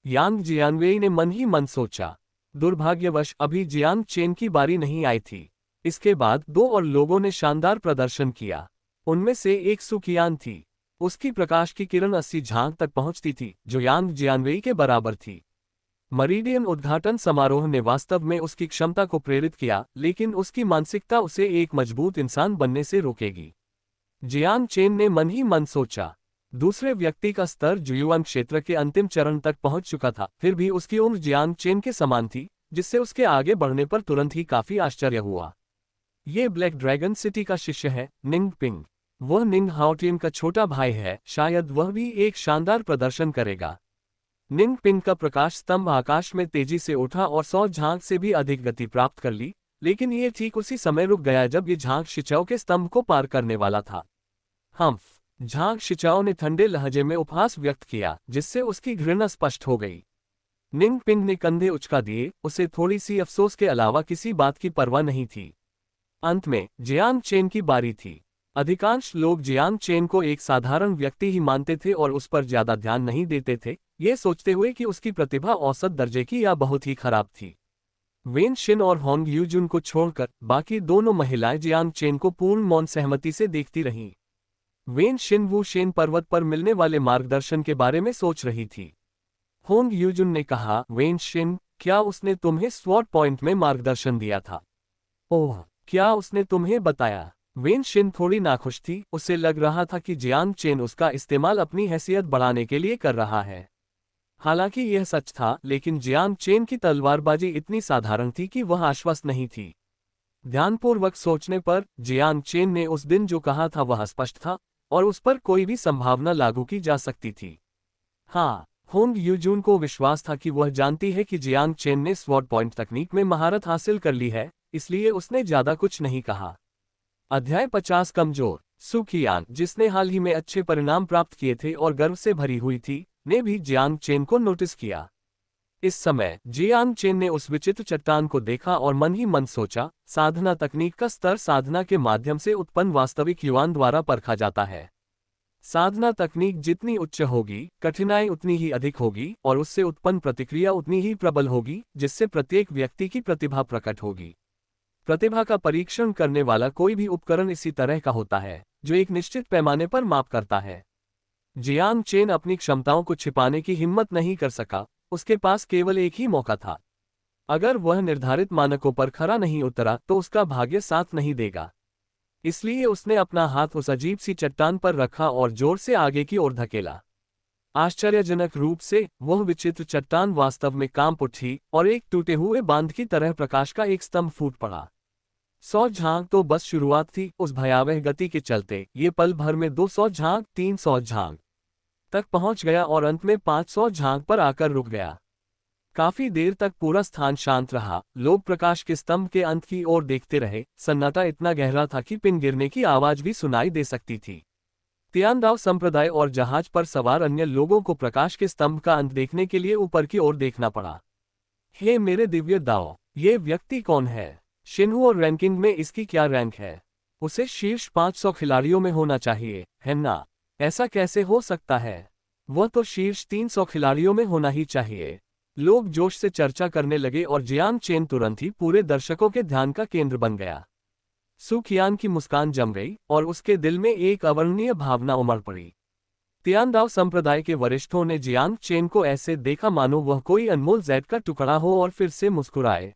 S1: यांग जियानवेई ने मन ही मन सोचा। दुर्भाग्यवश अभी जियांग चेन की बारी नहीं आई थी। इसके बाद 2 और लोगों ने शानदार प्रदर्शन किया। उनमें से एक सुकियान थी। उसकी प्रकाश की किरण 80 झांग तक पहुंचती थी, जो यांग जियानवेई के बराबर थी। मरीडियन उद्घाटन समारोह ने वास्तव में उसकी क्षमता को प्रेरित किया, लेकिन उसकी मानसिकता उसे एक मजबूत इंसान बनने से रोकेगी। जियांग चेन ने मन ही मन सोचा। दूसरे व्यक्ति का स्तर जुयुआन क्षेत्र के अंतिम चरण तक पहुंच चुका था, फिर भी उसकी उम्र जियांग चेन के समान थी, जिससे उसके आगे बढ़ने पर तुरंत ही काफी आश्चर्य हुआ। ये ब्लैक ड्रैगन सिटी का शिष्य है, निंग पिंग। वह निंग हाओटिन का छोटा भाई है, शायद वह भी एक शानदार प्रदर्शन करेगा। निंग पिंग का प्रकाश स्तंभ आकाश में तेजी से उठा और 100 झांग से भी अधिक गति प्राप्त कर ली, लेकिन ये ठीक उसी समय रुक गया जब ये झांग शिचाओ के स्तंभ को पार करने वाला था। हम्फ, झांग शिचाओ ने ठंडे लहजे में उपहास व्यक्त किया, जिससे उसकी घृणा स्पष्ट हो गई। निंग पिंग ने कंधे उचका दिए, उसे थोड़ी सी अफसोस के अलावा किसी बात की परवाह नहीं थी। अंत में जियांग चेन की बारी थी। अधिकांश लोग जियांग चेन को एक साधारण व्यक्ति ही मानते थे और उस पर ज्यादा ध्यान नहीं देते थे, ये सोचते हुए कि उसकी प्रतिभा औसत दर्जे की या बहुत ही खराब थी। वेन शिन और होंग यूजुन को छोड़कर बाकी दोनों महिलाएं जियांग चेन को पूर्ण मौन सहमति से देखती रहीं। वेन शिन वू शेन पर्वत पर मिलने वाले मार्गदर्शन के बारे में सोच रही थी। होंग यूजुन ने कहा, वेन शिन, क्या उसने तुम्हें स्वॉर्ड पॉइंट में मार्गदर्शन दिया था? ओह, क्या उसने तुम्हें बताया? वेन शिन थोड़ी नाखुश थी, उसे लग रहा था कि जियांग चेन उसका इस्तेमाल अपनी हैसियत बढ़ाने के लिए कर रहा है। हालांकि यह सच था, लेकिन जियांग चेन की तलवारबाजी इतनी साधारण थी कि वह आश्वस्त नहीं थी। ध्यानपूर्वक सोचने पर जियांग चेन ने उस दिन जो कहा था वह स्पष्ट था और उस पर कोई भी संभावना लागू की जा सकती थी। हाँ, होंग यूजुन को विश्वास था कि वह जानती है कि जियांग चेन ने स्वॉर्ड पॉइंट तकनीक में महारत हासिल कर ली है, इसलिए उसने ज्यादा कुछ नहीं कहा। अध्याय 50 कमजोर। सु कियान, जिसने हाल ही में अच्छे परिणाम प्राप्त किए थे और गर्व से भरी हुई थी, ने भी जियांग चेन को नोटिस किया। इस समय जियांग चेन ने उस विचित्र चट्टान को देखा और मन ही मन सोचा, साधना तकनीक का स्तर साधना के माध्यम से उत्पन्न वास्तविक युवान द्वारा परखा जाता है। साधना तकनीक जितनी उच्च होगी, कठिनाई उतनी ही अधिक होगी और उससे उत्पन्न प्रतिक्रिया उतनी ही प्रबल होगी, जिससे प्रत्येक व्यक्ति की प्रतिभा प्रकट होगी। प्रतिभा का परीक्षण करने वाला कोई भी उपकरण इसी तरह का होता है, जो एक निश्चित पैमाने पर माप करता है। जियांग चेन अपनी क्षमताओं को छिपाने की हिम्मत नहीं कर सका, उसके पास केवल एक ही मौका था। अगर वह निर्धारित मानकों पर खरा नहीं उतरा तो उसका भाग्य साथ नहीं देगा। इसलिए उसने अपना हाथ उस अजीब सी चट्टान पर रखा और जोर से आगे की ओर धकेला। आश्चर्यजनक रूप से वह विचित्र चट्टान वास्तव में कांप उठी और एक टूटे हुए बांध की तरह प्रकाश का एक स्तंभ फूट पड़ा। 100 झांग तो बस शुरुआत थी। उस भयावह गति के चलते ये पल भर में 200 झांग, 300 झांग तक पहुंच गया और अंत में 500 झांग पर आकर रुक गया। काफी देर तक पूरा स्थान शांत रहा। लोग प्रकाश के स्तंभ के अंत की ओर देखते रहे। सन्नाटा इतना गहरा था कि पिन गिरने की आवाज भी सुनाई दे सकती थी। तियानदाओ संप्रदाय और जहाज पर सवार अन्य लोगों को प्रकाश के स्तंभ का अंत देखने के लिए ऊपर की ओर देखना पड़ा। हे मेरे दिव्य दाओ, ये व्यक्ति कौन है? शिन्हू और रैंकिंग में इसकी क्या रैंक है? उसे शीर्ष 500 खिलाड़ियों में होना चाहिए, है ना? ऐसा कैसे हो सकता है? वह तो शीर्ष 300 खिलाड़ियों में होना ही चाहिए। लोग जोश से चर्चा करने लगे और जियांग चेन तुरंत ही पूरे दर्शकों के ध्यान का केंद्र बन गया। सु कियान की मुस्कान जम गई और उसके दिल में एक अवर्णनीय भावना उमड़ पड़ी। तियानदाओ संप्रदाय के वरिष्ठों ने जियांग चेन को ऐसे देखा मानो वह कोई अनमोल जैद का टुकड़ा हो और फिर से मुस्कुराए।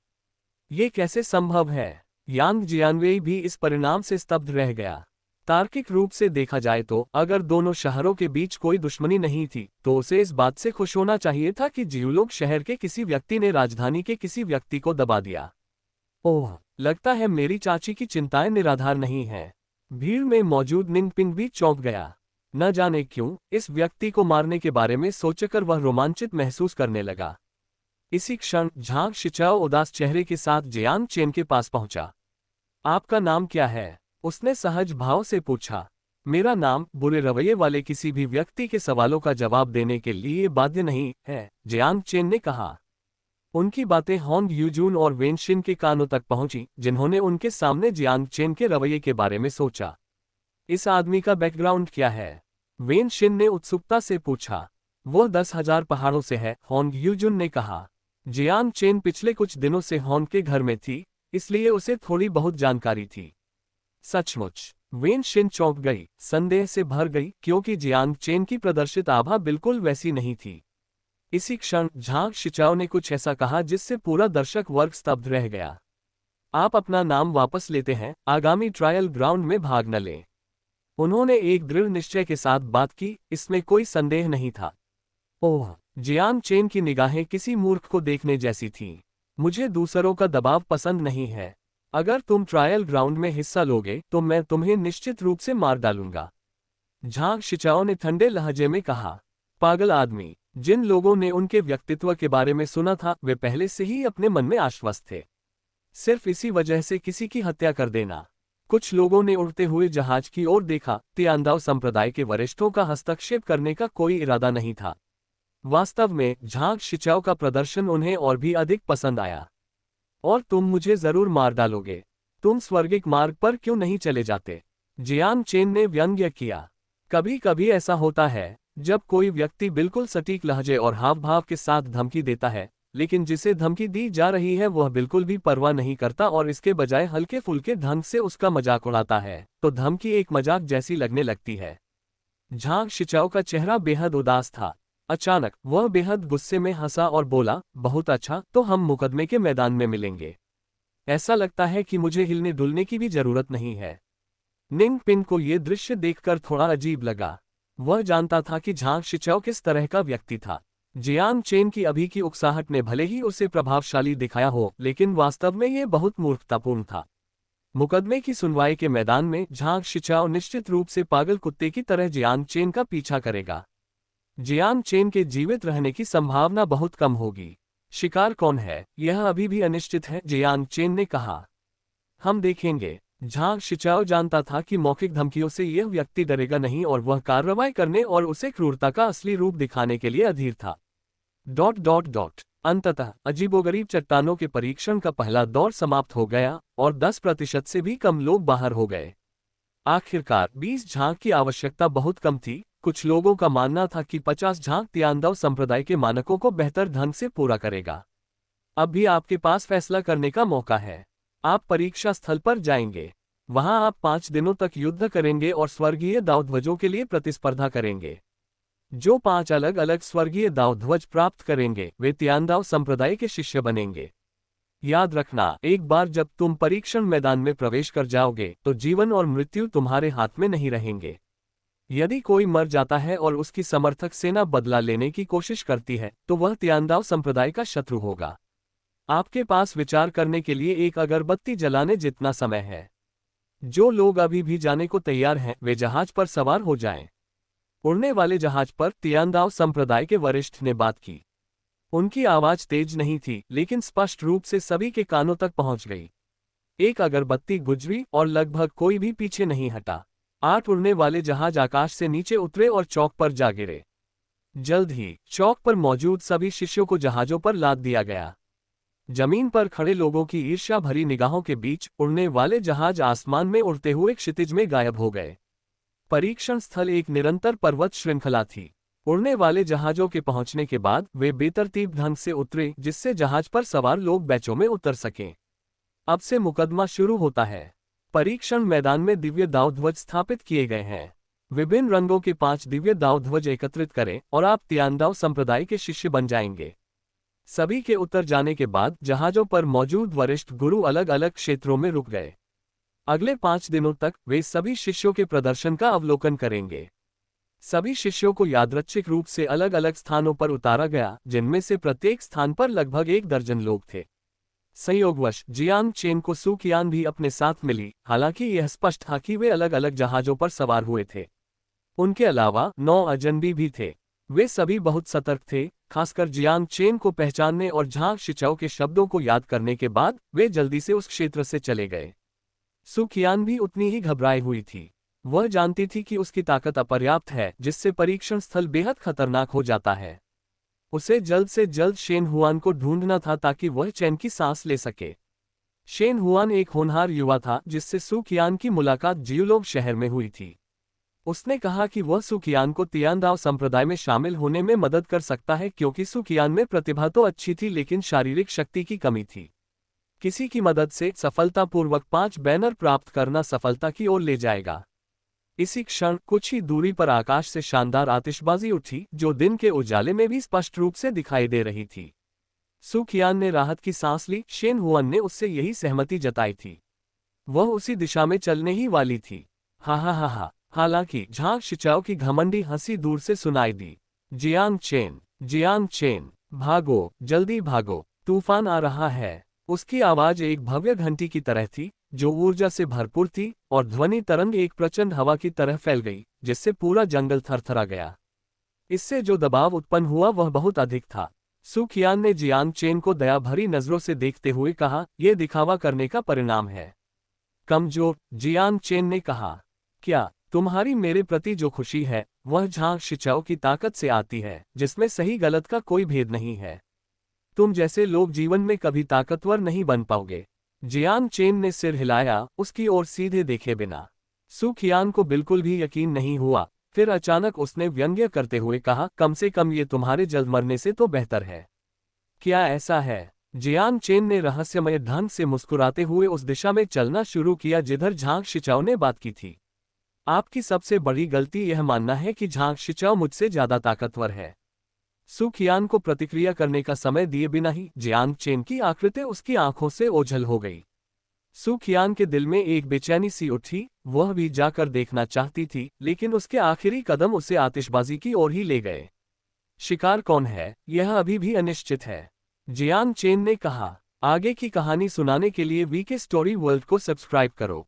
S1: ये कैसे संभव है? यांग जियानवेई भी इस परिणाम से स्तब्ध रह गया। तार्किक रूप से देखा जाए तो अगर दोनों शहरों के बीच कोई दुश्मनी नहीं थी तो उसे इस बात से खुश होना चाहिए था कि जियूलोग शहर के किसी व्यक्ति ने राजधानी के किसी व्यक्ति को दबा दिया। ओह, लगता है मेरी चाची की चिंताएं निराधार नहीं हैं। भीड़ में मौजूद निंगपिंग भी चौंक गया। न जाने क्यों इस व्यक्ति को मारने के बारे में सोचकर वह रोमांचित महसूस करने लगा। इसी क्षण झांग शिचाओ उदास चेहरे के साथ जियांग चेन के पास पहुंचा। आपका नाम क्या है? उसने सहज भाव से पूछा। मेरा नाम बुरे रवैये वाले किसी भी व्यक्ति के सवालों का जवाब देने के लिए बाध्य नहीं है, जियांग चेन ने कहा। उनकी बातें होंग यूजून और वेनशिन के कानों तक पहुंची, जिन्होंने उनके सामने जियांग चेन के रवैये के बारे में सोचा। इस आदमी का बैकग्राउंड क्या है? वेनशिन ने उत्सुकता से पूछा। वह 10,000 पहाड़ों से है, होंग यूजून ने कहा। जियांग चेन पिछले कुछ दिनों से होंग के घर में थी, इसलिए उसे थोड़ी बहुत जानकारी थी। सचमुच? वेनशिन चौंक गई, संदेह से भर गई, क्योंकि जियांग चेन की प्रदर्शित आभा बिल्कुल वैसी नहीं थी। इसी क्षण झांग शिचाओ ने कुछ ऐसा कहा जिससे पूरा दर्शक वर्ग स्तब्ध रह गया। आप अपना नाम वापस लेते हैं, आगामी ट्रायल ग्राउंड में भाग न लें। उन्होंने एक दृढ़ निश्चय के साथ बात की, इसमें कोई संदेह नहीं था। ओह, जियांग चेन की निगाहें किसी मूर्ख को देखने जैसी थीं। मुझे दूसरों का दबाव पसंद नहीं है। अगर तुम ट्रायल ग्राउंड में हिस्सा लोगे तो मैं तुम्हें निश्चित रूप से मार डालूंगा, झांग शिचाओ ने ठंडे लहजे में कहा। पागल आदमी! जिन लोगों ने उनके व्यक्तित्व के बारे में सुना था वे पहले से ही अपने मन में आश्वस्त थे। सिर्फ इसी वजह से किसी की हत्या कर देना। कुछ लोगों ने उड़ते हुए जहाज की ओर देखा। तियानदाओ संप्रदाय के वरिष्ठों का हस्तक्षेप करने का कोई इरादा नहीं था। वास्तव में झांग शिचाओ का प्रदर्शन उन्हें और भी अधिक पसंद आया। और तुम मुझे जरूर मार डालोगे। तुम स्वर्गिक मार्ग पर क्यों नहीं चले जाते? जियांग चेन ने व्यंग्य किया। कभी कभी ऐसा होता है जब कोई व्यक्ति बिल्कुल सटीक लहजे और हाव भाव के साथ धमकी देता है, लेकिन जिसे धमकी दी जा रही है वह बिल्कुल भी परवाह नहीं करता और इसके बजाय हल्के फुल्के ढंग से उसका मजाक उड़ाता है, तो धमकी एक मजाक जैसी लगने लगती है। झांग शिचाओ का चेहरा बेहद उदास था। अचानक वह बेहद गुस्से में हंसा और बोला, बहुत अच्छा, तो हम मुकदमे के मैदान में मिलेंगे। ऐसा लगता है कि मुझे हिलने डुलने की भी जरूरत नहीं है। निंगपिंग को यह दृश्य देखकर थोड़ा अजीब लगा। वह जानता था कि झांग शिचाओ किस तरह का व्यक्ति था। जियांग चेन की अभी की उकसाहट ने भले ही उसे प्रभावशाली दिखाया हो, लेकिन वास्तव में यह बहुत मूर्खतापूर्ण था। मुकदमे की सुनवाई के मैदान में झांग शिचाओ निश्चित रूप से पागल कुत्ते की तरह जियांग चेन का पीछा करेगा। जियांग चेन के जीवित रहने की संभावना बहुत कम होगी। शिकार कौन है, यह अभी भी अनिश्चित है, जियांग चेन ने कहा। हम देखेंगे। झांग शिचाओ जानता था कि मौखिक धमकियों से यह व्यक्ति डरेगा नहीं और वह कार्रवाई करने और उसे क्रूरता का असली रूप दिखाने के लिए अधीर था। अंततः अजीबोगरीब चट्टानों के परीक्षण का पहला दौर समाप्त हो गया और 10% से भी कम लोग बाहर हो गए। आखिरकार 20 झांग की आवश्यकता बहुत कम थी। कुछ लोगों का मानना था कि 50 झांग तियांदाओ संप्रदाय के मानकों को बेहतर ढंग से पूरा करेगा। अब भी आपके पास फैसला करने का मौका है। आप परीक्षा स्थल पर जाएंगे। वहां आप 5 दिनों तक युद्ध करेंगे और स्वर्गीय दाव ध्वजों के लिए प्रतिस्पर्धा करेंगे। जो 5 अलग अलग स्वर्गीय दाव ध्वज प्राप्त करेंगे वे तियांदाओ संप्रदाय के शिष्य बनेंगे। याद रखना, एक बार जब तुम परीक्षण मैदान में प्रवेश कर जाओगे तो जीवन और मृत्यु तुम्हारे हाथ में नहीं रहेंगे। यदि कोई मर जाता है और उसकी समर्थक सेना बदला लेने की कोशिश करती है तो वह तियांदाओ संप्रदाय का शत्रु होगा। आपके पास विचार करने के लिए एक अगरबत्ती जलाने जितना समय है। जो लोग अभी भी जाने को तैयार हैं वे जहाज पर सवार हो जाएं। उड़ने वाले जहाज पर तियांदाओ संप्रदाय के वरिष्ठ ने बात की। उनकी आवाज तेज नहीं थी लेकिन स्पष्ट रूप से सभी के कानों तक पहुंच गई। एक अगरबत्ती गुजरी और लगभग कोई भी पीछे नहीं हटा। 8 उड़ने वाले जहाज आकाश से नीचे उतरे और चौक पर जा गिरे। जल्द ही चौक पर मौजूद सभी शिष्यों को जहाजों पर लाद दिया गया। जमीन पर खड़े लोगों की ईर्ष्या भरी निगाहों के बीच उड़ने वाले जहाज आसमान में उड़ते हुए क्षितिज में गायब हो गए। परीक्षण स्थल एक निरंतर पर्वत श्रृंखला थी। उड़ने वाले जहाजों के पहुंचने के बाद वे बेतरतीब ढंग से उतरे जिससे जहाज पर सवार लोग बैचों में उतर सकें। अब से मुकदमा शुरू होता है। परीक्षण मैदान में दिव्य दाव ध्वज स्थापित किए गए हैं। विभिन्न रंगों के 5 दिव्य दाव ध्वज एकत्रित करें और आप तियांदाओ संप्रदाय के शिष्य बन जाएंगे। सभी के उतर जाने के बाद जहाजों पर मौजूद वरिष्ठ गुरु अलग अलग क्षेत्रों में रुक गए। अगले 5 दिनों तक वे सभी शिष्यों के प्रदर्शन का अवलोकन करेंगे। सभी शिष्यों को यादृच्छिक रूप से अलग अलग स्थानों पर उतारा गया, जिनमें से प्रत्येक स्थान पर लगभग 1 दर्जन लोग थे। संयोगवश जियांग चेन को सू कियान भी अपने साथ मिली, हालांकि यह स्पष्ट था कि वे अलग अलग जहाजों पर सवार हुए थे। उनके अलावा 9 अजनबी भी थे। वे सभी बहुत सतर्क थे, खासकर जियांग चेन को पहचानने और झांग शिचाओ के शब्दों को याद करने के बाद वे जल्दी से उस क्षेत्र से चले गए। सू कियान भी उतनी ही घबराई हुई थी। वह जानती थी कि उसकी ताकत अपर्याप्त है, जिससे परीक्षण स्थल बेहद खतरनाक हो जाता है। उसे जल्द से जल्द शेन हुआन को ढूंढना था ताकि वह चैन की सांस ले सके। शेन हुआन एक होनहार युवा था जिससे सू कियान की मुलाकात जियुलोग शहर में हुई थी। उसने कहा कि वह सू कियान को तियांदाओ संप्रदाय में शामिल होने में मदद कर सकता है क्योंकि सू कियान में प्रतिभा तो अच्छी थी लेकिन शारीरिक शक्ति की कमी थी। किसी की मदद से सफलतापूर्वक 5 बैनर प्राप्त करना सफलता की ओर ले जाएगा। इसी क्षण कुछ ही दूरी पर आकाश से शानदार आतिशबाजी उठी जो दिन के उजाले में भी स्पष्ट रूप से दिखाई दे रही थी। सू कियान ने राहत की सांस ली। शेन हुआन ने उससे यही सहमति जताई थी। वह उसी दिशा में चलने ही वाली थी। हा हा हा हा। हालांकि झांग शिचाओ की घमंडी हंसी दूर से सुनाई दी। जियांग चेन, भागो, जल्दी भागो, तूफान आ रहा है। उसकी आवाज एक भव्य घंटी की तरह थी जो ऊर्जा से भरपूर थी और ध्वनि तरंग एक प्रचंड हवा की तरह फैल गई जिससे पूरा जंगल थरथरा गया। इससे जो दबाव उत्पन्न हुआ वह बहुत अधिक था। सू कियान ने जियांग चेन को दया भरी नजरों से देखते हुए कहा, यह दिखावा करने का परिणाम है। कमजोर, जियांग चेन ने कहा। क्या तुम्हारी मेरे प्रति जो खुशी है वह झांग शिचाओ की ताकत से आती है जिसमें सही गलत का कोई भेद नहीं है। तुम जैसे लोग जीवन में कभी ताकतवर नहीं बन पाओगे। जियांग चेन ने सिर हिलाया, उसकी ओर सीधे देखे बिना। सू कियान को बिल्कुल भी यकीन नहीं हुआ। फिर अचानक उसने व्यंग्य करते हुए कहा, कम से कम ये तुम्हारे जल्द मरने से तो बेहतर है। क्या ऐसा है? जियांग चेन ने रहस्यमय ढंग से मुस्कुराते हुए उस दिशा में चलना शुरू किया जिधर झांग शिचाओ ने बात की थी। आपकी सबसे बड़ी गलती यह मानना है कि झांग शिचाओ मुझसे ज्यादा ताकतवर है। सू कियान को प्रतिक्रिया करने का समय दिए बिना ही जियांग चेन की आकृति उसकी आंखों से ओझल हो गई। सू कियान के दिल में एक बेचैनी सी उठी। वह भी जाकर देखना चाहती थी लेकिन उसके आखिरी कदम उसे आतिशबाजी की ओर ही ले गए। शिकार कौन है यह अभी भी अनिश्चित है, जियांग चेन ने कहा। आगे की कहानी सुनाने के लिए वीके स्टोरी वर्ल्ड को सब्सक्राइब करो।